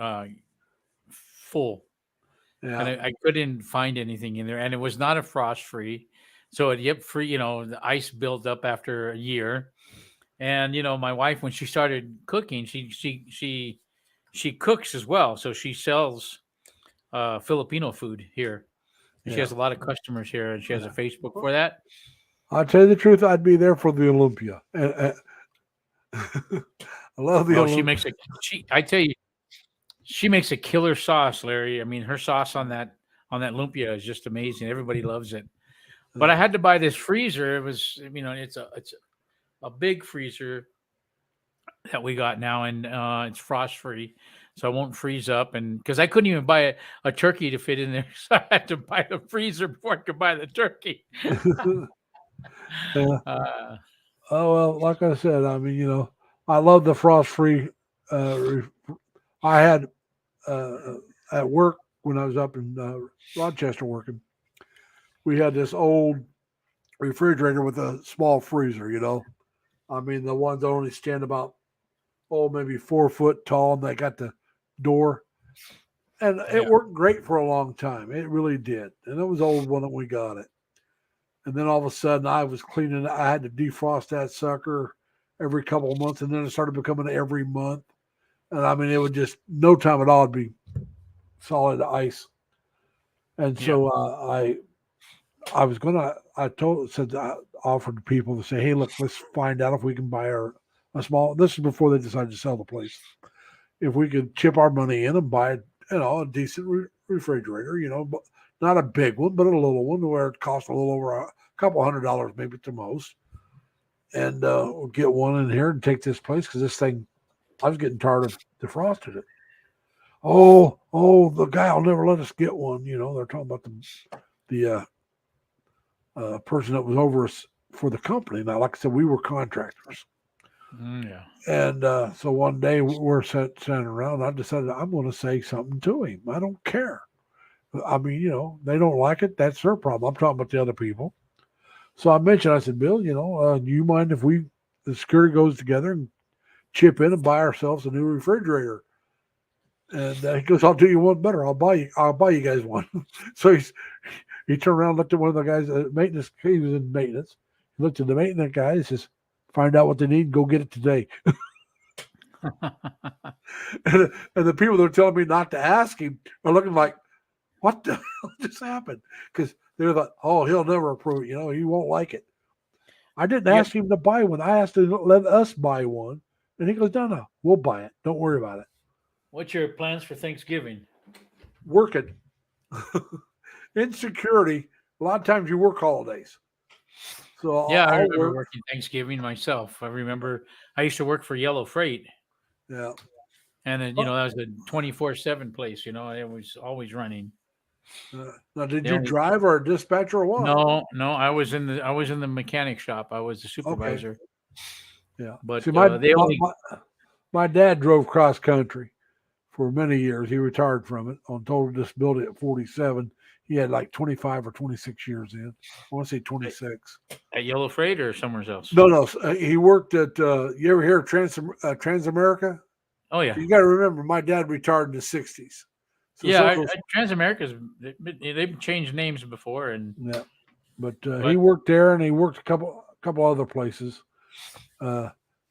full. Yeah. And I couldn't find anything in there, and it was not a frost free, so it kept free. The ice built up after a year, and my wife, when she started cooking, she cooks as well, so she sells Filipino food here. And she has a lot of customers here, and she has a Facebook for that. I'll tell you the truth, I'd be there for the Olympia. I love the Olympia. I tell you, she makes a killer sauce, Larry. I mean, her sauce on that lumpia is just amazing. Everybody loves it. But I had to buy this freezer. It was, it's a big freezer that we got now, and it's frost free, so it won't freeze up. And because I couldn't even buy a turkey to fit in there, so I had to buy the freezer before I could buy the turkey. Oh well, like I said, I mean, I love the frost free. I had at work when I was up in Rochester working, we had this old refrigerator with a small freezer. I mean, the ones that only stand about maybe 4 foot tall, and they got the door, and it worked great for a long time. It really did, and it was old when we got it. And then all of a sudden, I was cleaning. I had to defrost that sucker every couple of months, and then it started becoming every month. And I mean, it would just no time at all it'd be solid ice. And so I offered to people to say, hey, look, let's find out if we can buy a small. This is before they decided to sell the place. If we could chip our money in and buy a decent refrigerator, but not a big one, but a little one where it costs a little over a couple $100 maybe at the most. And we'll get one in here and take this place because this thing, I was getting tired of defrosting it. Oh, the guy will never let us get one. They're talking about the person that was over us for the company. Now, like I said, we were contractors. Yeah. And so one day we're sitting around. I decided I'm going to say something to him. I don't care. I mean, they don't like it. That's their problem. I'm talking about the other people. So I said, Bill, do you mind if the security goes together and chip in and buy ourselves a new refrigerator? And he goes, I'll do you one better. I'll buy you guys one. So he turned around, looked at one of the guys at maintenance. He was in maintenance. He looked at the maintenance guy and says, find out what they need and go get it today. and the people that are telling me not to ask him are looking like, what the hell just happened? Because they're like, oh, he'll never approve it. He won't like it. I didn't ask him to buy one. I asked him to let us buy one. And he goes, no, we'll buy it. Don't worry about it. What's your plans for Thanksgiving? Working. Insecurity. A lot of times you work holidays. So I remember working Thanksgiving myself. I remember I used to work for Yellow Freight. Yeah. And then, that was a 24/7 place, it was always running. Now, did you drive or a dispatcher or what? No, I was in the mechanic shop. I was the supervisor. Okay. Yeah. But see, my dad drove cross country for many years. He retired from it on total disability at 47. He had like 25 or 26 years in. I want to say 26. At Yellow Freight or somewhere else? No. He worked at, you ever hear of Transamerica? Oh yeah. You got to remember, my dad retired in the 60s. So Yeah, some of those- Transamerica's they've changed names before, and yeah. But he worked there, and he worked a couple other places.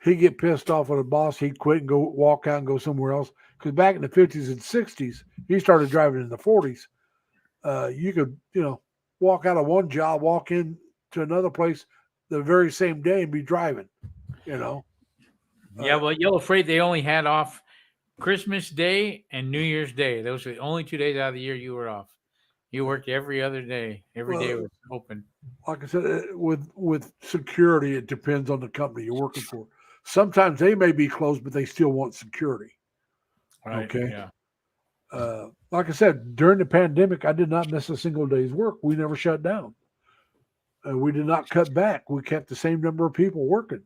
He'd get pissed off at a boss. He'd quit and go walk out and go somewhere else. Because back in the 50s and 60s, he started driving in the 40s. You could, walk out of one job, walk in to another place the very same day and be driving, yeah. Well, Yellow Freight, they only had off Christmas Day and New Year's Day. Those were the only 2 days out of the year you were off. You worked every other day. Every day was open. Like I said, with security, it depends on the company you're working for. Sometimes they may be closed, but they still want security. Right. Okay. Yeah. Like I said, during the pandemic, I did not miss a single day's work. We never shut down. We did not cut back. We kept the same number of people working.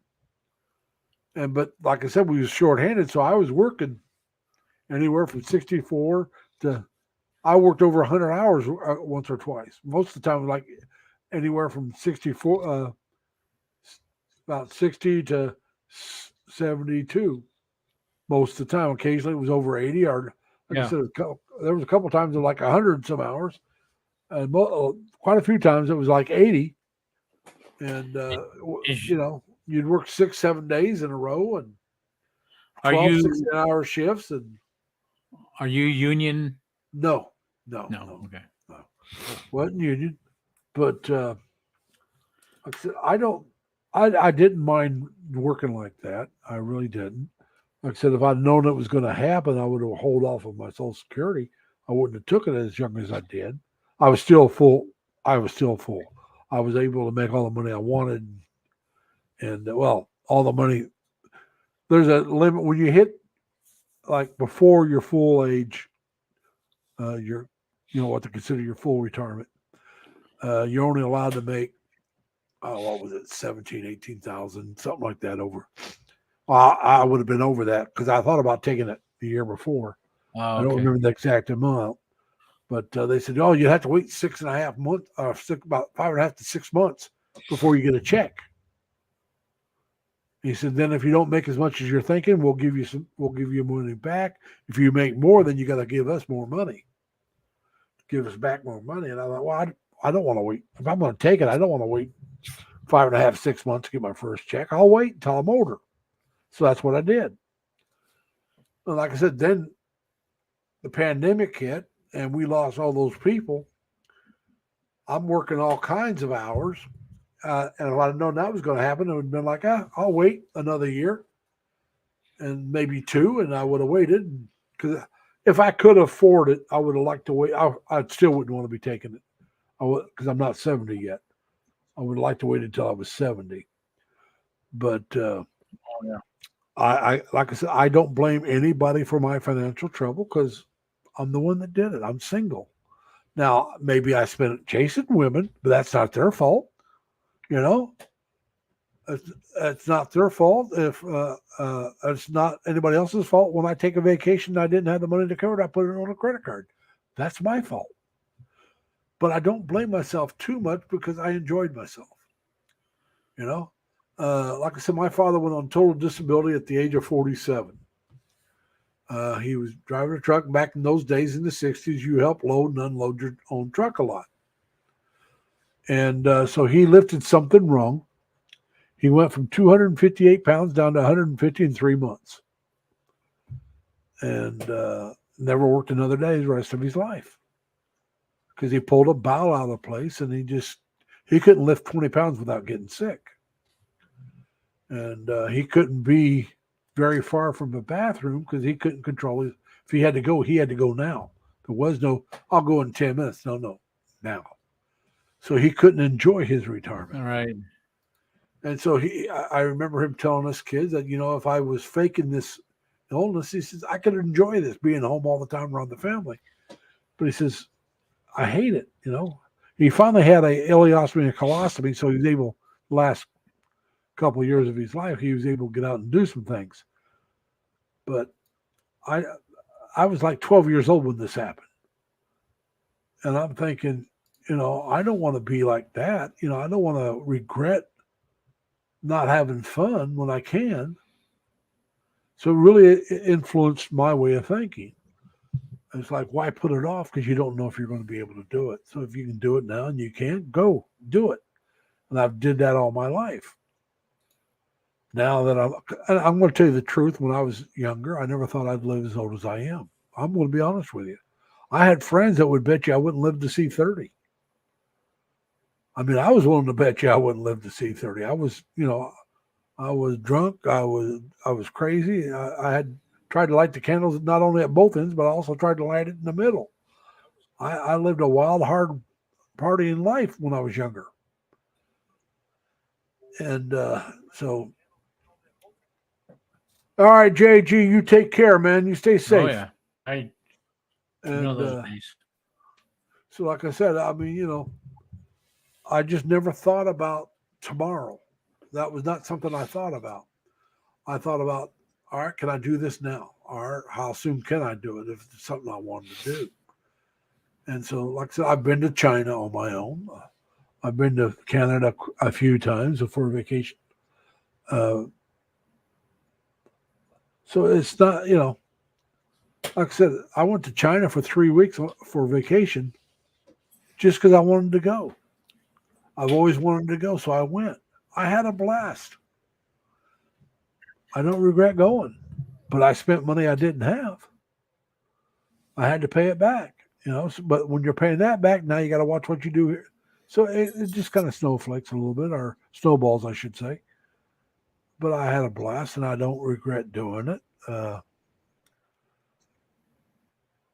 But like I said, we was shorthanded, so I was working anywhere from 64 to I worked over 100 hours once or twice. Most of the time, like anywhere from 64, about 60 to 72. Most of the time, occasionally it was over 80. Or like I said, there was a couple times of like 100 some hours, and quite a few times it was like 80. And you'd work 6-7 days in a row and 12 16-hour shifts. And are you union? No. Okay. No. Wasn't union, but like I said, I didn't mind working like that. I really didn't. Like I said, if I'd known it was going to happen, I would have hold off of my Social Security. I wouldn't have took it as young as I did. I was still full. I was able to make all the money I wanted, and all the money. There's a limit when you hit like before your full age. You're what to consider your full retirement. You're only allowed to make, what was it, 17, 18,000, something like that over. Well, I would have been over that because I thought about taking it the year before. Oh, I don't remember the exact amount, but they said, you have to wait 6.5 months, about 5.5 to 6 months before you get a check. He said, then if you don't make as much as you're thinking, we'll give you money back. If you make more, then you got to give us more money. Give us back more money. And I thought, I don't want to wait. If I'm going to take it, I don't want to wait 5.5, 6 months to get my first check. I'll wait until I'm older. So that's what I did. And like I said, then the pandemic hit and we lost all those people. I'm working all kinds of hours. And if I'd known that was going to happen, it would have been like, I'll wait another year and maybe 2, and I would have waited. Because if I could afford it, I would have liked to wait. I still wouldn't want to be taking it because I'm not 70 yet. I would like to wait until I was 70. But I like I said, I don't blame anybody for my financial trouble because I'm the one that did it. I'm single. Now, maybe I spent it chasing women, but that's not their fault. It's not their fault. If it's not anybody else's fault. When I take a vacation, and I didn't have the money to cover it. I put it on a credit card. That's my fault. But I don't blame myself too much because I enjoyed myself. Like I said, my father went on total disability at the age of 47. He was driving a truck back in those days in the 60s. You helped load and unload your own truck a lot. And so he lifted something wrong. He went from 258 pounds down to 150 in 3 months. And never worked another day the rest of his life. Because he pulled a bowel out of the place and he couldn't lift 20 pounds without getting sick. And he couldn't be very far from the bathroom because he couldn't control it. If he had to go now. There was no, I'll go in 10 minutes. No, now. So he couldn't enjoy his retirement. All right. And so I remember him telling us kids that, if I was faking this illness, he says, I could enjoy this being home all the time around the family. But he says, I hate it, He finally had a ileostomy and colostomy, so he was able, last couple of years of his life, he was able to get out and do some things. But I was like 12 years old when this happened. And I'm thinking, I don't want to be like that. I don't want to regret not having fun when I can. So really it influenced my way of thinking. It's like, why put it off? Because you don't know if you're going to be able to do it. So if you can do it now and you can, go do it. And I've did that all my life. Now that I'm going to tell you the truth. When I was younger, I never thought I'd live as old as I am. I'm going to be honest with you. I had friends that would bet you I wouldn't live to see 30. I mean, I was willing to bet you I wouldn't live to see 30. I was, I was drunk. I was crazy. I had tried to light the candles not only at both ends, but I also tried to light it in the middle. I lived a wild, hard partying life when I was younger. And so, all right, JG, you take care, man. You stay safe. Oh, yeah. I know those days. So like I said, I mean, I just never thought about tomorrow. That was not something I thought about. I thought about, all right, can I do this now? All right, how soon can I do it if it's something I wanted to do? And so, like I said, I've been to China on my own. I've been to Canada a few times for vacation. So it's not, like I said, I went to China for 3 weeks for vacation just because I wanted to go. I've always wanted to go, so I went. I had a blast. I don't regret going, but I spent money I didn't have. I had to pay it back, but when you're paying that back, now you got to watch what you do here. So it just kind of snowflakes a little bit, or snowballs, I should say. But I had a blast, and I don't regret doing it.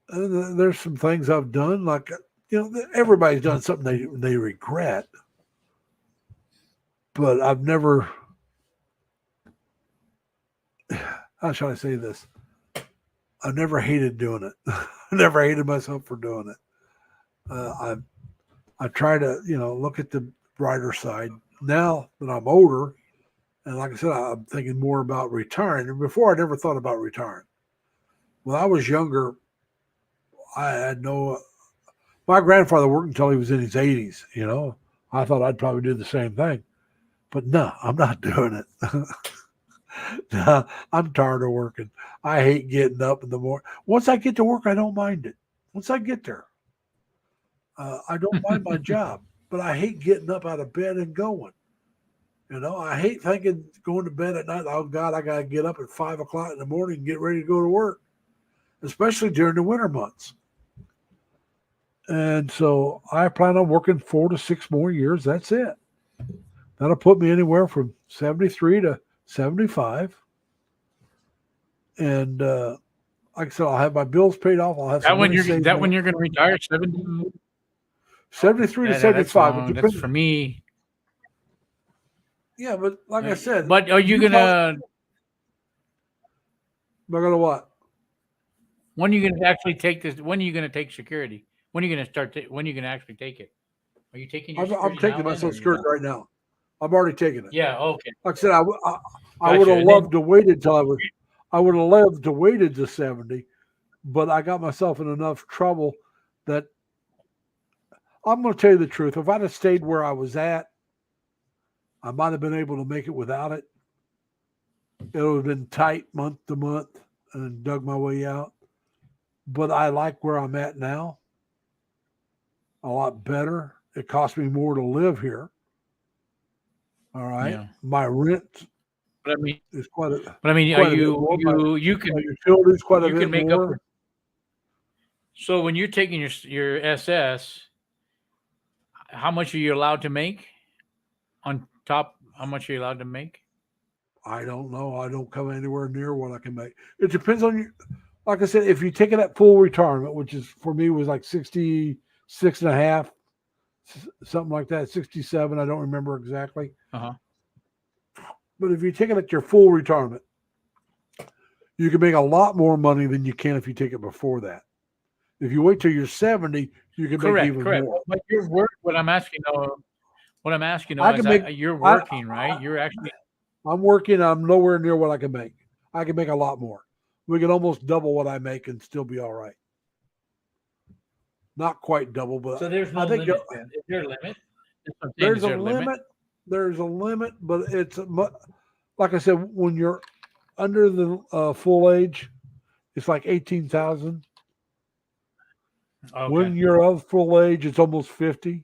And there's some things I've done, like, everybody's done something they regret. But I've never, how shall I say this? I've never hated doing it. I never hated myself for doing it. I try to, look at the brighter side. Now that I'm older, and like I said, I'm thinking more about retiring. And before, I never thought about retiring. When I was younger, I had my grandfather worked until he was in his 80s, I thought I'd probably do the same thing. But no, I'm not doing it. No, I'm tired of working. I hate getting up in the morning. Once I get to work, I don't mind it. Once I get there, I don't mind my job, but I hate getting up out of bed and going. I hate thinking going to bed at night. Oh God, I got to get up at 5 o'clock in the morning and get ready to go to work, especially during the winter months. And so I plan on working 4 to 6 more years. That's it. That'll put me anywhere from 73 to 75. And like I said, I'll have my bills paid off. I'll have some when you're going to retire, 73 to 75. That's for me. Yeah, but like I said. But are you going to? Am I going to what? When are you going to actually take this? When are you going to take security? When are you going to start? When are you going to actually take it? Are you taking your I'm taking my Social Security right now. I'm already taking it. Yeah. Okay. Like I said, I would have loved to wait until I would have loved to wait to 70, but I got myself in enough trouble that I'm going to tell you the truth. If I'd have stayed where I was at, I might have been able to make it without it. It would have been tight month to month and dug my way out. But I like where I'm at now a lot better. It cost me more to live here. All right. Yeah. My rent is quite a. But I mean, quite you can utilities quite a you bit can make more. up. So when you're taking your SS, how much are you allowed to make? On top, how much are you allowed to make? I don't know. I don't come anywhere near what I can make. It depends on you. Like I said, if you take it at full retirement, which is for me was like 66 and a half, something like that, 67. I don't remember exactly. Uh-huh. But if you take it at your full retirement, you can make a lot more money than you can if you take it before that. If you wait till you're 70, you can make even more. But your work, what I'm asking, you're working, right? You're actually. I'm working. I'm nowhere near what I can make. I can make a lot more. we can almost double what I make and still be all right. Not quite double, but So there's no I think limit. Then. Is there a limit? That's what I'm saying. there's Is a there limit. There's a limit, but it's like I said, when you're under the full age, it's like 18,000. Okay. When you're of full age, it's almost 50.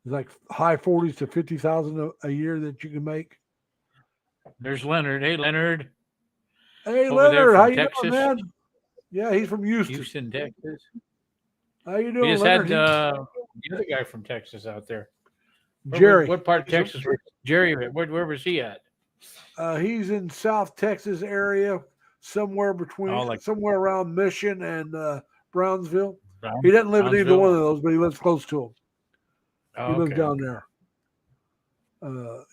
It's like high 40s to 50,000 a year that you can make. There's Leonard. Hey, Leonard. Hey, Over there Leonard, from how you Texas. doing, man? Yeah, he's from Houston. Houston, Texas. How you We doing, just Leonard? had the other guy from Texas out there. Jerry. What part of Texas? Jerry, where was he at? He's in South Texas area, somewhere between, somewhere around Mission and Brownsville. He doesn't live in either one of those, but he lives close to them. He lives down there.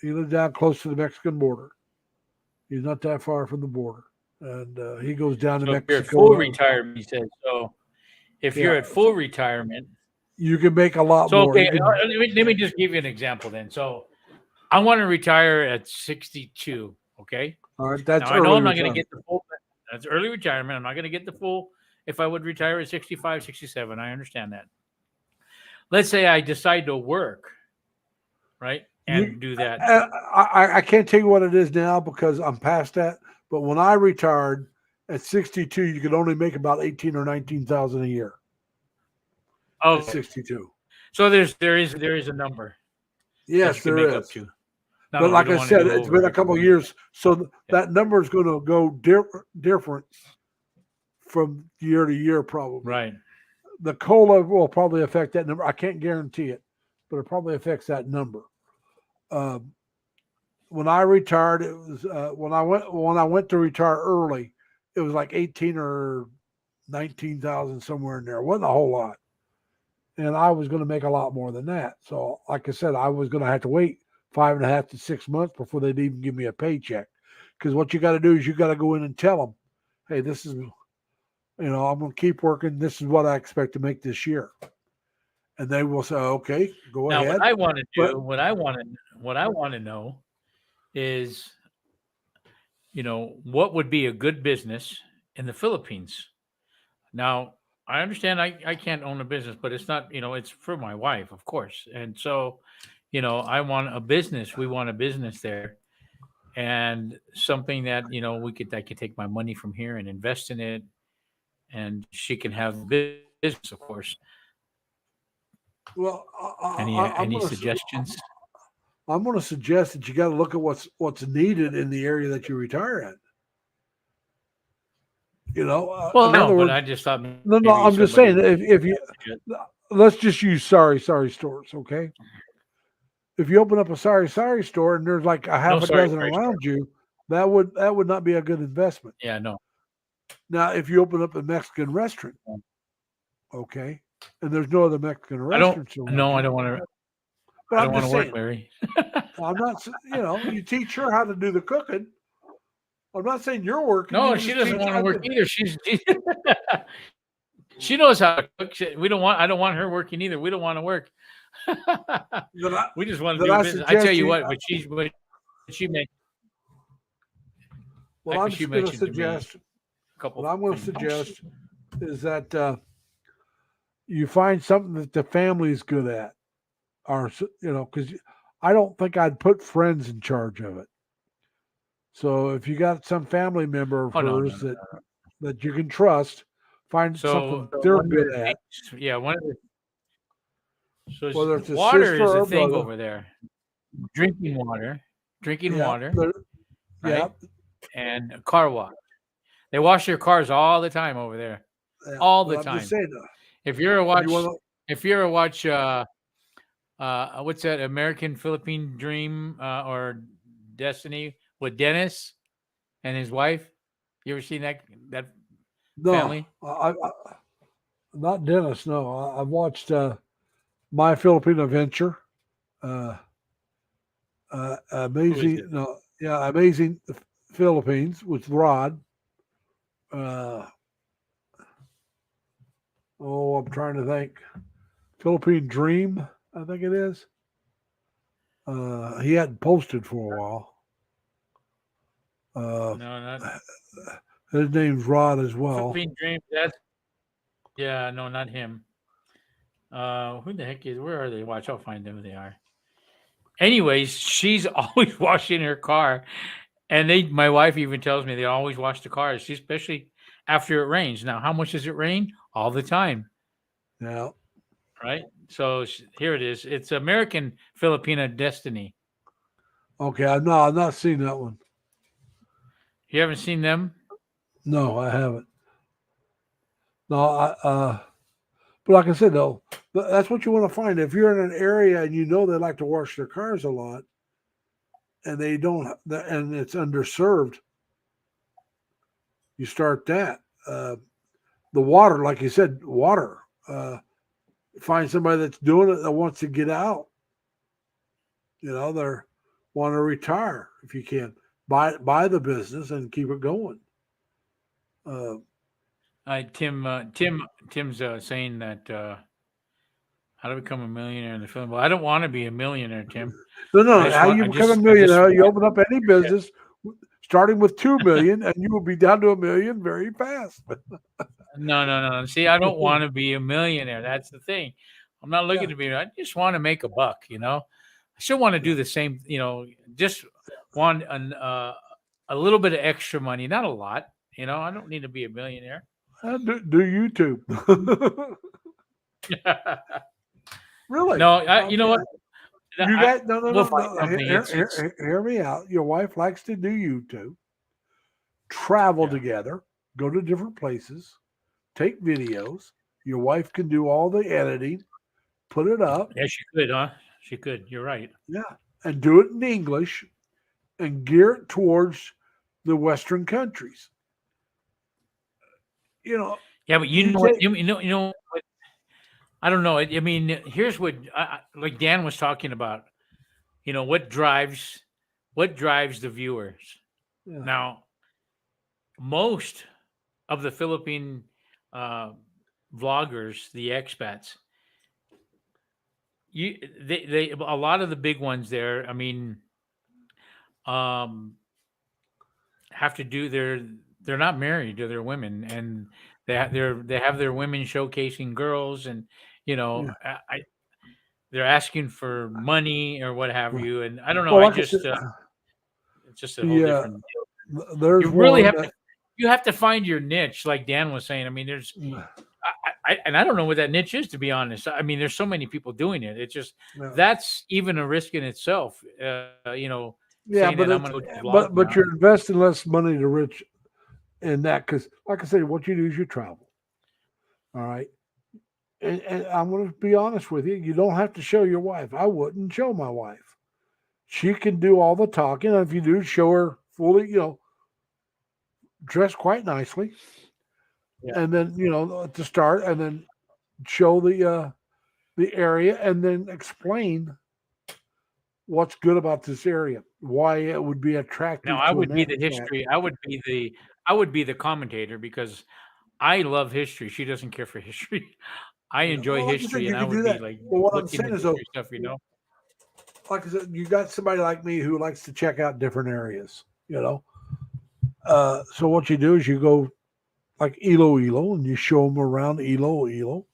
He lives down close to the Mexican border. He's not that far from the border, and he goes down to Mexico. You're at full retirement, he said. So, if you're at full retirement, you can make a lot more. Okay, let me just give you an example then. So, I want to retire at 62. Okay. All right, that's. Now, I know I'm not going to get the full. That's early retirement. I'm not going to get the full. If I would retire at 65, 67, I understand that. Let's say I decide to work, right, and do that. I can't tell you what it is now because I'm past that. But when I retired at 62, you could only make about 18 or 19,000 a year. Oh, at 62. So there is a number. Yes, there is. Up to. But like I said, it's been a couple of years, so that number is going to go different from year to year, probably. Right. The COLA will probably affect that number. I can't guarantee it, but it probably affects that number. When I retired, it was when I went to retire early, it was like 18 or 19,000 somewhere in there. It wasn't a whole lot, and I was going to make a lot more than that. So, like I said, I was going to have to wait 5.5 to 6 months before they'd even give me a paycheck. Because what you got to do is you got to go in and tell them, hey, this is, I'm going to keep working. This is what I expect to make this year. And they will say, okay, go ahead. What I want to do, what I want to know is, what would be a good business in the Philippines? Now, I understand I can't own a business, but it's not, it's for my wife, of course. And so, I want a business. We want a business there, and something that I could take my money from here and invest in it, and she can have business, of course. Well, any suggestions? I'm going to suggest that you got to look at what's needed in the area that you retire in. But I just thought. No. I'm just saying if you let's just use sorry stores, okay? If you open up a sorry store and there's like a half a dozen around you, that would not be a good investment. Yeah, no. Now, if you open up a Mexican restaurant, okay, and there's no other Mexican restaurants, I don't want to. But I don't want to work, Larry. I'm not. You teach her how to do the cooking. I'm not saying you're working. No, she doesn't want to work either. She knows how to cook. I don't want her working either. We don't want to work. We just want to do business. I tell you what, what she made. Well, I'm just going to suggest. What I'm going to suggest is that you find something that the family's good at, or because I don't think I'd put friends in charge of it. So if you got some family member of hers that you can trust, find something they're good at. Yeah, one of the. So whether it's water is a thing brother. over there. Drinking water, yeah, and car wash. They wash their cars all the time over there, all the time. I'm just saying, if you're a watch, what's that? American Philippine Dream or Destiny with Dennis and his wife. You ever seen that family? I not Dennis. No, I've watched My Filipino Venture. Amazing. No, yeah, Amazing Philippines with Rod. I'm trying to think. Philippine Dream, I think it is. He hadn't posted for a while. Uh, No, not his name's Rod as well. Philippine Dreams. That's yeah, no, not him. Who the heck is? Where are they? Watch, I'll find them. Who they are. Anyways, she's always washing her car, and my wife even tells me they always wash the cars, especially after it rains. Now, how much does it rain? All the time, Yeah. right? So here it is. It's American Filipina Destiny. Okay. I've not seen that one. You haven't seen them? No, I haven't. No, but like I said, though, that's what you want to find. If you're in an area and you know they like to wash their cars a lot, and they don't, and it's underserved, you start that. The water, like you said, water. Find somebody that's doing it that wants to get out. You know, they want to retire if you can. Buy the business and keep it going. Tim's saying that how to become a millionaire in the film. Well, I don't want to be a millionaire, Tim. No. How you become a millionaire? You open up any business, starting with 2 million, and you will be down to 1 million very fast. No. See, I don't want to be a millionaire. That's the thing. I'm not looking to be. I just want to make a buck. You know, I still want to do the same. You know, just want a little bit of extra money, not a lot. You know, I don't need to be a millionaire. Do YouTube. Really? No, you know what? You got no. We'll find something. Hear me out. Your wife likes to do YouTube. Travel together, go to different places, take videos. Your wife can do all the editing, put it up. Yeah, she could, huh? She could. You're right. Yeah, and do it in English, and gear it towards the Western countries. You know. Yeah, but you know. I don't know. I mean, here's what, like Dan was talking about. You know, what drives the viewers. Yeah. Now, most of the Philippine vloggers, the expats, they a lot of the big ones there. I mean, have to do they're not married to their women, and they have their women showcasing girls, and you know, they're asking for money or what have you, and I don't know. Well, it's just a whole different deal. There's You really have to find your niche, like Dan was saying. I mean, there's, I don't know what that niche is, to be honest. I mean, there's so many people doing it. It's just that's even a risk in itself. You know. Yeah, but you're investing less money to rich in that because, like I said, what you do is you travel. All right. And I'm going to be honest with you. You don't have to show your wife. I wouldn't show my wife. She can do all the talking. And if you do, show her fully, you know, dressed quite nicely. Yeah. And then, you know, to start, and then show the area, and then explain what's good about this area, why it would be attractive. Now, I would be the history. I would be the commentator because I love history. She doesn't care for history. I enjoy history, and I would be like, well, what I'm saying is, stuff, you know, like I said, you got somebody like me who likes to check out different areas, you know. So what you do is you go like Iloilo, and you show them around Iloilo,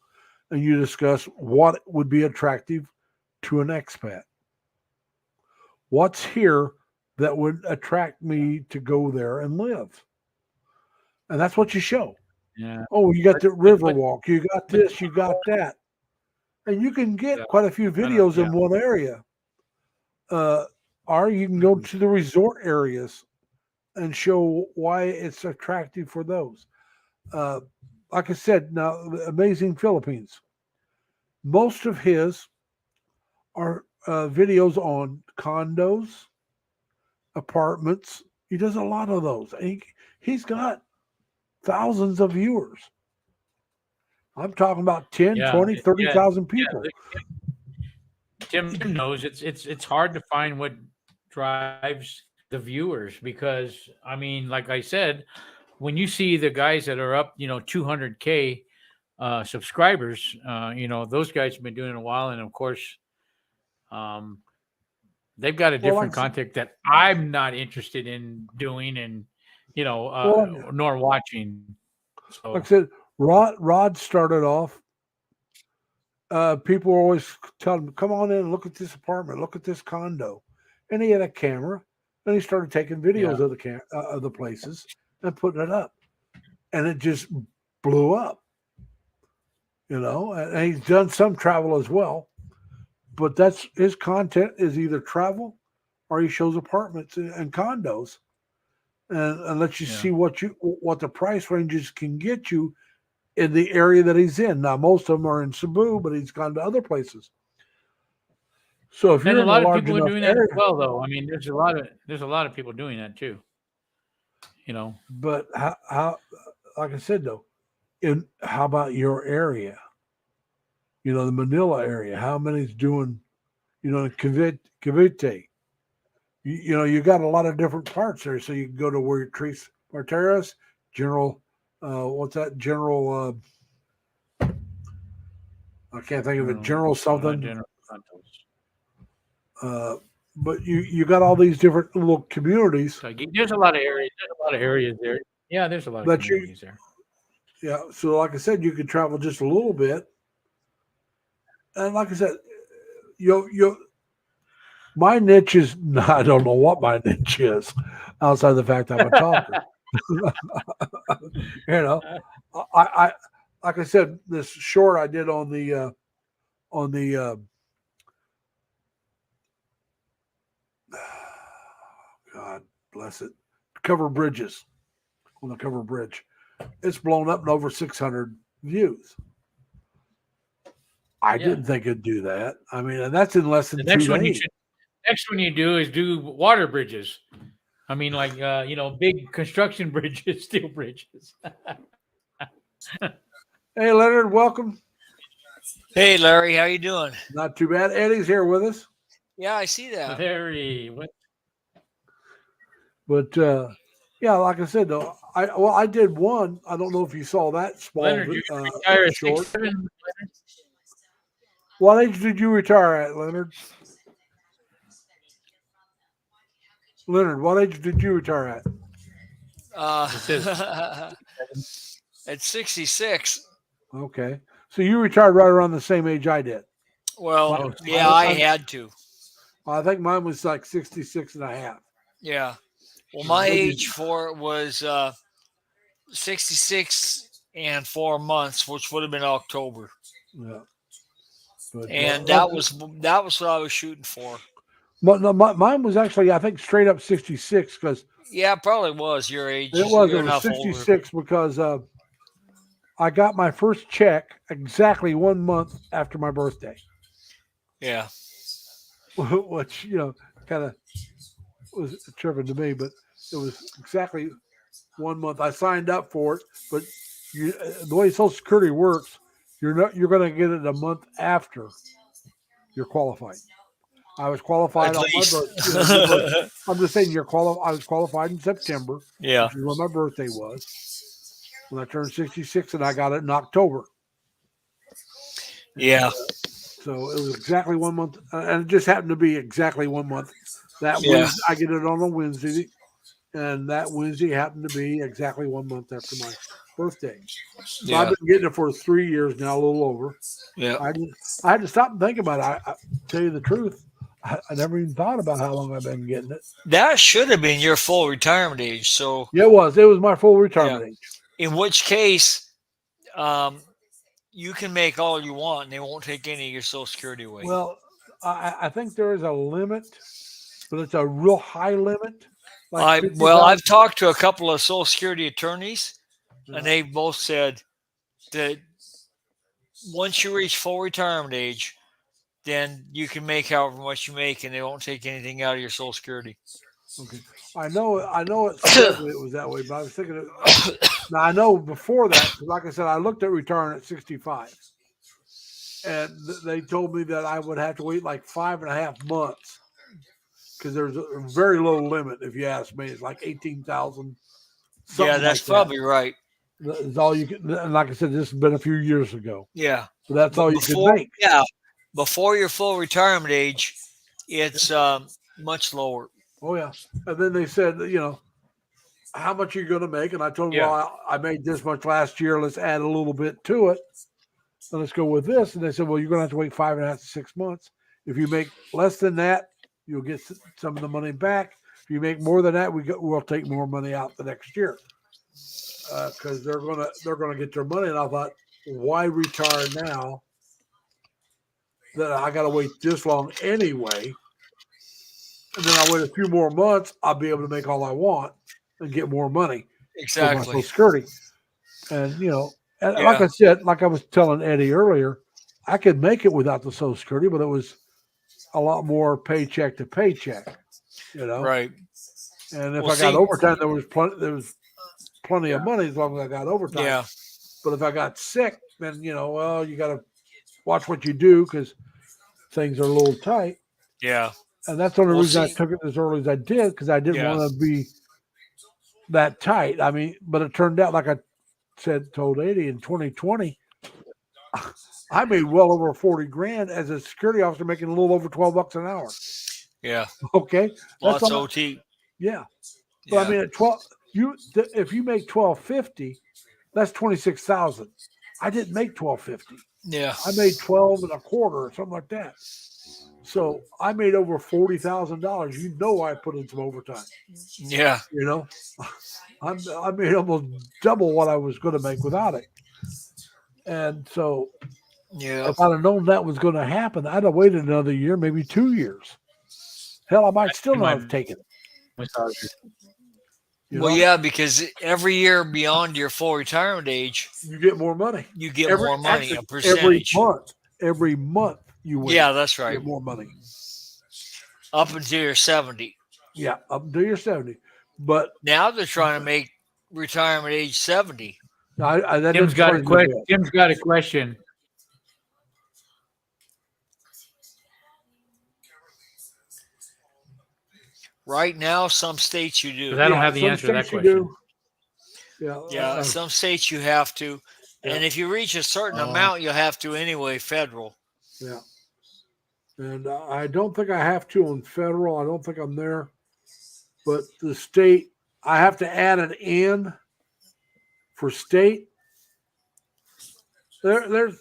and you discuss what would be attractive to an expat. What's here that would attract me to go there and live? And that's what you show. Yeah. Oh, you got the river walk. You got this. You got that. And you can get quite a few videos in one area. Or you can go to the resort areas and show why it's attractive for those. Like I said, now, Amazing Philippines. Most of his are videos on condos, apartments. He does a lot of those. And he's got thousands of viewers. I'm talking about 10, 20, 30,000 people. Tim knows it's hard to find what drives the viewers because, I mean, like I said, when you see the guys that are up, you know, 200K subscribers, you know, those guys have been doing it a while. And of course, They've got a different like- content that I'm not interested in doing, and nor watching. So Like I said, Rod started off. People were always telling him, "Come on in, look at this apartment, look at this condo," and he had a camera, and he started taking videos of the places and putting it up, and it just blew up. And he's done some travel as well, but that's his content is either travel or he shows apartments and condos, and lets you see what the price ranges can get you in the area that he's in. Now, most of them are in Cebu, but he's gone to other places. So if and you're a in lot a of large people are enough doing that area, as well, though. I mean, there's a lot of people doing that too. But how like I said though, how about your area? The Manila area. How many's doing? In Cavite. You got a lot of different parts there, so you can go to where Tres Martires, General. What's that? General. I can't think of it. General something. But you got all these different little communities. There's a lot of areas. There's a lot of areas there. Yeah, there's a lot of communities there. Yeah. So like I said, you can travel just a little bit. And like I said, my niche is, I don't know what my niche is outside of the fact I'm a talker. I like I said, this short I did on the God bless it, cover bridges, on the cover bridge. It's blown up in over 600 views. I didn't think it'd do that. I mean, and that's in less than 2 days. Next one you do is do water bridges. I mean, like big construction bridges, steel bridges. Hey, Leonard, welcome. Hey, Larry, how you doing? Not too bad. Eddie's here with us. Yeah, I see that. But yeah, like I said though, I did one. I don't know if you saw that small Leonard, you retire at short. 67? What age did you retire at, Leonard? Leonard, what age did you retire at? At 66. Okay. So you retired right around the same age I did. Well, yeah, I had to. I think mine was like 66 and a half. Yeah. Well, my age for it was 66 and 4 months, which would have been October. Yeah. But, and that was what I was shooting for. But no, mine was actually, I think, straight up 66 because. Yeah, it probably was your age. It was 66 older. Because I got my first check exactly 1 month after my birthday. Yeah. Which, kind of was tripping to me, but it was exactly 1 month. I signed up for it, but the way Social Security works, you're going to get it a month after you're qualified. I was qualified on my birthday. I'm just saying I was qualified in September. Yeah. Which is when my birthday was. When I turned 66, and I got it in October. Yeah. So it was exactly 1 month, and it just happened to be exactly 1 month. That Wednesday, I get it on a Wednesday, and that Wednesday happened to be exactly 1 month after my birthday. So I've been getting it for 3 years now, a little over. Yeah. I had to stop and think about it. I tell you the truth, I never even thought about how long I've been getting it. That should have been your full retirement age. So yeah, it was my full retirement age. In which case, you can make all you want, and they won't take any of your Social Security away. Well, I think there is a limit, but it's a real high limit. Like I've talked to a couple of Social Security attorneys, and they both said that once you reach full retirement age, then you can make however much you make, and they won't take anything out of your Social Security. Okay, I know it said it was that way, but I was thinking. Now I know before that, because like I said, I looked at retiring at 65, and they told me that I would have to wait like 5.5 months because there's a very low limit. If you ask me, it's like 18,000. Yeah, that's probably right. That's all you can. And like I said, this has been a few years ago. Yeah, so that's all you can make. Yeah, before your full retirement age, it's Much lower. Oh yeah. And then they said, how much are you going to make? And I told them, Yeah. well, I made this much last year. Let's add a little bit to it. And let's go with this. And they said, well, you're going to have to wait 5.5 to 6 months. If you make less than that, you'll get some of the money back. If you make more than that, we'll take more money out the next year because they're gonna get their money. And I thought, why retire now that I got to wait this long anyway? And then I wait a few more months, I'll be able to make all I want and get more money for my Exactly. Social Security. And like I said, like I was telling Eddie earlier, I could make it without the Social Security, but it was a lot more paycheck to paycheck, Right. And if Well, I got see- overtime, there was plenty of money as long as I got overtime. Yeah. But if I got sick, then you got to watch what you do because things are a little tight. Yeah. And that's the only Well, reason I see- took it as early as I did because I didn't Yeah. want to be that tight. I mean, but it turned out, like I told Eddie, in 2020, I made well over 40 grand as a security officer, making a little over $12 an hour. Yeah. Okay, Lots all- OT. Yeah, but I Yeah. mean, at 12, if you make 1250, that's 26,000. I didn't make 1250. Yeah. I made 12 and a quarter or something like that. So I made over $40,000. I put in some overtime. Yeah. I made almost double what I was going to make without it. And so Yeah. if I'd have known that was going to happen, I'd have waited another year, maybe 2 years. Hell, I might still not have taken it. Well, yeah, because every year beyond your full retirement age, you get more money. you get more money, actually, a percentage. Every month you wait. Yeah, that's right. Get more money. Up until you're 70. Yeah, up until you're 70. But Now they're trying to make retirement age 70. that Tim's doesn't got a surprise me question. bit. Tim's got a question. Right now, some states you do. 'Cause I don't have the some answer to that states you question. do. Yeah, Yeah, some states you have to. And Yeah. if you reach a certain amount, you'll have to anyway, federal. yeah. And I don't think I have to on federal. I don't think I'm there. But the state, I have to add an N for state. There's.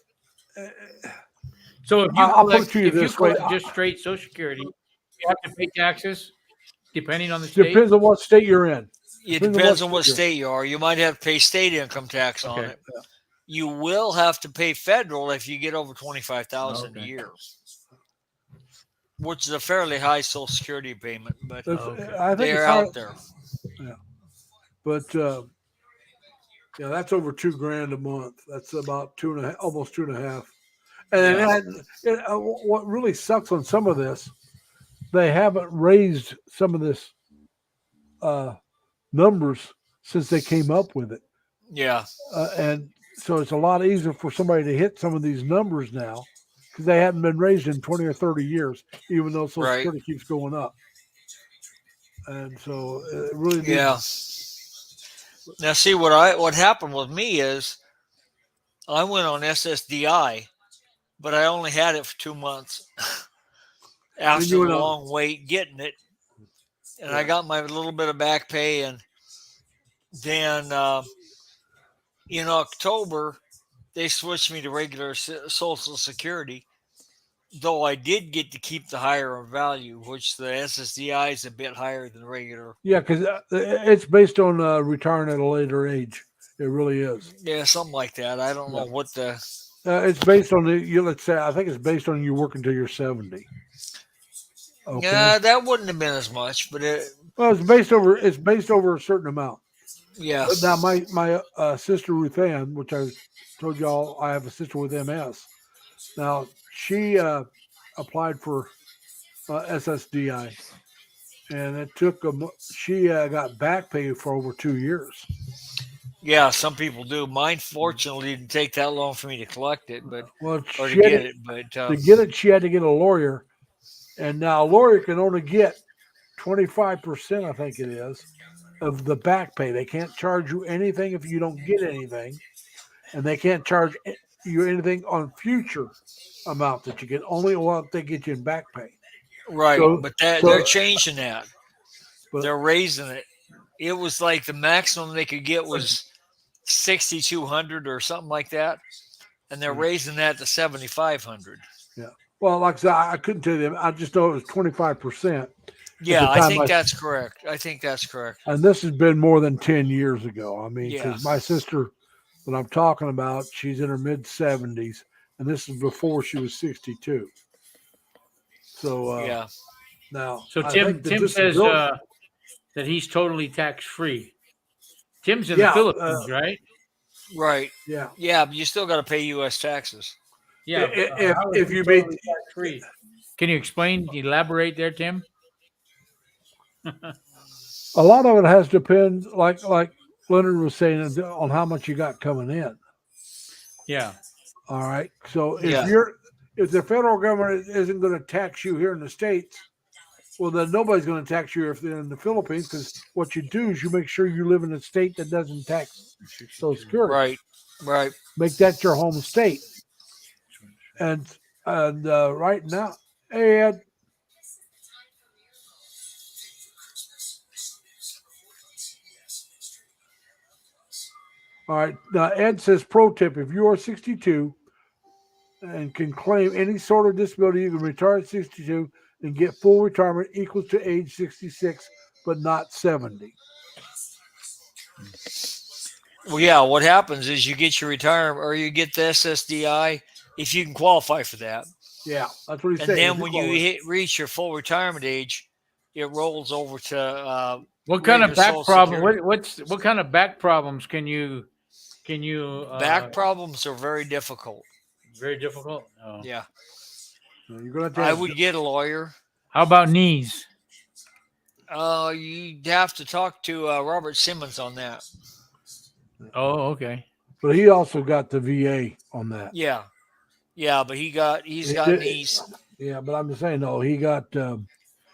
So if you I'll put collect, it to you if you this way. collect just straight Social Security, you have to pay taxes depending on the state. Depends on what state you're in. It Depends on depends what on what state state you are. You might have to pay state income tax on Okay. it. You will have to pay federal if you get over 25,000 a Okay. year, which is a fairly high Social Security payment, but I think they're it's out there. But that's over $2,000 a month. That's about 2.5, almost 2.5. And what really sucks on some of this, they haven't raised some of this numbers since they came up with it. Yeah. And so it's a lot easier for somebody to hit some of these numbers now because they haven't been raised in 20 or 30 years, even though Social Security keeps going up. And so it really needs. Yeah. Now, see what happened with me is I went on SSDI, but I only had it for 2 months after the long wait getting it, and I got my little bit of back pay, and then in October they switched me to regular Social Security. Though I did get to keep the higher value, which the SSDI is a bit higher than regular. Yeah, because it's based on retiring at a later age. It really is. Yeah, something like that. I don't know what the. It's based on let's say I think it's based on you working until you're 70. Okay. Yeah, that wouldn't have been as much, but it's based over a certain amount. Yeah. But now my sister Ruth Ann, which I told y'all, I have a sister with MS. Now she applied for SSDI, and it took she got back pay for over 2 years. Yeah, some people do. Mine, fortunately, didn't take that long for me to collect it, but to get it. But to get it, she had to get a lawyer, and now a lawyer can only get 25%, I think it is, of the back pay. They can't charge you anything if you don't get anything, and they can't charge you anything on future amount that you get. Only what they get you in back pay. Right, So- but so- they're changing that. But- They're raising it. It was like the maximum they could get was 6,200 or something like that, and they're raising that to 7,500. Well, like I said, I couldn't tell you. I just know it was 25%. Yeah, the I time think I- that's correct. I think that's correct. And this has been more than 10 years ago. I mean, Yeah. because my sister that I'm talking about, she's in her mid 70s, and this is before she was 62. So Yeah, now, So I Tim think the Tim says disability- that he's totally tax free. Tim's in Yeah, the Philippines, right? right. yeah, Yeah, but you still got to pay U.S. taxes. Yeah. if you made tax free, can you elaborate there, Tim? a lot of it has to depend, like Leonard was saying, on how much you got coming in. Yeah. All right. So Yeah. if the federal government isn't going to tax you here in the States, well, then nobody's going to tax you if they're in the Philippines, because what you do is you make sure you live in a state that doesn't tax Social Security. Right, right. Make that your home state. And right now, hey, Ed, all right. Now, Ed says, pro tip, if you are 62 and can claim any sort of disability, you can retire at 62 and get full retirement equal to age 66, but not 70. Well, yeah. What happens is you get your retirement or you get the SSDI if you can qualify for that, Yeah, that's what he's and saying. then If when qualify. you reach your full retirement age, it rolls over to What kind of regular back Social problem? Security. What kind of back problems can you Back problems are very difficult. very difficult? Oh. Yeah, You're going to I have would get a lawyer. How about knees? You'd have to talk to Robert Simmons on that. Oh, okay. but he also got the VA on that. Yeah, yeah, but he's got It- knees. Yeah, but I'm just saying, no, he got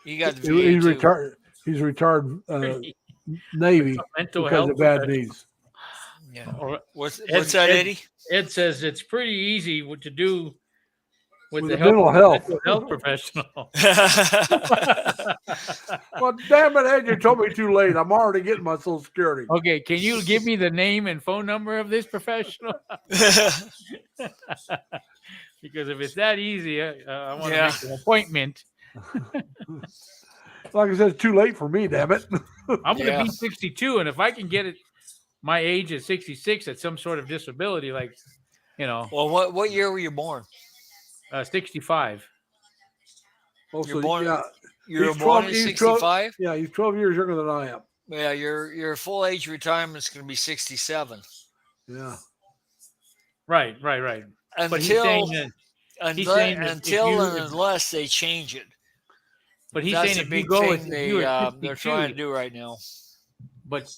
He got the VA he's too. retired. He's retired Navy Mental because health of bad professional. knees. Yeah. Or- What's Ed- that, Ed- Eddie? Ed says it's pretty easy to do with With the the help mental of a health. mental health professional. Well, damn it, Ed, you told me too late. I'm already getting my Social Security. Okay, can you give me the name and phone number of this professional? Because if it's that easy, I want to Yeah. make an appointment. Like I said, it's too late for me, damn it. I'm going to Yeah. be 62, and if I can get it my age at 66 at some sort of disability, like, Well, what year were you born? 65. Also, born- yeah, You were He's born 12 in he's 12 '65. yeah, he's 12 years younger than I am. Yeah, your full age retirement is going to be 67 Yeah. Right. But he's until saying that. saying that if unless they change it. But he's That's saying a if you big go thing with if you are they're trying to 62, do right now. but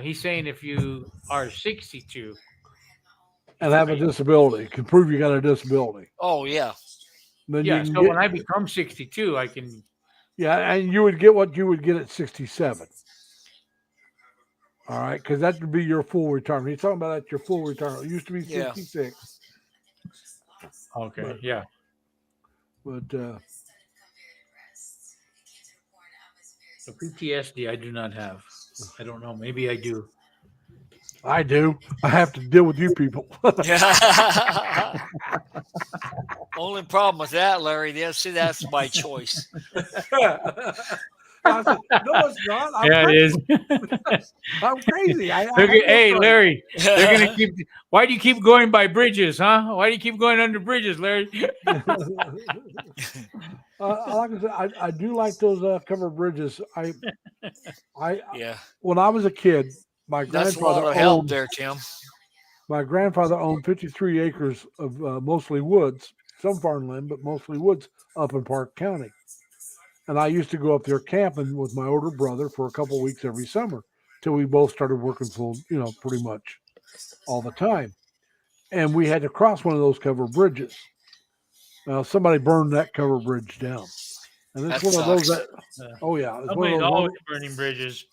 he's saying if you are 62, And have a disability. Can prove you got a disability. Oh yeah, Then yeah. you can So get, when I become 62, I can. yeah, and you would get what you would get at 67. All right, because that would be your full retirement. He's talking about at your full retirement. It used to be Yeah. 66, Okay. But- Yeah. but So PTSD, I do not have. I don't know. Maybe I do. I do. I have to deal with you people. yeah. Only problem with that, Larry, that's by choice. I said, no, it's not. I'm Yeah, it crazy. is. I'm crazy. I They're have gonna- no hey, choice. Larry, they're gonna keep. Why do you keep going by bridges, huh? Why do you keep going under bridges, Larry? Like I said, I do like those covered bridges. I Yeah, when I was a kid, my that's a lot grandfather of help owned there, Tim. my grandfather owned 53 acres of mostly woods, some farmland, but mostly woods up in Park County. And I used to go up there camping with my older brother for a couple of weeks every summer till we both started working full, pretty much all the time. And we had to cross one of those covered bridges. Now somebody burned that covered bridge down. And it's That one of those sucks. that, oh yeah, it's one Somebody's of those, always burning bridges.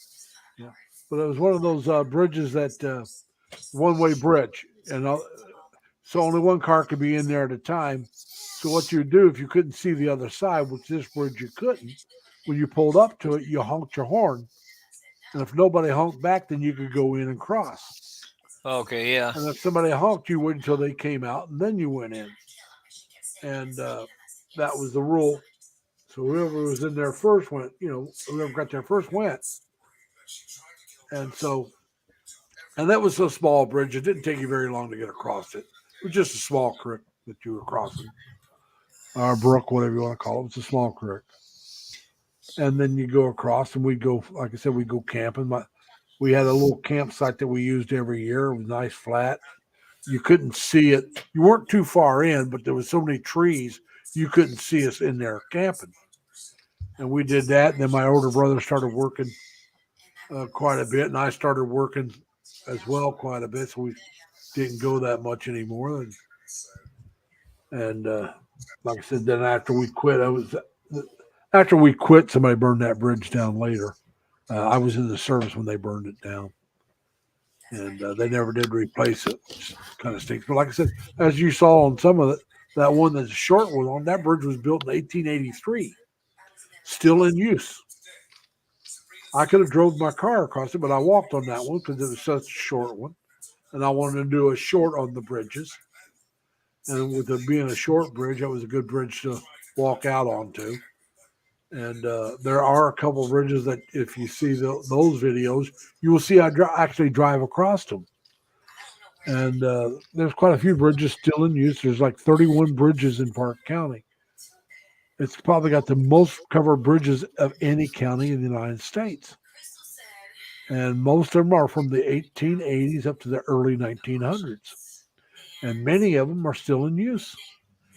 but it was one of those bridges that one-way bridge, and so only one car could be in there at a time. So what you do if you couldn't see the other side, which this bridge you couldn't, when you pulled up to it, you honked your horn. And if nobody honked back, then you could go in and cross. Okay, yeah. And if somebody honked, you wait until they came out, and then you went in. And that was the rule. So whoever was in there first went, whoever got there first went. And that was a small bridge. It didn't take you very long to get across it. It was just a small creek that you were crossing. Or brook, whatever you want to call it. It's a small creek. And then you go across, and we go, like I said, we go camping. We had a little campsite that we used every year. It was nice, flat. You couldn't see it. You weren't too far in, but there was so many trees, you couldn't see us in there camping. And we did that. And then my older brother started working quite a bit, and I started working as well quite a bit. So we didn't go that much anymore. And like I said, then after we quit, somebody burned that bridge down later. I was in the service when they burned it down. And they never did replace it, which kind of stinks. But like I said, as you saw on some of it, that one that's a short one on, that bridge was built in 1883, still in use. I could have drove my car across it, but I walked on that one because it was such a short one. And I wanted to do a short on the bridges. And with it being a short bridge, that was a good bridge to walk out onto. And there are a couple of bridges that if you see those videos, you will see I actually drive across them. And there's quite a few bridges still in use. There's like 31 bridges in Park County. It's probably got the most covered bridges of any county in the United States. And most of them are from the 1880s up to the early 1900s. And many of them are still in use.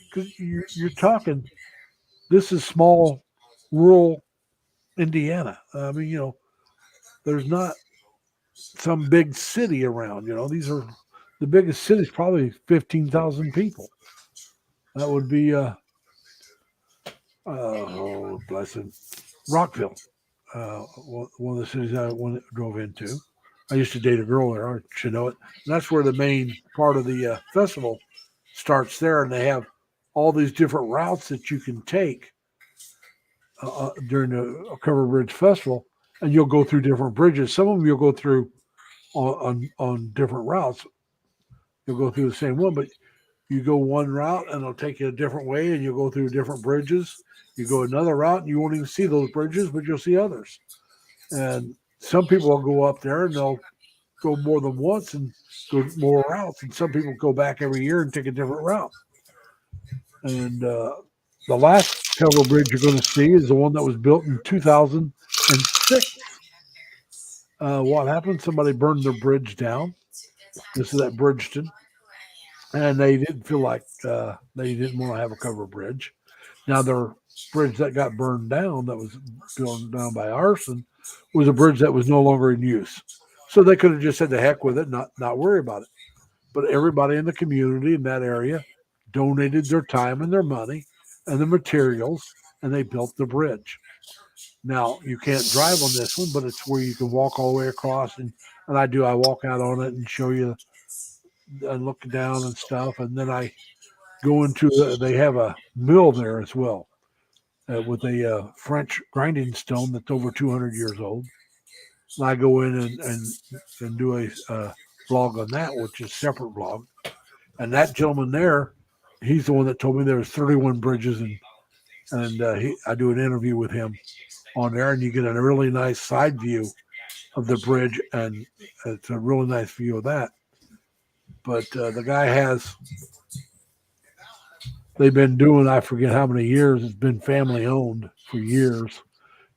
Because you're talking, this is small, rural Indiana. I mean, there's not some big city around. These are the biggest cities, probably 15,000 people. That would be, oh, bless him, Rockville, one of the cities I drove into. I used to date a girl there. I should know it. And that's where the main part of the festival starts there. And they have all these different routes that you can take during the Covered Bridge Festival. And you'll go through different bridges. Some of them you'll go through on different routes. You'll go through the same one, but you go one route and it'll take you a different way, and you'll go through different bridges. You go another route and you won't even see those bridges, but you'll see others. And some people will go up there and they'll go more than once and go more routes. And some people go back every year and take a different route. And the last covered bridge you're going to see is the one that was built in 2006. What happened? Somebody burned their bridge down. This is at Bridgeton. And they didn't feel like they didn't want to have a covered bridge. Now, their bridge that got burned down, that was burned down by arson, was a bridge that was no longer in use. So they could have just said the heck with it, not worry about it. But everybody in the community in that area donated their time and their money and the materials, and they built the bridge. Now, you can't drive on this one, but it's where you can walk all the way across. And I walk out on it and show you and look down and stuff. And then I go into they have a mill there as well with a French grinding stone that's over 200 years old. And I go in and do a vlog on that, which is a separate vlog. And that gentleman there, he's the one that told me there was 31 bridges, and I do an interview with him on there, and you get a really nice side view of the bridge, and it's a really nice view of that. But the guy they've been doing, I forget how many years, it's been family owned for years,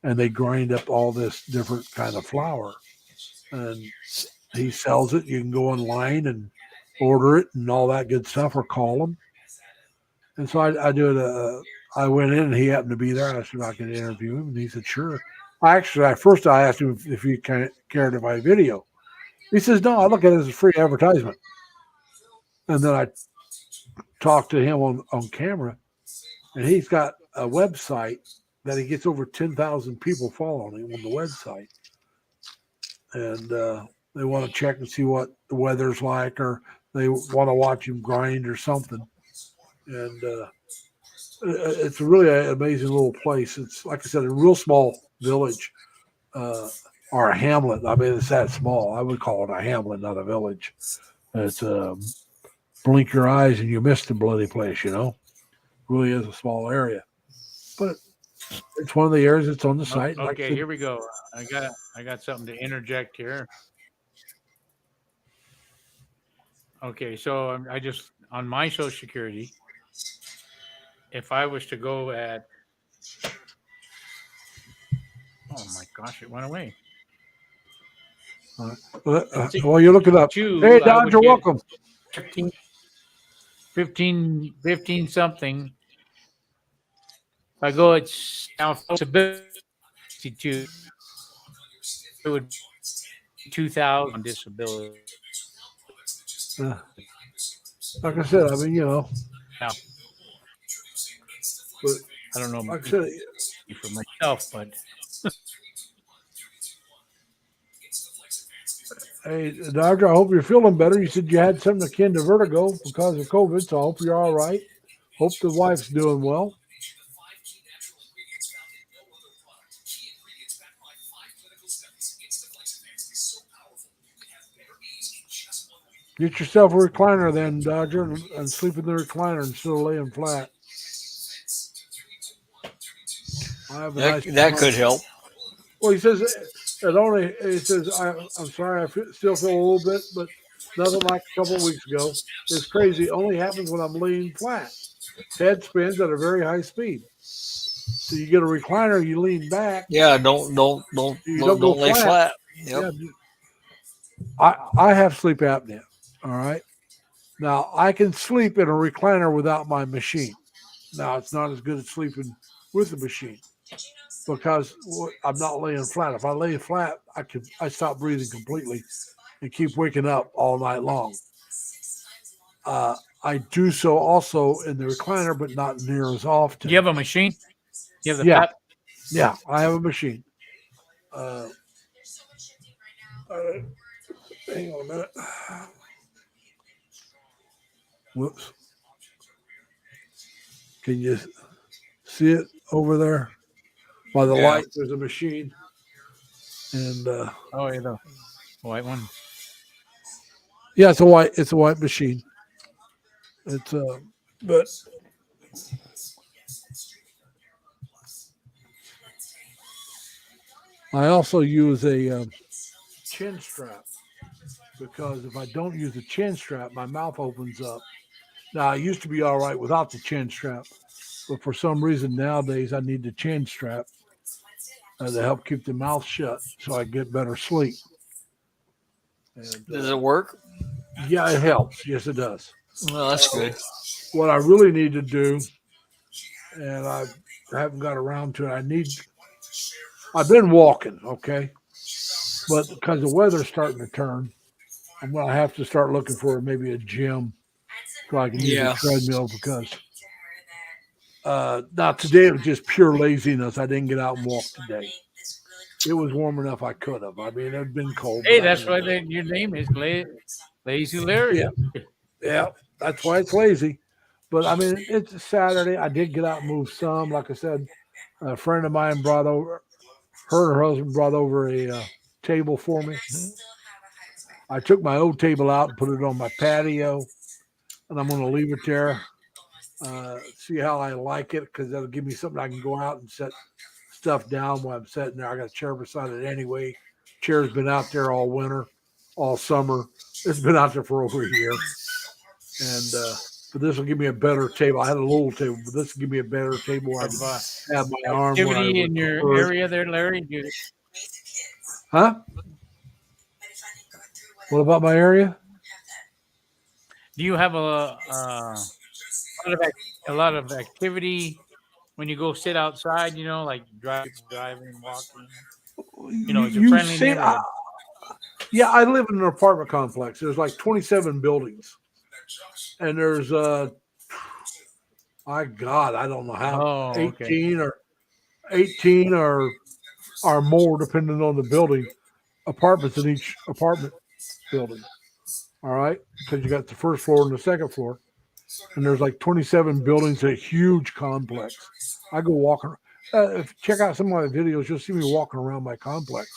and they grind up all this different kind of flour. And he sells it. You can go online and order it and all that good stuff, or call him. And so I do it. I went in and he happened to be there. I said I could interview him, and he said sure. First I asked him if he cared if I video. He says no. I look at it as a free advertisement. And then I talked to him on camera, and he's got a website that he gets over 10,000 people following him on the website, and they want to check and see what the weather's like, or they want to watch him grind or something. And it's really an amazing little place. It's like I said, a real small village or a hamlet. I mean, it's that small. I would call it a hamlet, not a village. It's blink your eyes and you miss the bloody place. You know, really is a small area, but it's one of the areas that's on the site. Like I Okay, said, here we go. I got something to interject here. Okay, so I just on my Social Security, if I was to go at, oh my gosh, it went away. well, you look it up. Two, Hey, I would Dodger, get welcome. 15 something. If I go at now disability, it would be 2,000 on disability. Like I said, I mean, you know, Now, but I don't know like I said, for myself, but hey, Dodger, I hope you're feeling better. You said you had something akin to vertigo because of COVID, so I hope you're all right. Hope the wife's doing well. Get yourself a recliner then, Dodger, and sleep in the recliner instead of laying flat. I have a nice That could help. Well, he says it only. He says I'm sorry. Still feel a little bit, but nothing like a couple of weeks ago. It's crazy. It only happens when I'm laying flat. Head spins at a very high speed. So you get a recliner, you lean back. Yeah, don't lay flat. Yep. Yeah, I have sleep apnea. All right. Now I can sleep in a recliner without my machine. Now it's not as good as sleeping with the machine because I'm not laying flat. If I lay flat, I stop breathing completely and keep waking up all night long. I do so also in the recliner, but not near as often. do you have a machine? You have the Yeah. PEP? Yeah, I have a machine. Hang on a minute. Whoops. Can you see it over there? By the light, there's a machine. And Oh, yeah, the white one. yeah, it's a white machine. It's but I also use a chin strap because if I don't use a chin strap, my mouth opens up. Now, I used to be all right without the chin strap, but for some reason nowadays I need the chin strap to help keep the mouth shut so I get better sleep. And, Does it work? Yeah, it helps. Yes, it does. Well, that's good. What I really need to do, and I haven't got around to it, I've been walking, okay? But because the weather's starting to turn, I'm going to have to start looking for maybe a gym so I can use a treadmill because now today it was just pure laziness. I didn't get out and walk today. It was warm enough I could have. I mean, it had been cold. Hey, that's why your name is Lazy Larry. Yeah, that's why it's lazy. But I mean, it's a Saturday. I did get out and move some. Like I said, a friend of mine brought over, her and her husband brought over a table for me. I took my old table out and put it on my patio, and I'm going to leave it there. See how I like it because that'll give me something I can go out and set stuff down while I'm sitting there. I got a chair beside it anyway. Chair's been out there all winter, all summer. It's been out there for over a year. And but this will give me a better table. I had a little table, but this will give me a better table where I can have my arm. Activity in your area there, Larry? Huh? What about my area? Do you have a lot of activity when you go sit outside? You know, like driving, walking. You know, it's a friendly neighborhood. Yeah, I live in an apartment complex. There's like 27 buildings, and there's my God, I don't know how 18 or more, depending on the building. Apartments in each apartment building. All right, because you got the first floor and the second floor. and there's like 27 buildings, a huge complex. I go walking. If you check out some of my videos, you'll see me walking around my complex.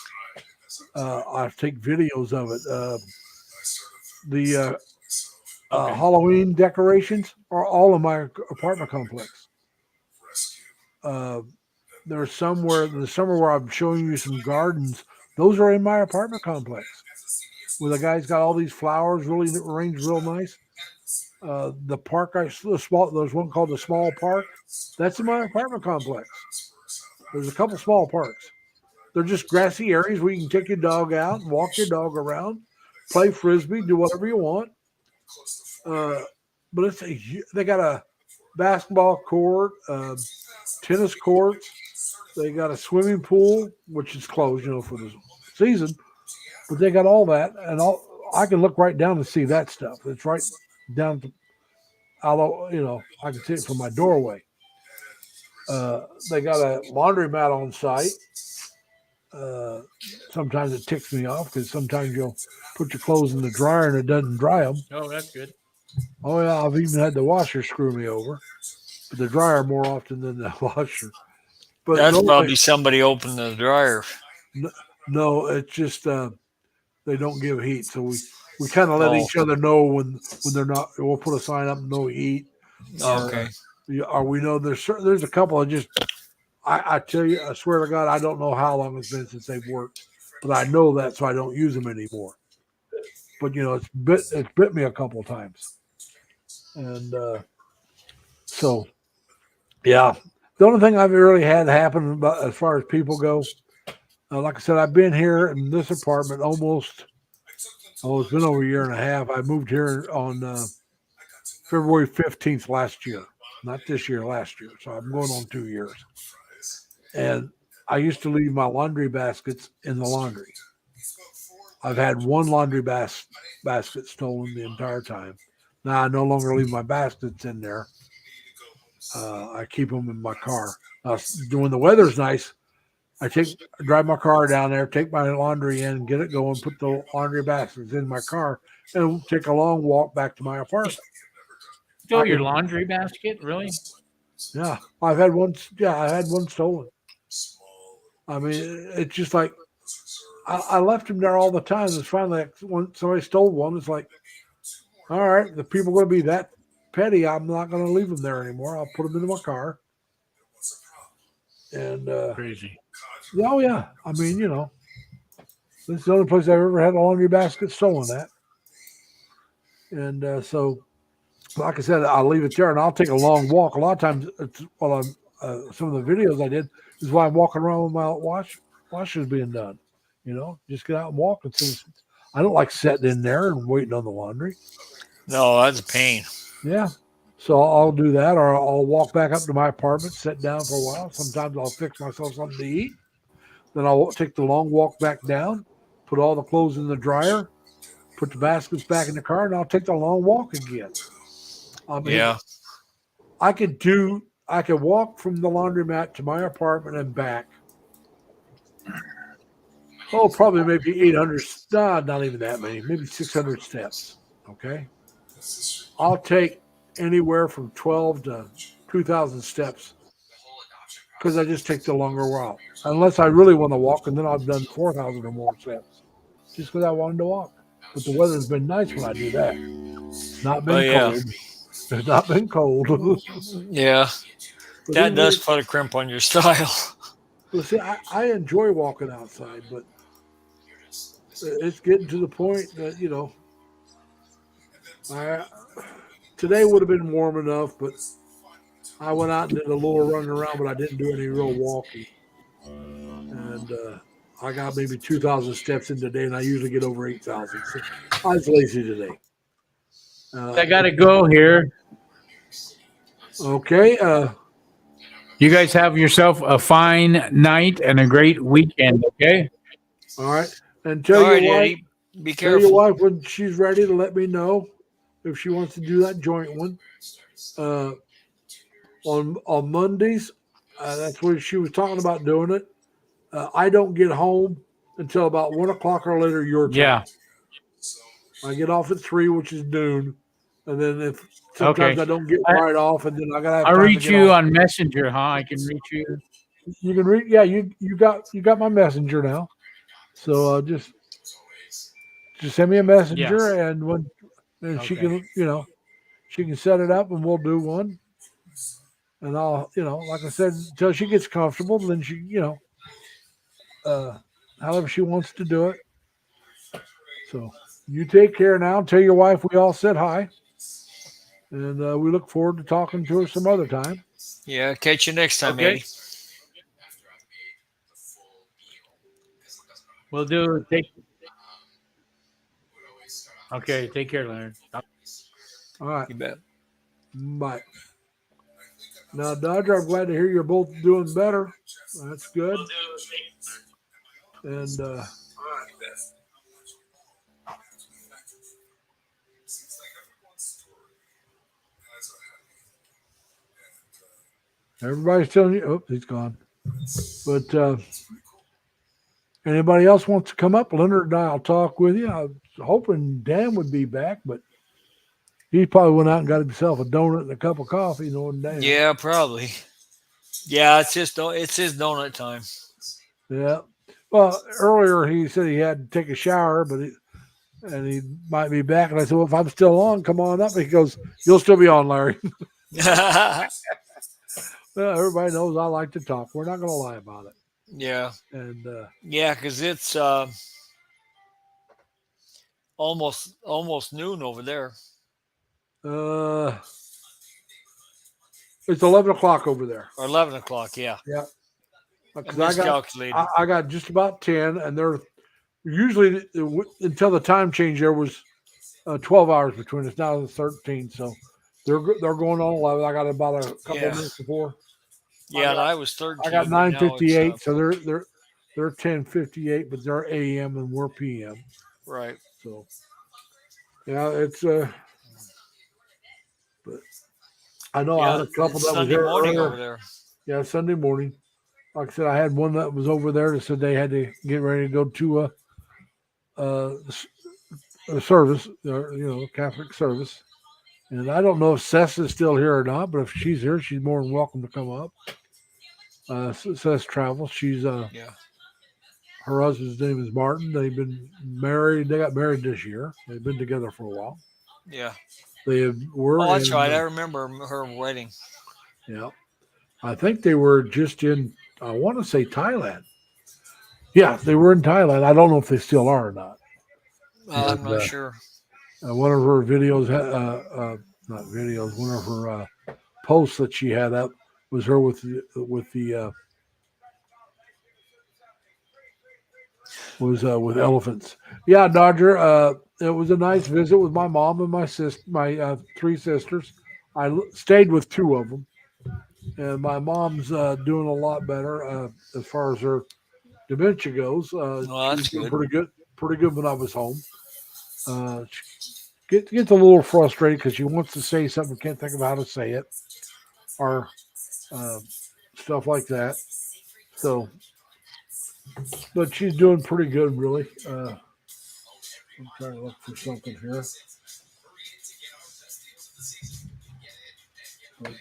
I take videos of it. The Halloween decorations are all in my apartment complex. There's somewhere the summer where I'm showing you some gardens. Those are in my apartment complex, where the guy's got all these flowers, really arranged real nice. The park, there's one called the Small Park. That's in my apartment complex. There's a couple small parks. They're just grassy areas where you can take your dog out and walk your dog around, play frisbee, do whatever you want. But they got a basketball court, tennis courts. They got a swimming pool, which is closed, for the season. But they got all that, and I can look right down and see that stuff. It's right down to, although I can see it from my doorway. They got a laundromat on site. Sometimes it ticks me off because sometimes you'll put your clothes in the dryer and it doesn't dry them. Oh, that's good. Oh yeah, I've even had the washer screw me over, but the dryer more often than the washer. But that's probably somebody opened the dryer. No, it's just they don't give heat, so we kind of let each other know when they're not. We'll put a sign up, no heat. Okay. Or we know there's a couple of just. I tell you, I swear to God, I don't know how long it's been since they've worked, but I know that, so I don't use them anymore. But it's bit me a couple of times, and so yeah. The only thing I've really had happen about as far as people go, like I said, I've been here in this apartment almost. It's been over a year and a half. I moved here on February 15th last year, not this year, last year. So I'm going on 2 years. And I used to leave my laundry baskets in the laundry. I've had one laundry basket stolen the entire time. Now I no longer leave my baskets in there. I keep them in my car. When the weather's nice, I drive my car down there, take my laundry in, get it going, put the laundry baskets in my car, and take a long walk back to my apartment. Still your laundry basket, really? Yeah, I've had one. Yeah, I had one stolen. I mean, it's just like I left them there all the time. It's finally like when somebody stole one. It's like, all right, the people are going to be that petty. I'm not going to leave them there anymore. I'll put them into my car. And crazy. Oh yeah, I mean, this is the only place I've ever had a laundry basket stolen at. And so, like I said, I'll leave it there, and I'll take a long walk. A lot of times, while I'm some of the videos I did is while I'm walking around with my washers being done. Just get out and walk. I don't like sitting in there and waiting on the laundry. No, that's a pain. Yeah. So I'll do that, or I'll walk back up to my apartment, sit down for a while. Sometimes I'll fix myself something to eat. Then I'll take the long walk back down, put all the clothes in the dryer, put the baskets back in the car, and I'll take the long walk again. Yeah. I could walk from the laundromat to my apartment and back. Oh, probably maybe 800, not even that many, maybe 600 steps. Okay. I'll take anywhere from 12 to 2,000 steps because I just take the longer route. Unless I really want to walk, and then I've done 4,000 or more steps just because I wanted to walk. But the weather's been nice when I do that. It's not been cold. It's not been cold. Yeah. But that does put a crimp on your style. Well, see, I enjoy walking outside, but it's getting to the point that, today would have been warm enough, but I went out and did a little running around, but I didn't do any real walking. And I got maybe 2,000 steps in today, and I usually get over 8,000. So I was lazy today. I got to go here. Okay. You guys have yourself a fine night and a great weekend, okay? All right. And tell your wife, Eddie, be careful. Tell your wife when she's ready to let me know if she wants to do that joint one. On Mondays, that's when she was talking about doing it. I don't get home until about 1 o'clock or later your time. Yeah. I get off at 3, which is noon. And then if sometimes Okay. I don't get I- right off, and then I gotta have I time to reach get you off. on Messenger, huh? I can reach you. You can read. Yeah, you got my messenger now. So just send me a messenger, Yes. and she Okay. can she can set it up, and we'll do one. And I'll like I said, until she gets comfortable, then she however she wants to do it. So you take care now. Tell your wife we all said hi, and we look forward to talking to her some other time. Yeah, catch you next time, Okay. Eddie. We'll do. Okay. Take care, Leonard. All right, You bet. bye. Now, Dodger, I'm glad to hear you're both doing better. That's good. And everybody's telling you, oh, he's gone. But anybody else wants to come up, Leonard and I'll talk with you. I was hoping Dan would be back, but he probably went out and got himself a donut and a cup of coffee, knowing Dan. Yeah, probably. Yeah, it's his donut time. Yeah. Well, earlier he said he had to take a shower, but he might be back. And I said, well, if I'm still on, come on up. He goes, you'll still be on, Larry. Well, everybody knows I like to talk. We're not going to lie about it. Yeah. And Yeah, because it's almost noon over there. it's 11 o'clock over there. Or 11 o'clock, yeah. Yeah. I Because miscalculated. I got just about 10, and they're usually until the time change there was 12 hours between us. Now it's 13, so they're going on 11. I got about a couple of minutes before. Yeah, and I was 13. I got but now it's, 9:58, so they're 10:58, but they're AM and we're PM. right. So yeah, it's but I know I Yeah, had a couple it's that was Sunday there morning earlier. over there. Yeah, Sunday morning. Like I said, I had one that was over there that said they had to get ready to go to a service, Catholic service. And I don't know if Seth is still here or not, but if she's here, she's more than welcome to come up. Seth travels. She's Yeah. her husband's name is Martin. They've been married. They got married this year. They've been together for a while. Yeah. They were. Oh, that's right. I remember her wedding. Yeah. I think they were just in, I want to say Thailand. Yeah, they were in Thailand. I don't know if they still are or not. I'm not sure. One of her videos, not videos, one of her posts that she had up was her with elephants. Yeah, Dodger. It was a nice visit with my mom and my three sisters. I stayed with two of them, and my mom's doing a lot better as far as her dementia goes. Well, that's she was good. pretty good when I was home. She gets a little frustrated because she wants to say something, can't think of how to say it, or stuff like that. So, but she's doing pretty good, really. I'm trying to look for something here. But,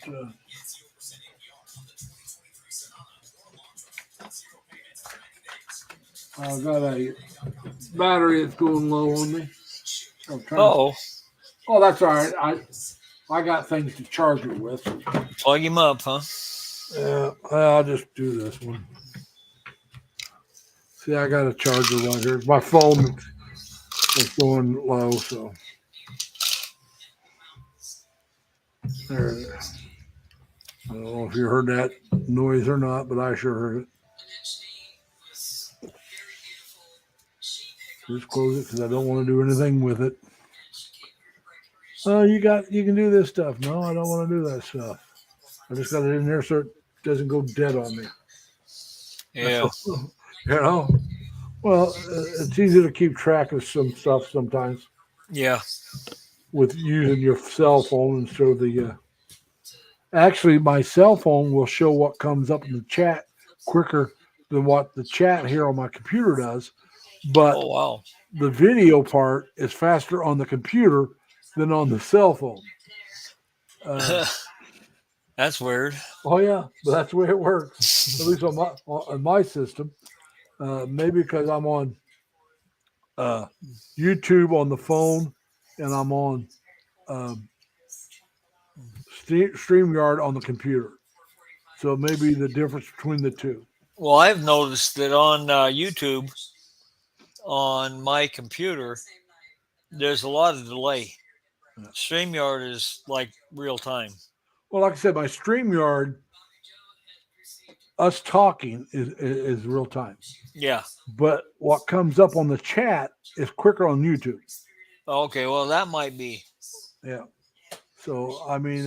I've got a battery that's going low on me. Oh, that's all right. I got things to charge it with. plug him up, huh? Yeah, I'll just do this one. See, I got a charger right here. My phone is going low, so there it is. I don't know if you heard that noise or not, but I sure heard it. Just close it because I don't want to do anything with it. Oh, you can do this stuff. No, I don't want to do that stuff. I just got it in there so it doesn't go dead on me. Yeah. Well, it's easy to keep track of some stuff sometimes. Yeah. With using your cell phone instead of the. Actually, my cell phone will show what comes up in the chat quicker than what the chat here on my computer does. But Oh, wow. the video part is faster on the computer than on the cell phone. That's weird. Oh yeah, but that's the way it works. At least on my system. Maybe because I'm on YouTube on the phone, and I'm on StreamYard on the computer. So maybe the difference between the two. Well, I've noticed that on YouTube, on my computer, there's a lot of delay. Yeah. StreamYard is like real time. Well, like I said, my StreamYard, us talking is real time. Yeah. But what comes up on the chat is quicker on YouTube. Okay. Well, that might be. Yeah. So I mean,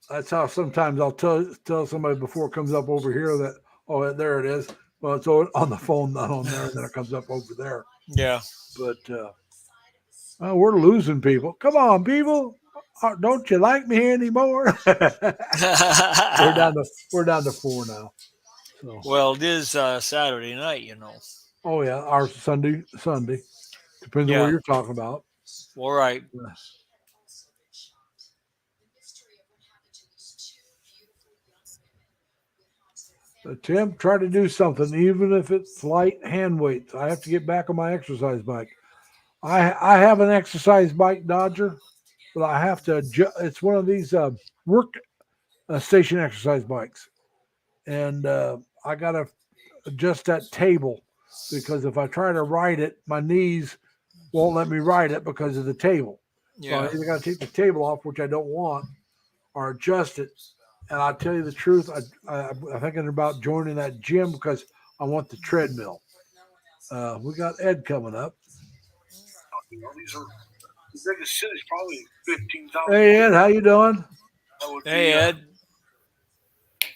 that's how sometimes I'll tell somebody before it comes up over here that, oh, there it is. Well, it's on the phone, not on there, and then it comes up over there. Yeah. But we're losing people. Come on, people. Don't you like me anymore? we're down to 4 now. So. Well, it is Saturday night, you know. Oh yeah, our Sunday. Depends on what you're talking about. All right. Tim, try to do something, even if it's light hand weights. I have to get back on my exercise bike. I have an exercise bike, Dodger, but I have to. It's one of these work station exercise bikes, and I got to adjust that table because if I try to ride it, my knees won't let me ride it because of the table. Yeah. So I either got to take the table off, which I don't want, or adjust it. And I'll tell you the truth, I'm thinking about joining that gym because I want the treadmill. We got Ed coming up. You know, these are the biggest city's probably 15,000. Hey Ed, how you doing? Hey Ed.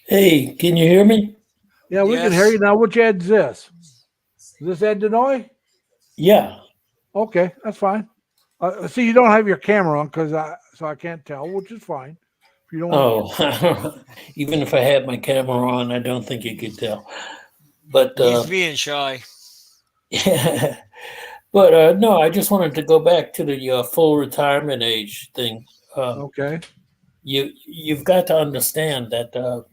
Hey, can you hear me? Yeah, we can hear you now. Which Ed's this? Is this Ed Denoy? Yeah. Okay, that's fine. See, you don't have your camera on so I can't tell, which is fine. If you don't want even if I had my camera on, I don't think you could tell. But he's being shy. Yeah. But no, I just wanted to go back to the full retirement age thing. Okay. You've got to understand that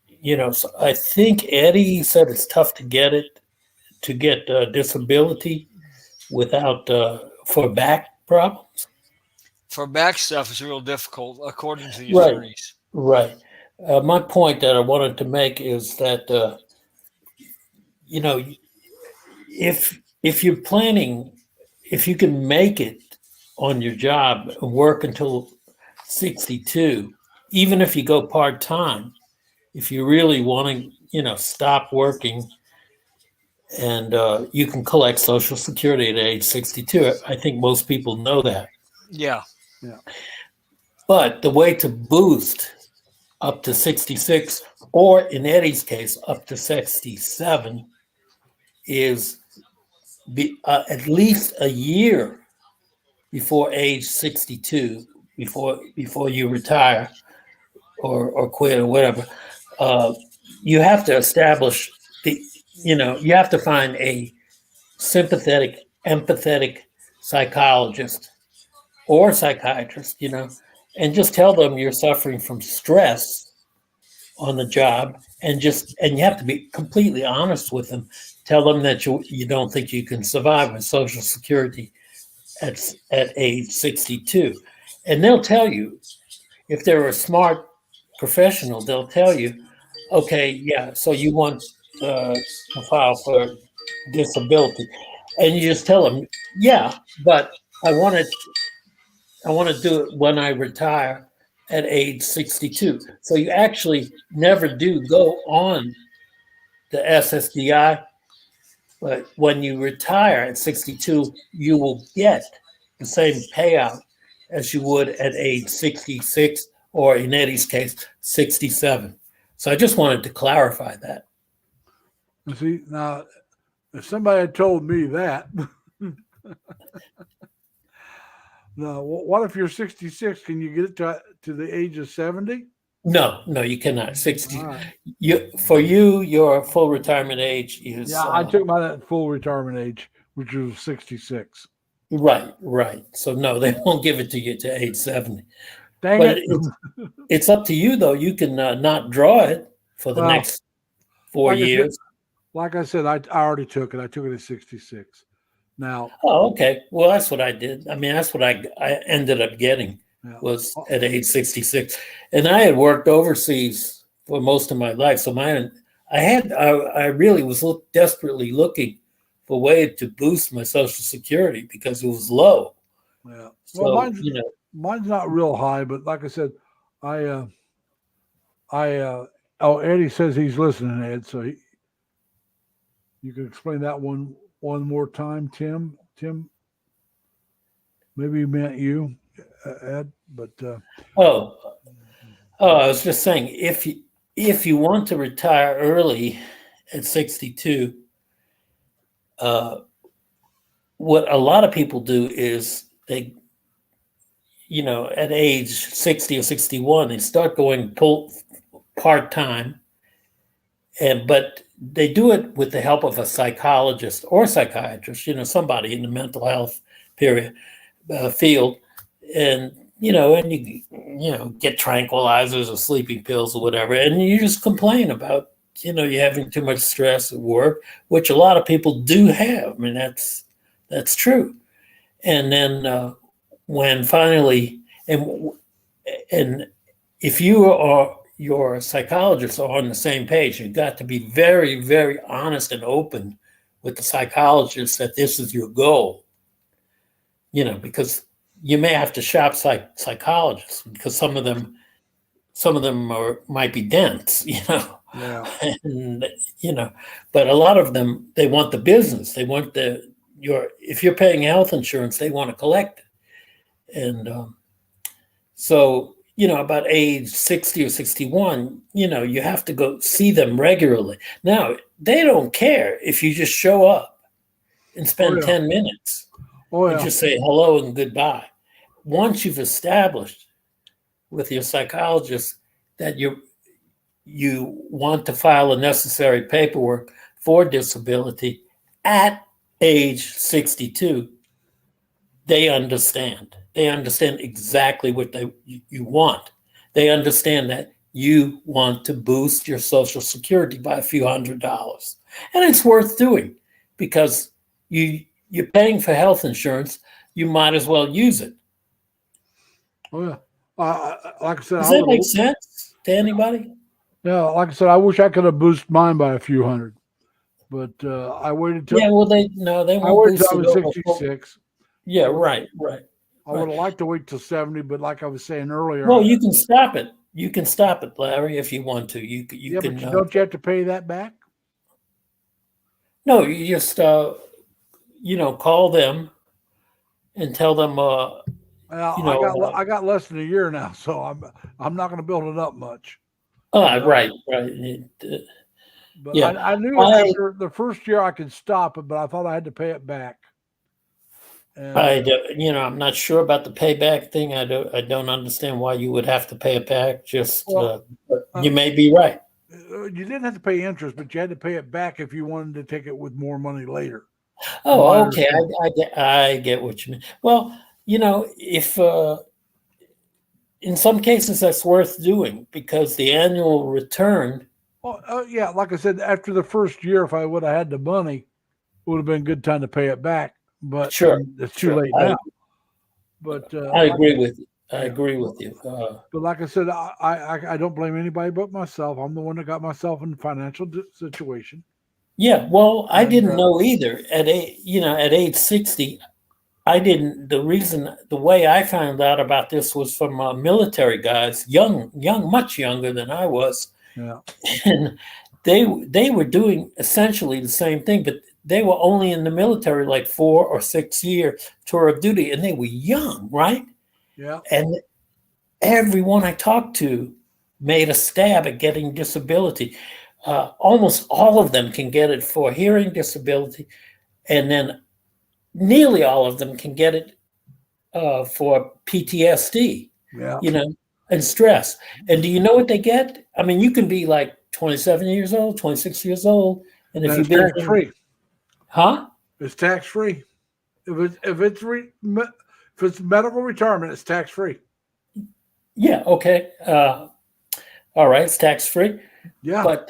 you know. So I think Eddie said it's tough to get disability without for back problems. For back stuff, it's real difficult, according to the Right. attorneys. Right. My point that I wanted to make is that you know, if you're planning, if you can make it on your job and work until 62, even if you go part-time, if you really want to, stop working and you can collect Social Security at age 62. I think most people know that. Yeah. Yeah. But the way to boost up to 66, or in Eddie's case, up to 67, is at least a year before age 62, before you retire or quit or whatever. You have to establish you have to find a sympathetic, empathetic psychologist or psychiatrist, and just tell them you're suffering from stress on the job, and you have to be completely honest with them. Tell them that you don't think you can survive with Social Security at age 62. And they'll tell you, if they're a smart professional, they'll tell you, okay, yeah, so you want to file for disability. And you just tell them, yeah, but I want to do it when I retire at age 62. So you actually never do go on the SSDI, but when you retire at 62, you will get the same payout as you would at age 66, or in Eddie's case, 67. So I just wanted to clarify that. See, now, if somebody had told me that, now, what if you're 66? Can you get it to the age of 70? No, you cannot. 60. Right. Your full retirement age is. Yeah, I took my full retirement age, which was 66. Right. So no, they won't give it to you to age 70. Dang But it. it's up to you, though. You can not draw it for the Well, next 4 like I said, years. Like I said, I already took it. I took it at 66. Now, Oh, okay. Well, that's what I did. I mean, that's what I ended up getting yeah. was at age 66. And I had worked overseas for most of my life. So I really was desperately looking for a way to boost my Social Security because it was low. Yeah. So, Well, mine's not real high, but like I said, Eddie says he's listening, Ed. So you can explain that one more time, Tim. Tim, maybe he meant you, Ed, but I was just saying, if you want to retire early at 62, what a lot of people do is they, at age 60 or 61, they start going part-time, but they do it with the help of a psychologist or psychiatrist, somebody in the mental health field, and you get tranquilizers or sleeping pills or whatever, and you just complain about you're having too much stress at work, which a lot of people do have. I mean, that's true. And then when finally, and if your psychologists are on the same page, you've got to be very, very honest and open with the psychologist that this is your goal. Because you may have to shop psychologists because some of them might be dense, Yeah. and but a lot of them, they want the business. They want if you're paying health insurance, they want to collect it. And so about age 60 or 61, you have to go see them regularly. Now, they don't care if you just show up and spend 10 minutes and just say hello and goodbye. Once you've established with your psychologist that you want to file the necessary paperwork for disability at age 62, they understand. They understand exactly what you want. They understand that you want to boost your Social Security by a few $100s. And it's worth doing because you're paying for health insurance. You might as well use it. Oh, yeah. Like I said, Does that make sense to anybody? Yeah, like I said, I wish I could have boosted mine by a few hundred, but I waited till. Yeah, well, they won't boost I it was over 66. Yeah, right. I would have liked to wait till 70, but like I was saying earlier. Well, you can stop it. You can stop it, Larry, if you want to. You can. But don't you have to pay that back? No, you just call them and tell them. I got less than a year now, so I'm not going to build it up much. Right. But yeah, I knew after the first year I could stop it, but I thought I had to pay it back. And, I'm not sure about the payback thing. I don't understand why you would have to pay it back. You may be right. You didn't have to pay interest, but you had to pay it back if you wanted to take it with more money later. Oh, okay. I get what you mean. Well, if in some cases that's worth doing because the annual return. Yeah, like I said, after the first year, if I would have had the money, it would have been a good time to pay it back. But sure, it's too late now. But I agree with you. I agree with you. But like I said, I don't blame anybody but myself. I'm the one that got myself in a financial situation. Yeah, well, I didn't know either. At age 60, I didn't. The way I found out about this was from military guys, young, much younger than I was. Yeah, and they were doing essentially the same thing, but they were only in the military like 4 or 6 year tour of duty, and they were young, right? Yeah. And everyone I talked to made a stab at getting disability. Almost all of them can get it for hearing disability, and then nearly all of them can get it for PTSD. Yeah. And stress. And do you know what they get? I mean, you can be like 27 years old, 26 years old, and if you've been tax free, huh? It's tax free. if it's medical retirement, it's tax free. Yeah. Okay. All right. It's tax free. Yeah. But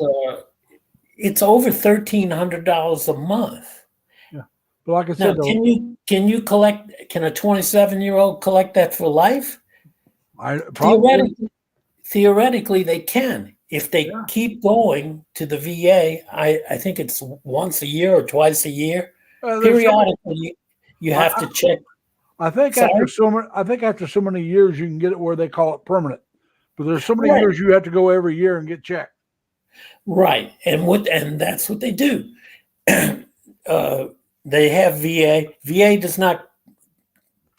it's over $1,300 a month. Yeah. But like I Now, said, though, can you collect? Can a 27-year-old collect that for life? Theoretically, they can. If they keep going to the VA, I think it's once a year or twice a year. Periodically, you have to check. I think after so many years, you can get it where they call it permanent. But there's so many years you have to go every year and get checked. Right, and that's what they do. They have VA. VA does not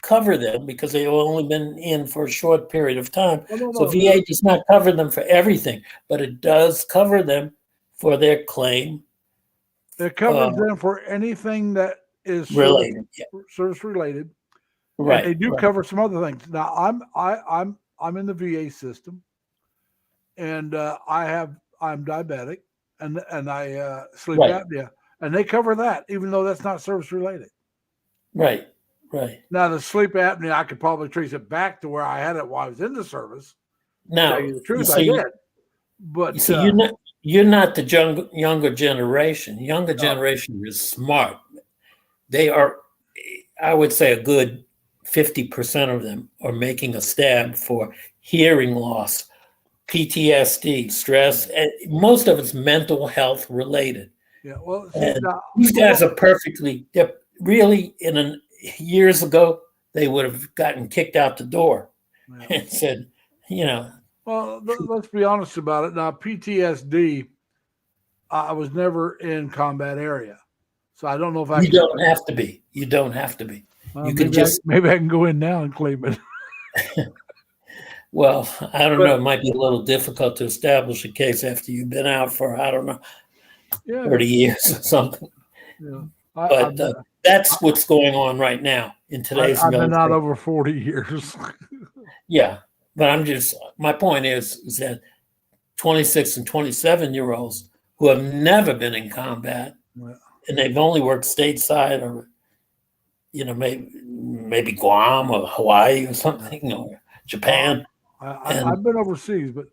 cover them because they've only been in for a short period of time. So VA does not cover them for everything, but it does cover them for their claim. It covers them for anything that is related, service related. Right. And they do cover some other things. Now I'm in the VA system, and I'm diabetic, and I sleep apnea, and they cover that, even though that's not service related. Right. Now the sleep apnea, I could probably trace it back to where I had it while I was in the service. Now, to tell you the truth, I did. But you see, you're not the younger generation. Younger generation is smart. They are, I would say, a good 50% of them are making a stab for hearing loss, PTSD, stress, and most of it's mental health related. Yeah, well, these guys are they're really years ago, they would have gotten kicked out the door and said, Well, let's be honest about it. Now, PTSD, I was never in combat area, so I don't know if I. You don't have to be. You don't have to be. You can maybe I can go in now and claim it. Well, I don't know. It might be a little difficult to establish a case after you've been out for 30 years or something. Yeah. But that's what's going on right now in today's military. I've been out over 40 years. Yeah, but my point is that 26 and 27-year-olds who have never been in combat and they've only worked stateside or, maybe Guam or Hawaii or something or Japan. I've been overseas, but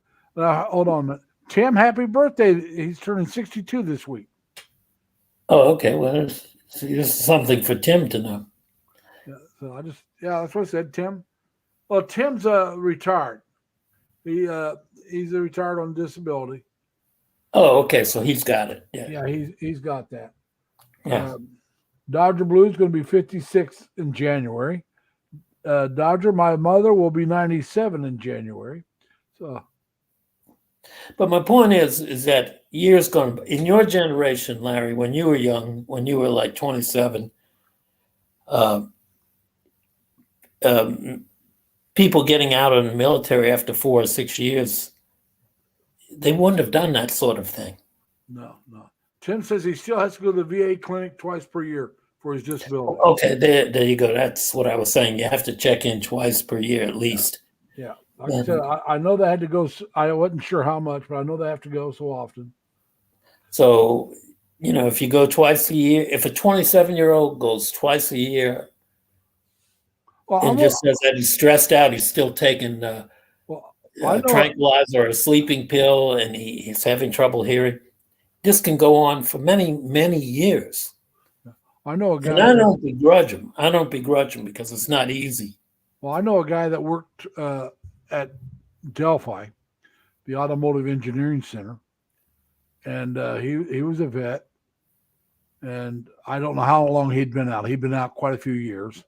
hold on a minute. Tim, happy birthday. He's turning 62 this week. Oh, okay. Well, there's something for Tim to know. Yeah, so that's what I said, Tim. Well, Tim's retired. He's retired on disability. Oh, okay. So he's got it. Yeah, he's got that. Yeah. Dodger Blue is going to be 56 in January. Dodger, my mother, will be 97 in January. So. But my point is that years gone in your generation, Larry, when you were young, when you were like 27, people getting out of the military after 4 or 6 years, they wouldn't have done that sort of thing. No. Tim says he still has to go to the VA clinic twice per year for his disability. Okay, there you go. That's what I was saying. You have to check in twice per year at least. Yeah. Like I said, I know they had to go. I wasn't sure how much, but I know they have to go so often. So, if you go twice a year, if a 27-year-old goes twice a year and just says that he's stressed out, he's still taking a tranquilizer or a sleeping pill, and he's having trouble hearing, this can go on for many, many years. I know a guy. And I don't begrudge him because it's not easy. Well, I know a guy that worked at Delphi, the Automotive Engineering Center, and he was a vet, and I don't know how long he'd been out. He'd been out quite a few years,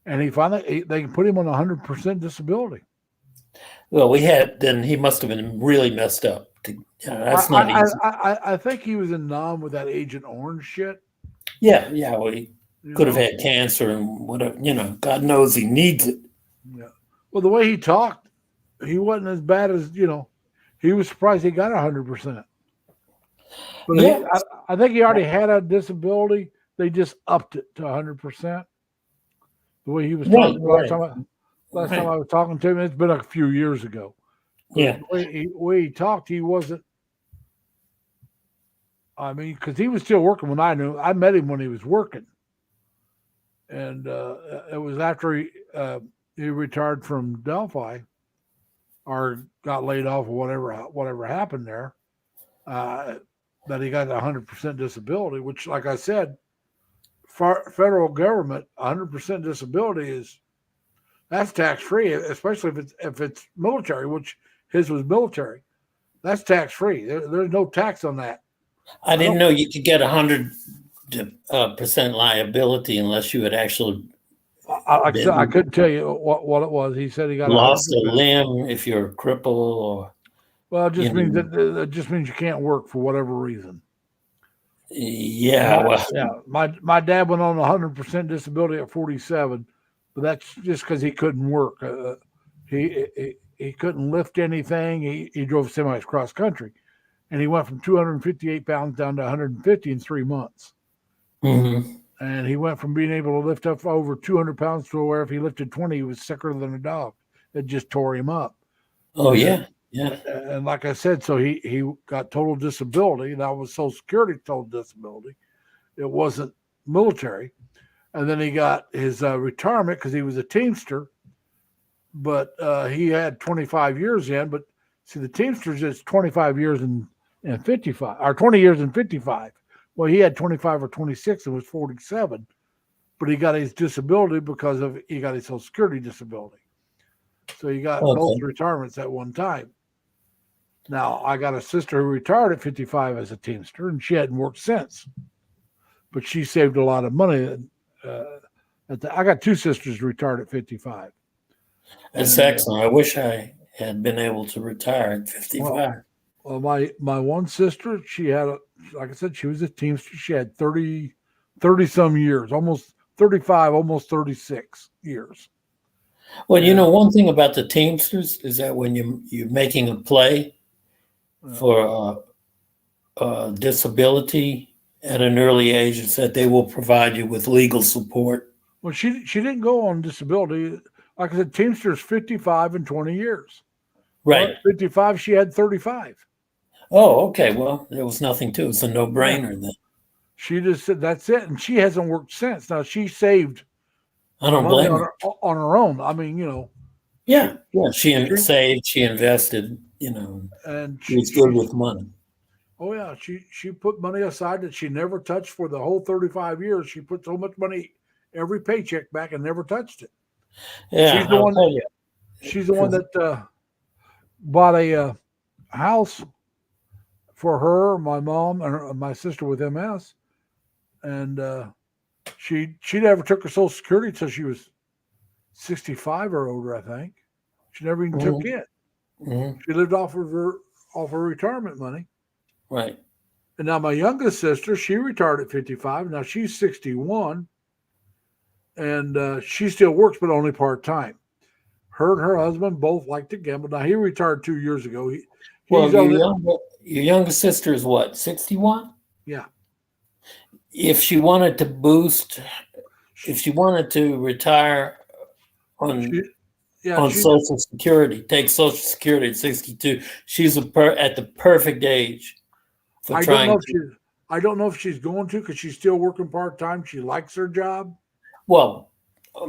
and they can put him on 100% disability. Well, then he must have been really messed up. That's not easy. I think he was in Nam with that Agent Orange shit. Yeah. Well, he could have had cancer and whatever. God knows he needs it. Yeah. Well, the way he talked, he wasn't as bad as he was surprised he got 100%. But I think he already had a disability. They just upped it to 100%. The way he was talking last time I was talking to him, it's been a few years ago. Yeah. The way he talked, he wasn't. I mean, because he was still working when I met him when he was working. and it was after he retired from Delphi or got laid off or whatever happened there, that he got 100% disability. Which, like I said, federal government 100% disability that's tax free, especially if it's military, which his was military. That's tax free. There's no tax on that. I didn't know you could get 100% liability unless you had actually I couldn't tell you what it was. He said he got lost 100%. a limb if you're a cripple, or Well, it just means that just means you can't work for whatever reason. yeah. My dad went on 100% disability at 47, but that's just because he couldn't work. He couldn't lift anything. He drove semis cross country, and he went from 258 pounds down to 150 in 3 months. Mm-hmm. And he went from being able to lift up over 200 pounds to where if he lifted 20, he was sicker than a dog. It just tore him up. Oh, yeah. Yeah. And like I said, so he got total disability. That was Social Security total disability. It wasn't military. And then he got his retirement because he was a Teamster. But he had 25 years in. But see, the Teamsters is 25 years and 55, or 20 years and 55. Well, he had 25 or 26 and was 47. But he got his disability because he got his Social Security disability. So he got both retirements at one time. Now, I got a sister who retired at 55 as a Teamster, and she hadn't worked since. But she saved a lot of money. I got two sisters retired at 55. That's excellent. I wish I had been able to retire at 55. Well, my one sister, she had, like I said, she was a Teamster. She had 30 some years, almost 35, almost 36 years. Well, you know, one thing about the Teamsters is that when you're making a play for disability at an early age, it's that they will provide you with legal support. Well, she didn't go on disability. Like I said, Teamsters 55 and 20 years. Right. Well, 55, she had 35. Oh, okay. Well, there was nothing to it. It's a no-brainer then. She just said that's it, and she hasn't worked since. Now she saved. I don't blame her. On her own. I mean, you know. Yeah. She saved. She invested. You know, and she was good with money. Oh yeah, she put money aside that she never touched for the whole 35 years. She put so much money every paycheck back and never touched it. Yeah, she's the one that bought a house for her, my mom, and my sister with MS, and she never took her Social Security until she was 65 or older, I think. She never even took it. Mm-hmm. She lived off her retirement money. Right. And now my youngest sister, she retired at 55. Now she's 61, and she still works, but only part-time. Her and her husband both like to gamble. Now, he retired 2 years ago. Your youngest sister is what, 61? Yeah. If she wanted to retire on Social Security, take Social Security at 62, she's at the perfect age for I don't know if she's going to, because she's still working part-time. She likes her job. Well,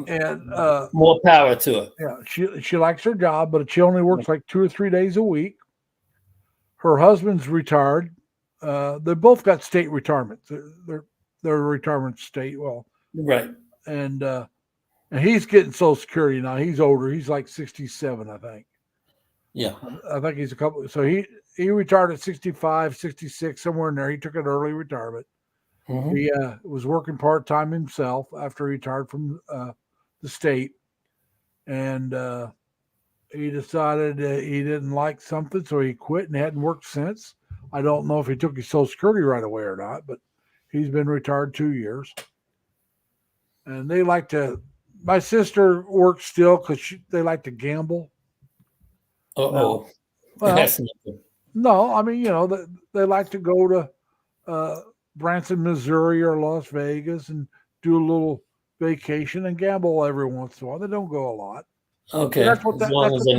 and more power to it. Yeah, she likes her job, but she only works like 2 or 3 days a week. Her husband's retired. They both got state retirement. Their retirement state. Well, right. And he's getting Social Security now. He's older. He's like 67, I think. Yeah. I think he's a couple. So he retired at 65, 66, somewhere in there. He took an early retirement. Mm-hmm. He was working part-time himself after he retired from the state. And he decided he didn't like something, so he quit and hadn't worked since. I don't know if he took his Social Security right away or not, but he's been retired 2 years. And they like to, my sister works still because they like to gamble. Uh-oh. Well, no, I mean, you know, they like to go to Branson, Missouri or Las Vegas and do a little vacation and gamble every once in a while. They don't go a lot. Okay. As long as they're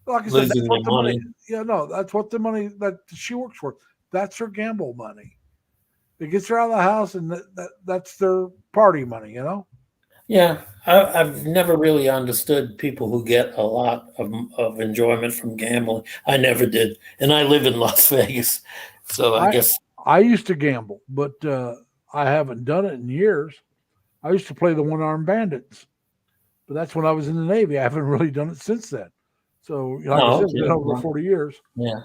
not losing their money. Yeah, no, that's what the money that she works for. That's her gamble money. It gets her out of the house, and that's their party money, you know? Yeah, I've never really understood people who get a lot of enjoyment from gambling. I never did, and I live in Las Vegas, so I guess I used to gamble, but I haven't done it in years. I used to play the one-armed bandits, but that's when I was in the Navy. I haven't really done it since then. So, like I said, it's been over 40 years. Yeah.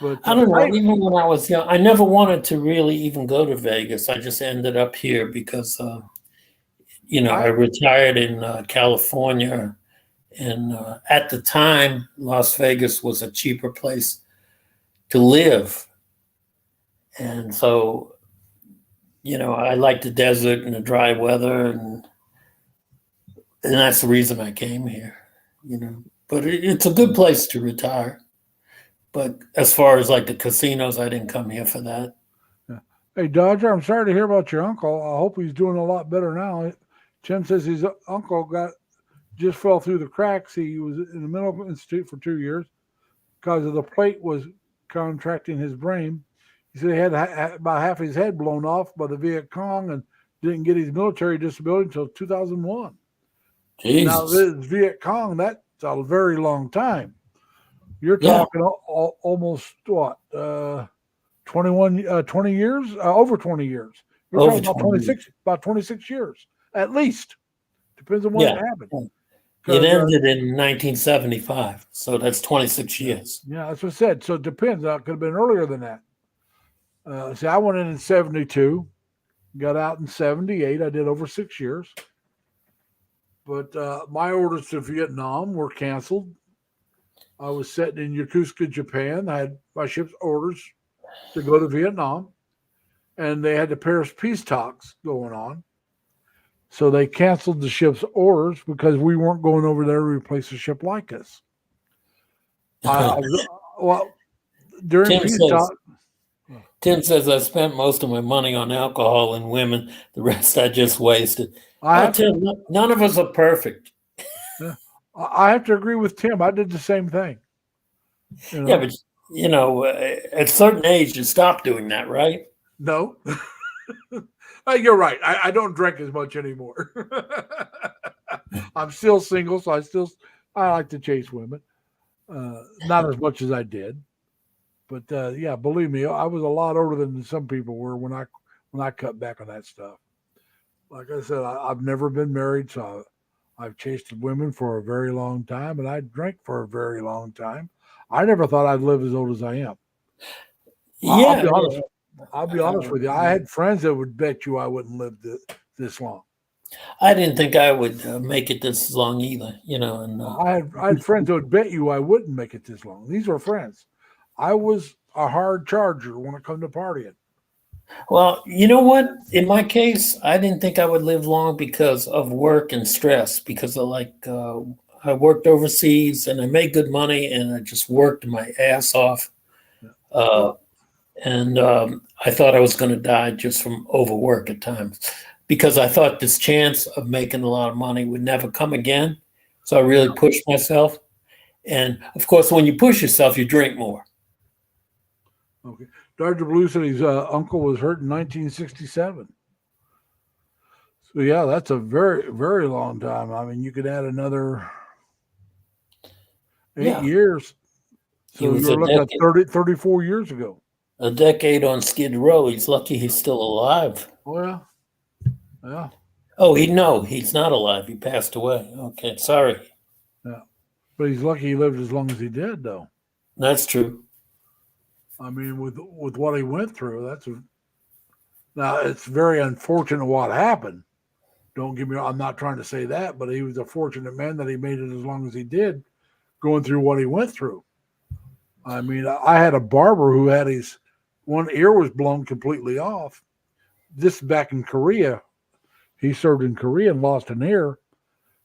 But I don't know. Even when I was young, I never wanted to really even go to Vegas. I just ended up here because, I retired in California, and at the time, Las Vegas was a cheaper place to live, and so I like the desert and the dry weather, and that's the reason I came here. But it's a good place to retire. But as far as like the casinos, I didn't come here for that. Hey, Dodger, I'm sorry to hear about your uncle. I hope he's doing a lot better now. Tim says his uncle just fell through the cracks. He was in the mental institute for 2 years because of the plate was contracting his brain. He said he had about half his head blown off by the Viet Cong and didn't get his military disability until 2001. Jesus. Now, this Viet Cong, that's a very long time. You're talking almost what, 20 years, over 20 years. You're talking about 26 years at least. Depends on when it happened. It ended in 1975, so that's 26 years. Yeah, that's what I said. So it depends. It could have been earlier than that. See, I went in 72, got out in 78. I did over 6 years. But my orders to Vietnam were canceled. I was sitting in Yokosuka, Japan. I had my ship's orders to go to Vietnam, and they had the Paris peace talks going on. So they canceled the ship's orders because we weren't going over there to replace a ship like us. During peace talks. Tim says I spent most of my money on alcohol and women. The rest I just wasted. Tim, none of us are perfect. Yeah. I have to agree with Tim. I did the same thing. Yeah, but at a certain age, you stop doing that, right? No. You're right. I don't drink as much anymore. I'm still single, so I like to chase women. Not as much as I did. But believe me, I was a lot older than some people were when I cut back on that stuff. Like I said, I've never been married, so I've chased women for a very long time, and I drank for a very long time. I never thought I'd live as old as I am. Yeah, I'll be honest with you. I had friends that would bet you I wouldn't live this long. I didn't think I would make it this long either. And I had friends that would bet you I wouldn't make it this long. These were friends. I was a hard charger when it come to partying. Well, you know what? In my case, I didn't think I would live long because of work and stress. Because I worked overseas and I made good money, and I just worked my ass off. And I thought I was going to die just from overwork at times, because I thought this chance of making a lot of money would never come again. So I really pushed myself. And of course, when you push yourself, you drink more. Okay. Dr. Blue said his uncle was hurt in 1967. So, yeah, that's a very, very long time. I mean, you could add another 8 years. So you're looking at 34 years ago. A decade on Skid Row. He's lucky he's still alive. Oh, yeah. Yeah. Oh, he's not alive. He passed away. Okay, sorry. Yeah. But he's lucky he lived as long as he did, though. That's true. I mean, with what he went through, now it's very unfortunate what happened. Don't get me wrong, I'm not trying to say that, but he was a fortunate man that he made it as long as he did, going through what he went through. I mean, I had a barber who had his one ear was blown completely off. This back in Korea. He served in Korea and lost an ear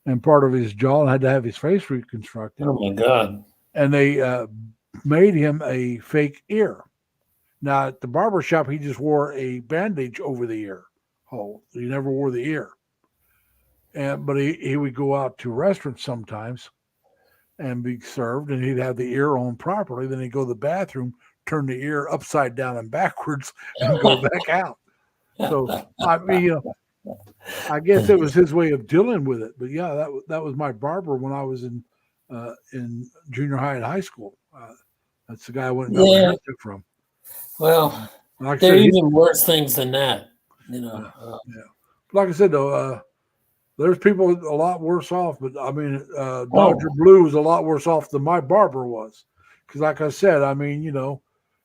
and part of his jaw and had to have his face reconstructed. Oh, my God. And they made him a fake ear. Now, at the barber shop, he just wore a bandage over the ear hole. He never wore the ear. But he would go out to restaurants sometimes and be served, and he'd have the ear on properly. Then he'd go to the bathroom, turn the ear upside down and backwards, and go back out. So, I mean, I guess it was his way of dealing with it. But yeah, that was my barber when I was in junior high and high school. That's the guy I went and got my haircut from. Well, Like there are I said, even worse things than that. yeah. Like I said though, there's people a lot worse off. But I mean, Dodger Blue was a lot worse off than my barber was, because like I said, I mean,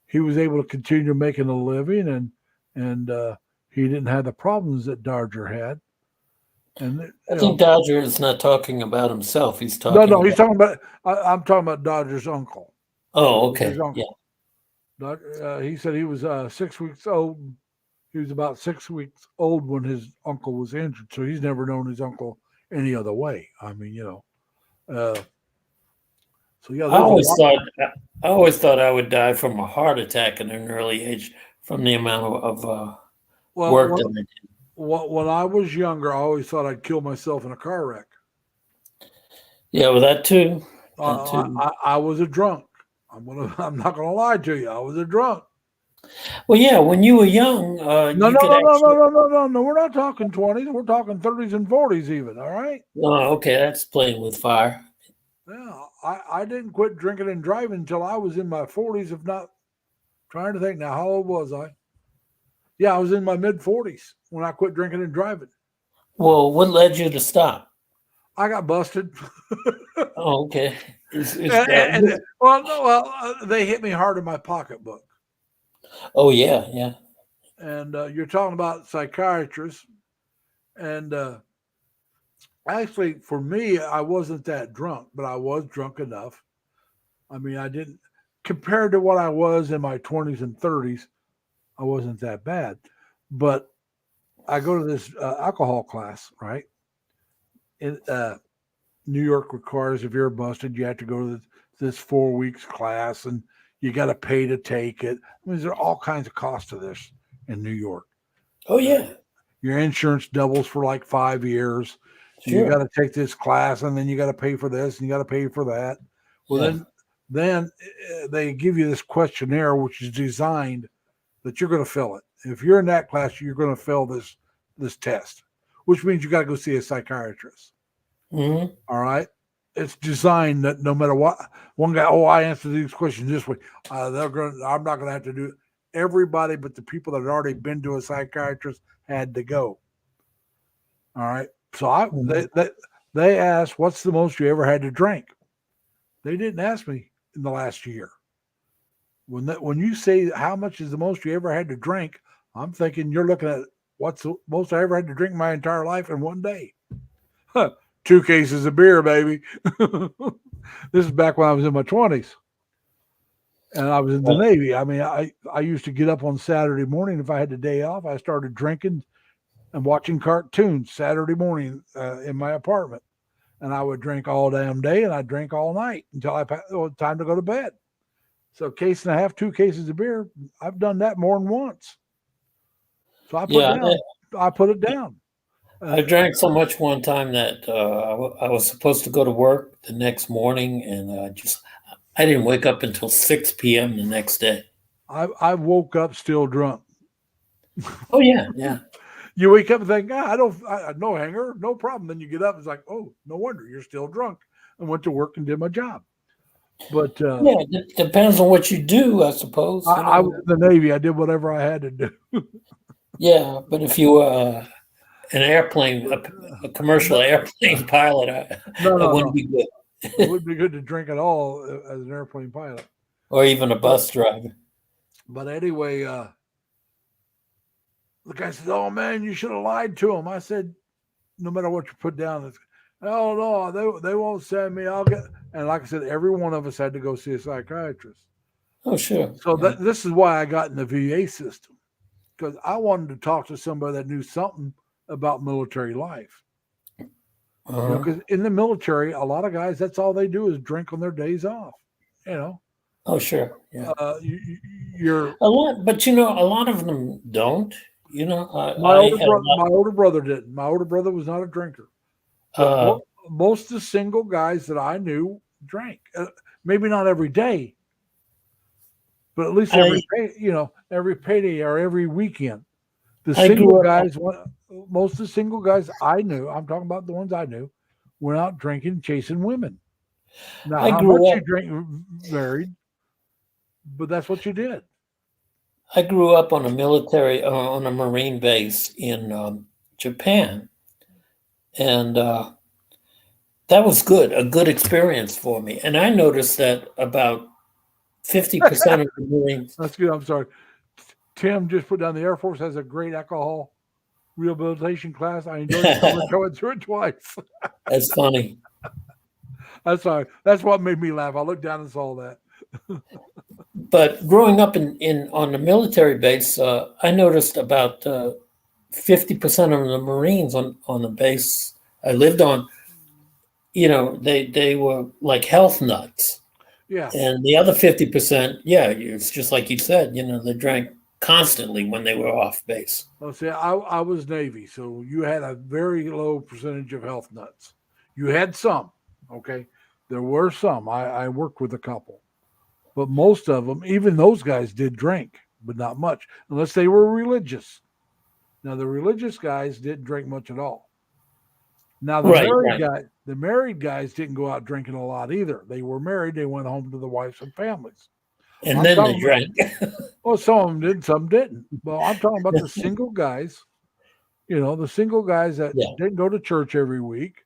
he was able to continue making a living, and he didn't have the problems that Dodger had. And I think Dodger is not talking about himself. He's talking. No, he's talking about. I'm talking about Dodger's uncle. Oh, okay. Yeah. He said he was 6 weeks old. He was about 6 weeks old when his uncle was injured, so he's never known his uncle any other way. I mean, so yeah. I always thought I would die from a heart attack at an early age from the amount of work that I did. When I was younger, I always thought I'd kill myself in a car wreck. Yeah, well, that too. I was a drunk. I'm not gonna lie to you. I was a drunk. Well, yeah, when you were young, No. We're not talking 20s. We're talking 30s and 40s, even. All right. Oh, okay, that's playing with fire. Yeah, I didn't quit drinking and driving until I was in my 40s. If not, trying to think now, how old was I? Yeah, I was in my mid 40s when I quit drinking and driving. Well, what led you to stop? I got busted. Oh, okay. They hit me hard in my pocketbook. Oh, yeah. And you're talking about psychiatrists. And actually, for me, I wasn't that drunk, but I was drunk enough. I mean, I didn't, compared to what I was in my 20s and 30s, I wasn't that bad. But I go to this alcohol class, right? New York requires, if you're busted, you have to go to this 4 weeks class, and you got to pay to take it. I mean, there are all kinds of costs to this in New York. Oh, yeah. Your insurance doubles for like 5 years. Sure. You got to take this class, and then you got to pay for this, and you got to pay for that. Well, then they give you this questionnaire, which is designed that you're going to fill it. If you're in that class, you're going to fill this test, which means you got to go see a psychiatrist. Mm-hmm. All right. It's designed that no matter what, one guy, I answer these questions this way. I'm not going to have to do it. Everybody but the people that had already been to a psychiatrist had to go. All right. So they asked, what's the most you ever had to drink? They didn't ask me in the last year. When you say how much is the most you ever had to drink, I'm thinking you're looking at what's the most I ever had to drink my entire life in one day. 2 cases of beer, baby. This is back when I was in my 20s. And I was in the Navy. I mean, I used to get up on Saturday morning. If I had the day off, I started drinking and watching cartoons Saturday morning in my apartment. And I would drink all damn day, and I'd drink all night until it was time to go to bed. So a case and a half, 2 cases of beer, I've done that more than once. So I put it down. I drank so much one time that I was supposed to go to work the next morning, and I didn't wake up until 6 p.m. the next day. I woke up still drunk. Oh, yeah. You wake up and think, no hanger, no problem. Then you get up, it's like, oh, no wonder you're still drunk. I went to work and did my job. But it depends on what you do, I suppose. I was in the Navy. I did whatever I had to do. Yeah, but if you were an airplane, a commercial airplane pilot, it wouldn't be good. It wouldn't be good to drink at all as an airplane pilot. Or even a bus driver. But anyway, the guy says, oh, man, you should have lied to him. I said, no matter what you put down, it's, oh, no, they won't send me. I'll get. And like I said, every one of us had to go see a psychiatrist. Oh, sure. So this is why I got in the VA system, because I wanted to talk to somebody that knew something about military life. Because in the military, a lot of guys, that's all they do is drink on their days off. Oh, sure. Yeah. You're a lot, but a lot of them don't. My older brother didn't. My older brother was not a drinker. Most of the single guys that I knew drank. Maybe not every day, but at least every payday or every weekend. The single guys, most of the single guys I knew, I'm talking about the ones I knew, went out drinking, chasing women. Now, I how grew much up. you drink varied, but that's what you did. I grew up on a military, on a Marine base in Japan, and that was good, a good experience for me. And I noticed that about 50% of the Marines. That's good. I'm sorry. Tim just put down the Air Force has a great alcohol rehabilitation class. I enjoyed going through it twice. That's funny. That's sorry. That's what made me laugh. I looked down and saw that. But growing up in on the military base, I noticed about 50% of the Marines on the base I lived on, they were like health nuts. Yeah. And the other 50%, yeah, it's just like you said, they drank constantly when they were off base. Well, see, I was Navy, so you had a very low percentage of health nuts. You had some, okay? There were some. I worked with a couple. But most of them, even those guys did drink, but not much, unless they were religious. Now, the religious guys didn't drink much at all. Now, the married guys didn't go out drinking a lot either. They were married. They went home to the wives and families. And then they drank. Well, some of them did, some didn't. Well, I'm talking about the single guys, the single guys that didn't go to church every week.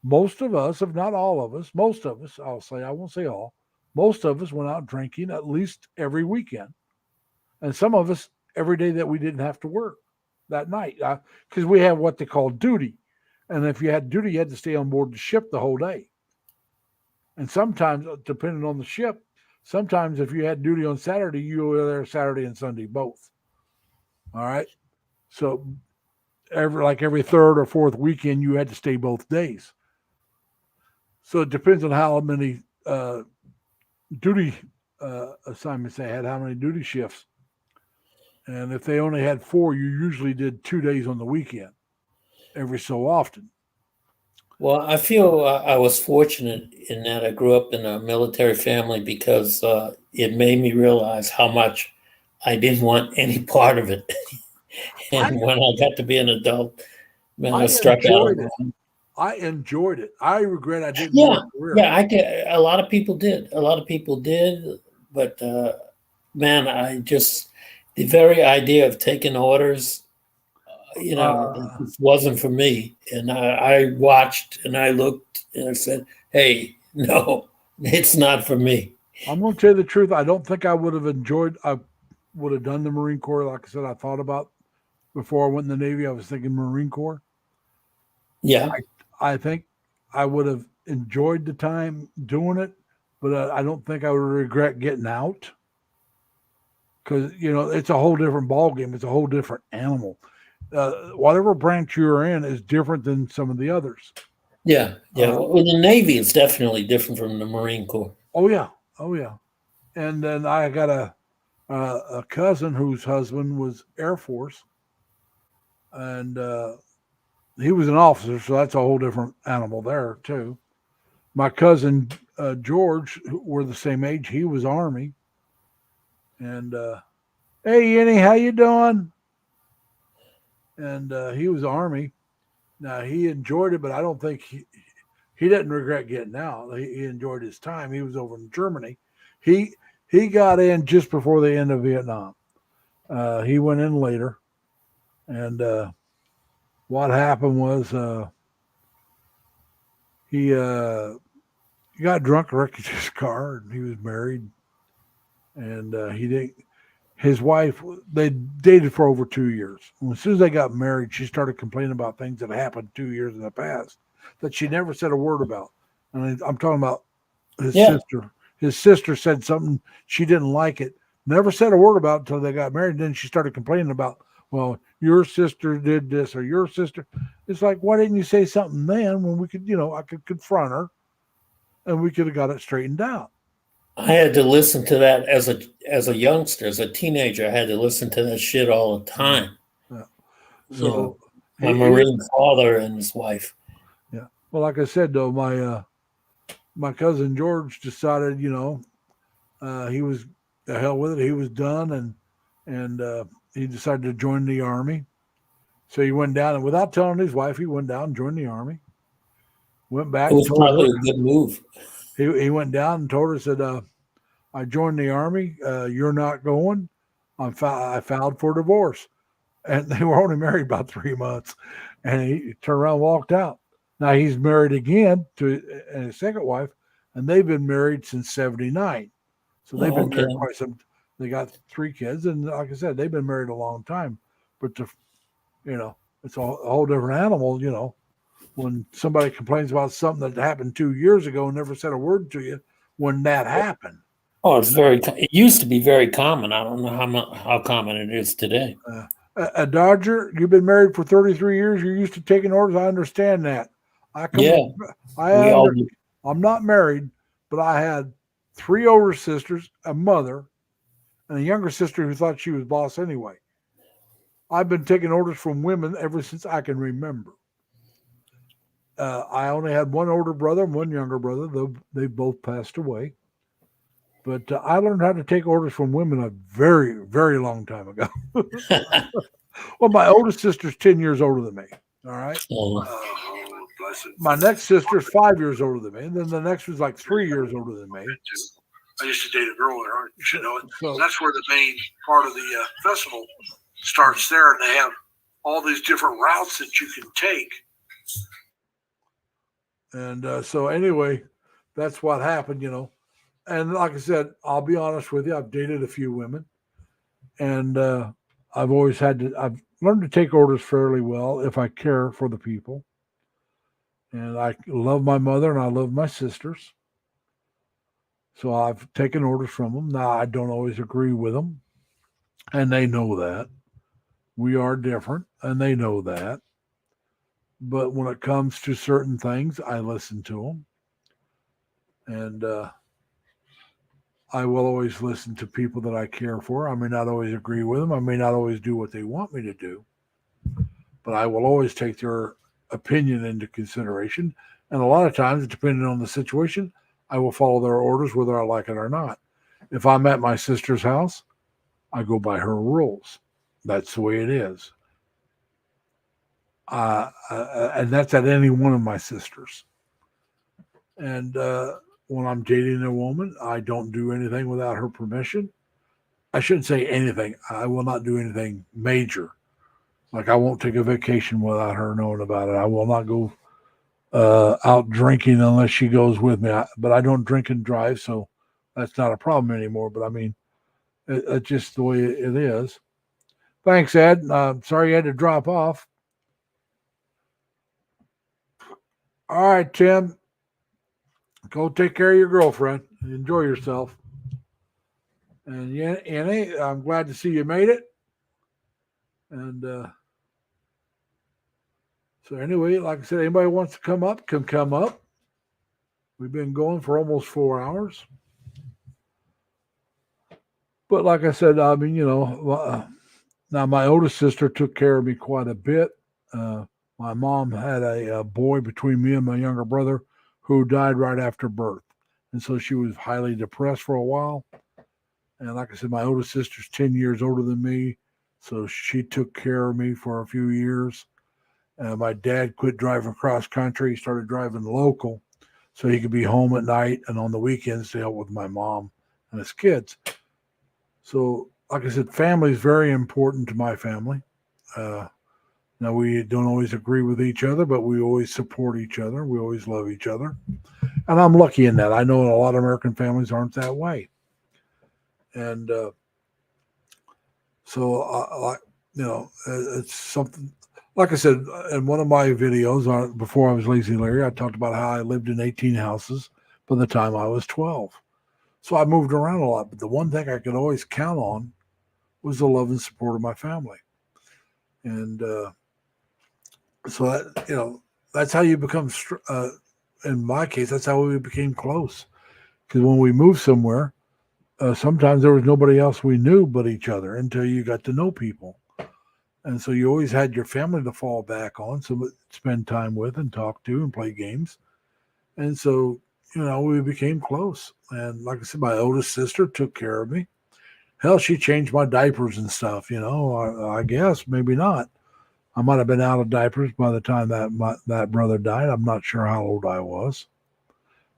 Most of us, if not all of us, most of us, I won't say all, most of us went out drinking at least every weekend. And some of us every day that we didn't have to work that night. Because we have what they call duty. And if you had duty, you had to stay on board the ship the whole day. And sometimes, depending on the ship, sometimes if you had duty on Saturday, you were there Saturday and Sunday both. All right. So every third or fourth weekend, you had to stay both days. So it depends on how many duty assignments they had, how many duty shifts. And if they only had 4, you usually did 2 days on the weekend every so often. Well, I feel I was fortunate in that I grew up in a military family because it made me realize how much I didn't want any part of it. And when I got to be an adult, man, I struck out. I enjoyed it. I regret I didn't. Yeah, a lot of people did. But man, the very idea of taking orders, it wasn't for me. And I watched and I looked and I said, "Hey, no, it's not for me." I'm going to tell you the truth. I don't think I would have enjoyed. I would have done the Marine Corps. Like I said, I thought about before I went in the Navy. I was thinking Marine Corps. Yeah. I think I would have enjoyed the time doing it, but I don't think I would regret getting out because, it's a whole different ballgame. It's a whole different animal. Whatever branch you're in is different than some of the others. Yeah. Well, the Navy is definitely different from the Marine Corps. Oh, yeah. And then I got a cousin whose husband was Air Force, and he was an officer, so that's a whole different animal there too. My cousin George, we're the same age. He was Army, and hey, Yenny, how you doing? And he was Army. Now he enjoyed it, but I don't think he didn't regret getting out. He enjoyed his time. He was over in Germany. He got in just before the end of Vietnam. He went in later, and what happened was he got drunk, wrecked his car, and he was married. And he didn't. His wife, they dated for over 2 years. And as soon as they got married, she started complaining about things that happened 2 years in the past that she never said a word about. And I'm talking about his sister. His sister said something, she didn't like it. Never said a word about it until they got married. And then she started complaining about, well, your sister did this or your sister. It's like, why didn't you say something then when we could, I could confront her and we could have got it straightened out. I had to listen to that as a youngster, as a teenager. I had to listen to that shit all the time. Yeah. So my Marine father and his wife. Yeah. Well, like I said, though, my cousin George decided, he was the hell with it. He was done, and he decided to join the Army. So he went down, and without telling his wife, he went down and joined the Army. Went back. It was and told probably her, a good move. he went down and told her, said, I joined the Army. You're not going. I filed for divorce. And they were only married about 3 months. And he turned around and walked out. Now he's married again to his second wife, and they've been married since 79. So they've been married quite some. They got 3 kids, and like I said, they've been married a long time. But it's a whole different animal. When somebody complains about something that happened 2 years ago and never said a word to you when that happened. Oh, it used to be very common. I don't know how common it is today. A Dodger, you've been married for 33 years. You're used to taking orders. I understand that. I'm not married, but I had 3 older sisters, a mother, and a younger sister who thought she was boss anyway. I've been taking orders from women ever since I can remember. I only had 1 older brother and 1 younger brother, though they both passed away. But I learned how to take orders from women a very, very long time ago. Well, my oldest sister's 10 years older than me. All right. My next sister's 5 years older than me. And then the next was like 3 years older than me. I used to date a girl there. You should know it. So that's where the main part of the festival starts there. And they have all these different routes that you can take. And so anyway, that's what happened, And like I said, I'll be honest with you, I've dated a few women, and I've learned to take orders fairly well if I care for the people. And I love my mother and I love my sisters. So I've taken orders from them. Now, I don't always agree with them, and they know that. We are different, and they know that. But when it comes to certain things, I listen to them. And I will always listen to people that I care for. I may not always agree with them. I may not always do what they want me to do. But I will always take their opinion into consideration. And a lot of times, depending on the situation, I will follow their orders whether I like it or not. If I'm at my sister's house, I go by her rules. That's the way it is. And that's at any one of my sisters. And when I'm dating a woman, I don't do anything without her permission. I shouldn't say anything. I will not do anything major. Like I won't take a vacation without her knowing about it. I will not go out drinking unless she goes with me. But I don't drink and drive, so that's not a problem anymore. But I mean, it's just the way it is. Thanks, Ed. Sorry you had to drop off. All right, Tim. Go take care of your girlfriend. Enjoy yourself. And Annie, I'm glad to see you made it. And so anyway, like I said, anybody wants to come up, can come up. We've been going for almost 4 hours. But like I said, I mean, now my oldest sister took care of me quite a bit. My mom had a boy between me and my younger brother who died right after birth. And so she was highly depressed for a while. And like I said, my oldest sister's 10 years older than me. So she took care of me for a few years. My dad quit driving cross country. He started driving local so he could be home at night and on the weekends to help with my mom and his kids. So like I said, family is very important to my family. Now, we don't always agree with each other, but we always support each other. We always love each other. And I'm lucky in that. I know a lot of American families aren't that way. And it's something, like I said, in one of my videos before I was Lazy Larry, I talked about how I lived in 18 houses by the time I was 12. So I moved around a lot. But the one thing I could always count on was the love and support of my family. And so that, that's how you become, in my case, that's how we became close. Because when we moved somewhere, sometimes there was nobody else we knew but each other until you got to know people. And so you always had your family to fall back on, so spend time with and talk to and play games. And so, we became close. And like I said, my oldest sister took care of me. Hell, she changed my diapers and stuff, I guess, maybe not. I might have been out of diapers by the time that brother died. I'm not sure how old I was.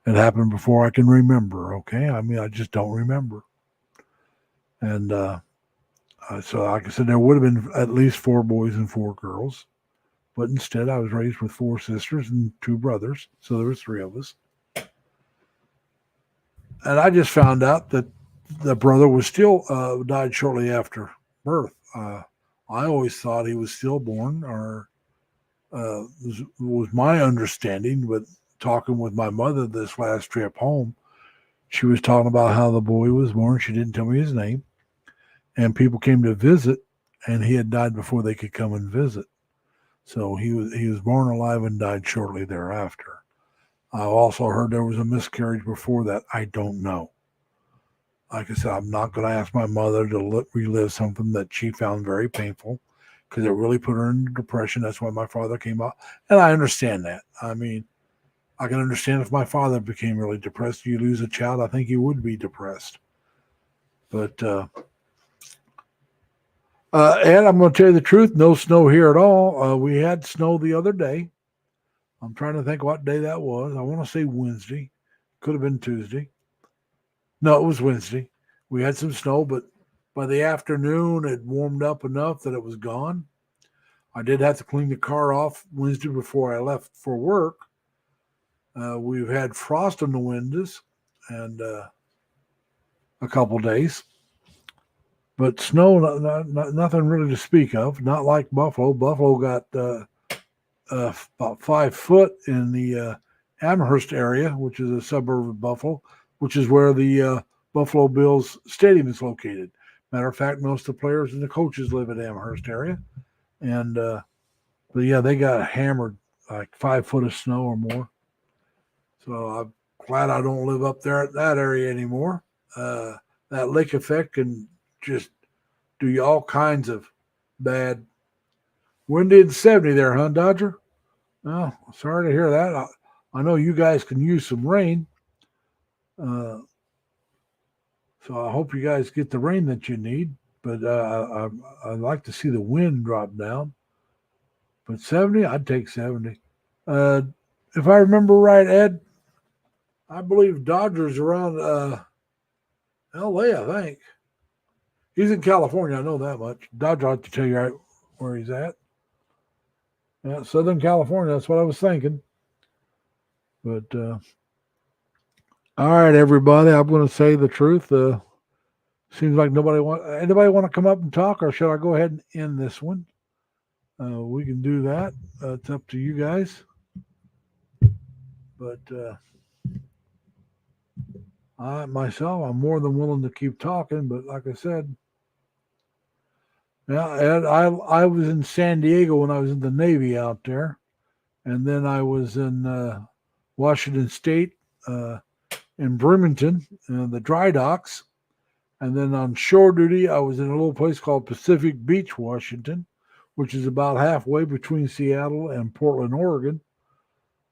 It happened before I can remember. Okay, I mean I just don't remember. And so, like I said, there would have been at least 4 boys and 4 girls, but instead I was raised with 4 sisters and 2 brothers, so there was 3 of us. And I just found out that the brother was still died shortly after birth. I always thought he was stillborn, or was my understanding. But talking with my mother this last trip home, she was talking about how the boy was born. She didn't tell me his name, and people came to visit, and he had died before they could come and visit. So he was born alive and died shortly thereafter. I also heard there was a miscarriage before that. I don't know. Like I said, I'm not going to ask my mother to relive something that she found very painful, because it really put her into depression. That's why my father came out. And I understand that. I mean, I can understand if my father became really depressed. You lose a child, I think he would be depressed. But, Ed, I'm going to tell you the truth. No snow here at all. We had snow the other day. I'm trying to think what day that was. I want to say Wednesday. Could have been Tuesday. No, it was Wednesday. We had some snow, but by the afternoon, it warmed up enough that it was gone. I did have to clean the car off Wednesday before I left for work. We've had frost on the windows and a couple days. But snow, nothing really to speak of. Not like Buffalo. Buffalo got about 5 foot in the Amherst area, which is a suburb of Buffalo, which is where the Buffalo Bills stadium is located. Matter of fact, most of the players and the coaches live in Amherst area. And but yeah, they got hammered like 5 foot of snow or more. So I'm glad I don't live up there at that area anymore. That lake effect can just do you all kinds of bad. Windy and 70 there, huh, Dodger? Oh, sorry to hear that. I know you guys can use some rain. So I hope you guys get the rain that you need. But I'd like to see the wind drop down. But 70, I'd take 70. If I remember right, Ed, I believe Dodger's around L.A., I think. He's in California, I know that much. Dodger, I'll have to tell you right where he's at. Yeah, Southern California, that's what I was thinking. But, all right, everybody, I'm going to say the truth. Seems like anybody want to come up and talk, or should I go ahead and end this one? We can do that. It's up to you guys. But I myself, I'm more than willing to keep talking. But like I said, yeah, Ed, I was in San Diego when I was in the Navy out there, and then I was in Washington State, in Bremerton, the dry docks. And then on shore duty, I was in a little place called Pacific Beach, Washington, which is about halfway between Seattle and Portland, Oregon.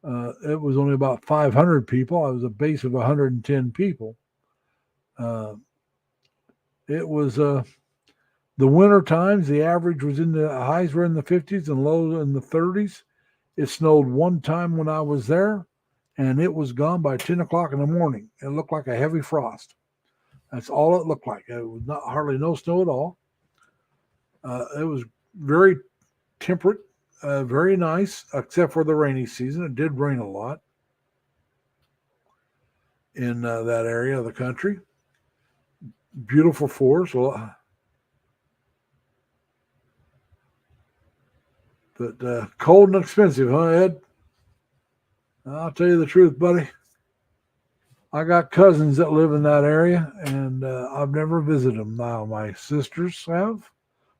It was only about 500 people. I was a base of 110 people. It was the winter times. The average was highs were in the 50s and lows in the 30s. It snowed one time when I was there, and it was gone by 10 o'clock in the morning. It looked like a heavy frost. That's all it looked like. It was not hardly no snow at all. It was very temperate, very nice, except for the rainy season. It did rain a lot in that area of the country. Beautiful forest. But cold and expensive, huh, Ed? I'll tell you the truth, buddy. I got cousins that live in that area, and I've never visited them. Now, my sisters have,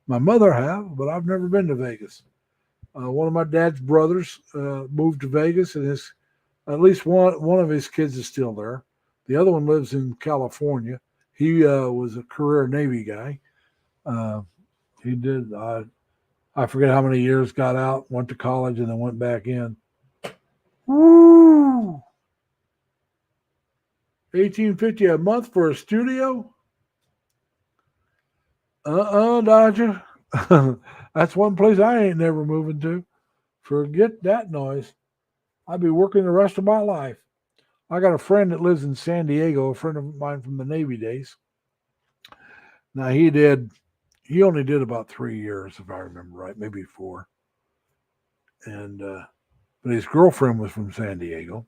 my mother have, but I've never been to Vegas. One of my dad's brothers moved to Vegas, and at least one of his kids is still there. The other one lives in California. He was a career Navy guy. He did, I forget how many years, got out, went to college, and then went back in. Woo! $18.50 a month for a studio? Dodger. That's one place I ain't never moving to. Forget that noise. I'd be working the rest of my life. I got a friend that lives in San Diego, a friend of mine from the Navy days. Now he only did about 3 years, if I remember right, maybe 4. And but his girlfriend was from San Diego,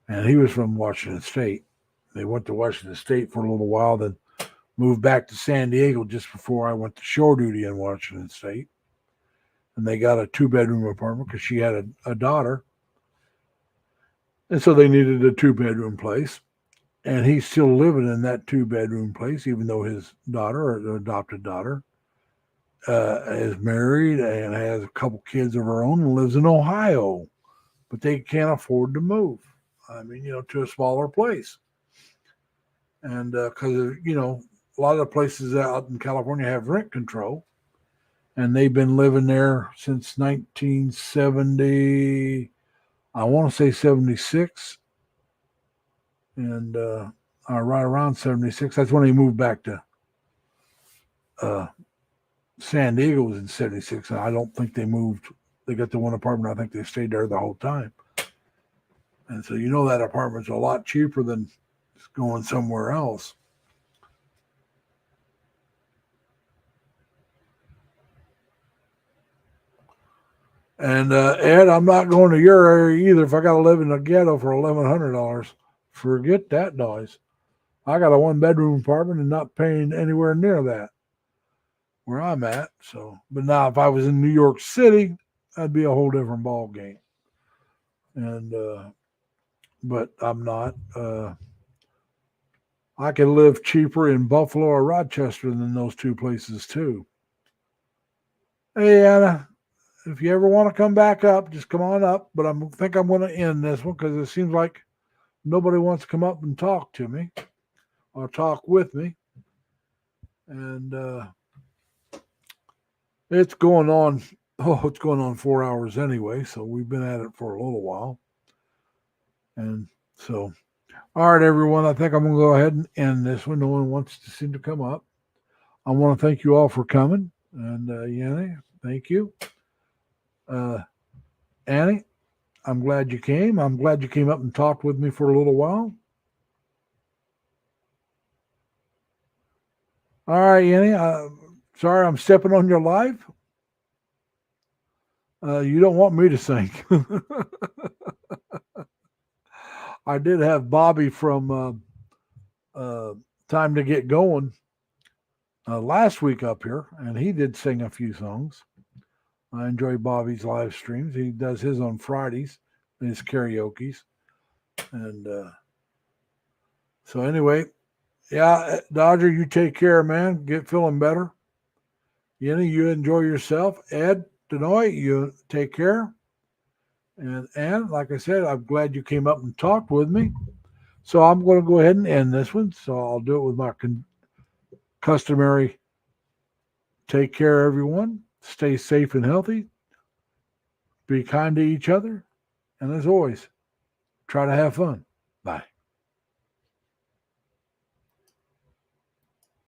and he was from Washington State. They went to Washington State for a little while, then moved back to San Diego just before I went to shore duty in Washington State. And they got a 2-bedroom apartment because she had a daughter. And so they needed a 2-bedroom place. And he's still living in that 2-bedroom place, even though his daughter, or adopted daughter, is married and has a couple kids of her own and lives in Ohio. But they can't afford to move. I mean, to a smaller place. And because, a lot of the places out in California have rent control. And they've been living there since 1970, I want to say 76. And right around 76. That's when he moved back to San Diego was in 76. And I don't think they moved. They got the one apartment. I think they stayed there the whole time. And so that apartment's a lot cheaper than going somewhere else. And Ed, I'm not going to your area either. If I got to live in a ghetto for $1,100, forget that noise. I got a 1-bedroom apartment and not paying anywhere near that where I'm at. So, but now if I was in New York City, that'd be a whole different ball game. And but I'm not. I can live cheaper in Buffalo or Rochester than those 2 places too. Hey Anna, if you ever want to come back up, just come on up. But I think I'm going to end this one because it seems like nobody wants to come up and talk to me or talk with me. And it's going on 4 hours anyway. So we've been at it for a little while. And so, all right, everyone, I think I'm going to go ahead and end this one. No one wants to seem to come up. I want to thank you all for coming. And Yanni, thank you. Annie, I'm glad you came. I'm glad you came up and talked with me for a little while. All right, Annie. Sorry I'm stepping on your life. You don't want me to sing. I did have Bobby from Time to Get Going last week up here, and he did sing a few songs. I enjoy Bobby's live streams. He does his on Fridays, his karaoke's. And so anyway, yeah, Dodger, you take care, man. Get feeling better. Yenny, you enjoy yourself. Ed, Denoy, you take care. And like I said, I'm glad you came up and talked with me. So I'm going to go ahead and end this one. So I'll do it with my customary take care, everyone. Stay safe and healthy. Be kind to each other. And as always, try to have fun. Bye.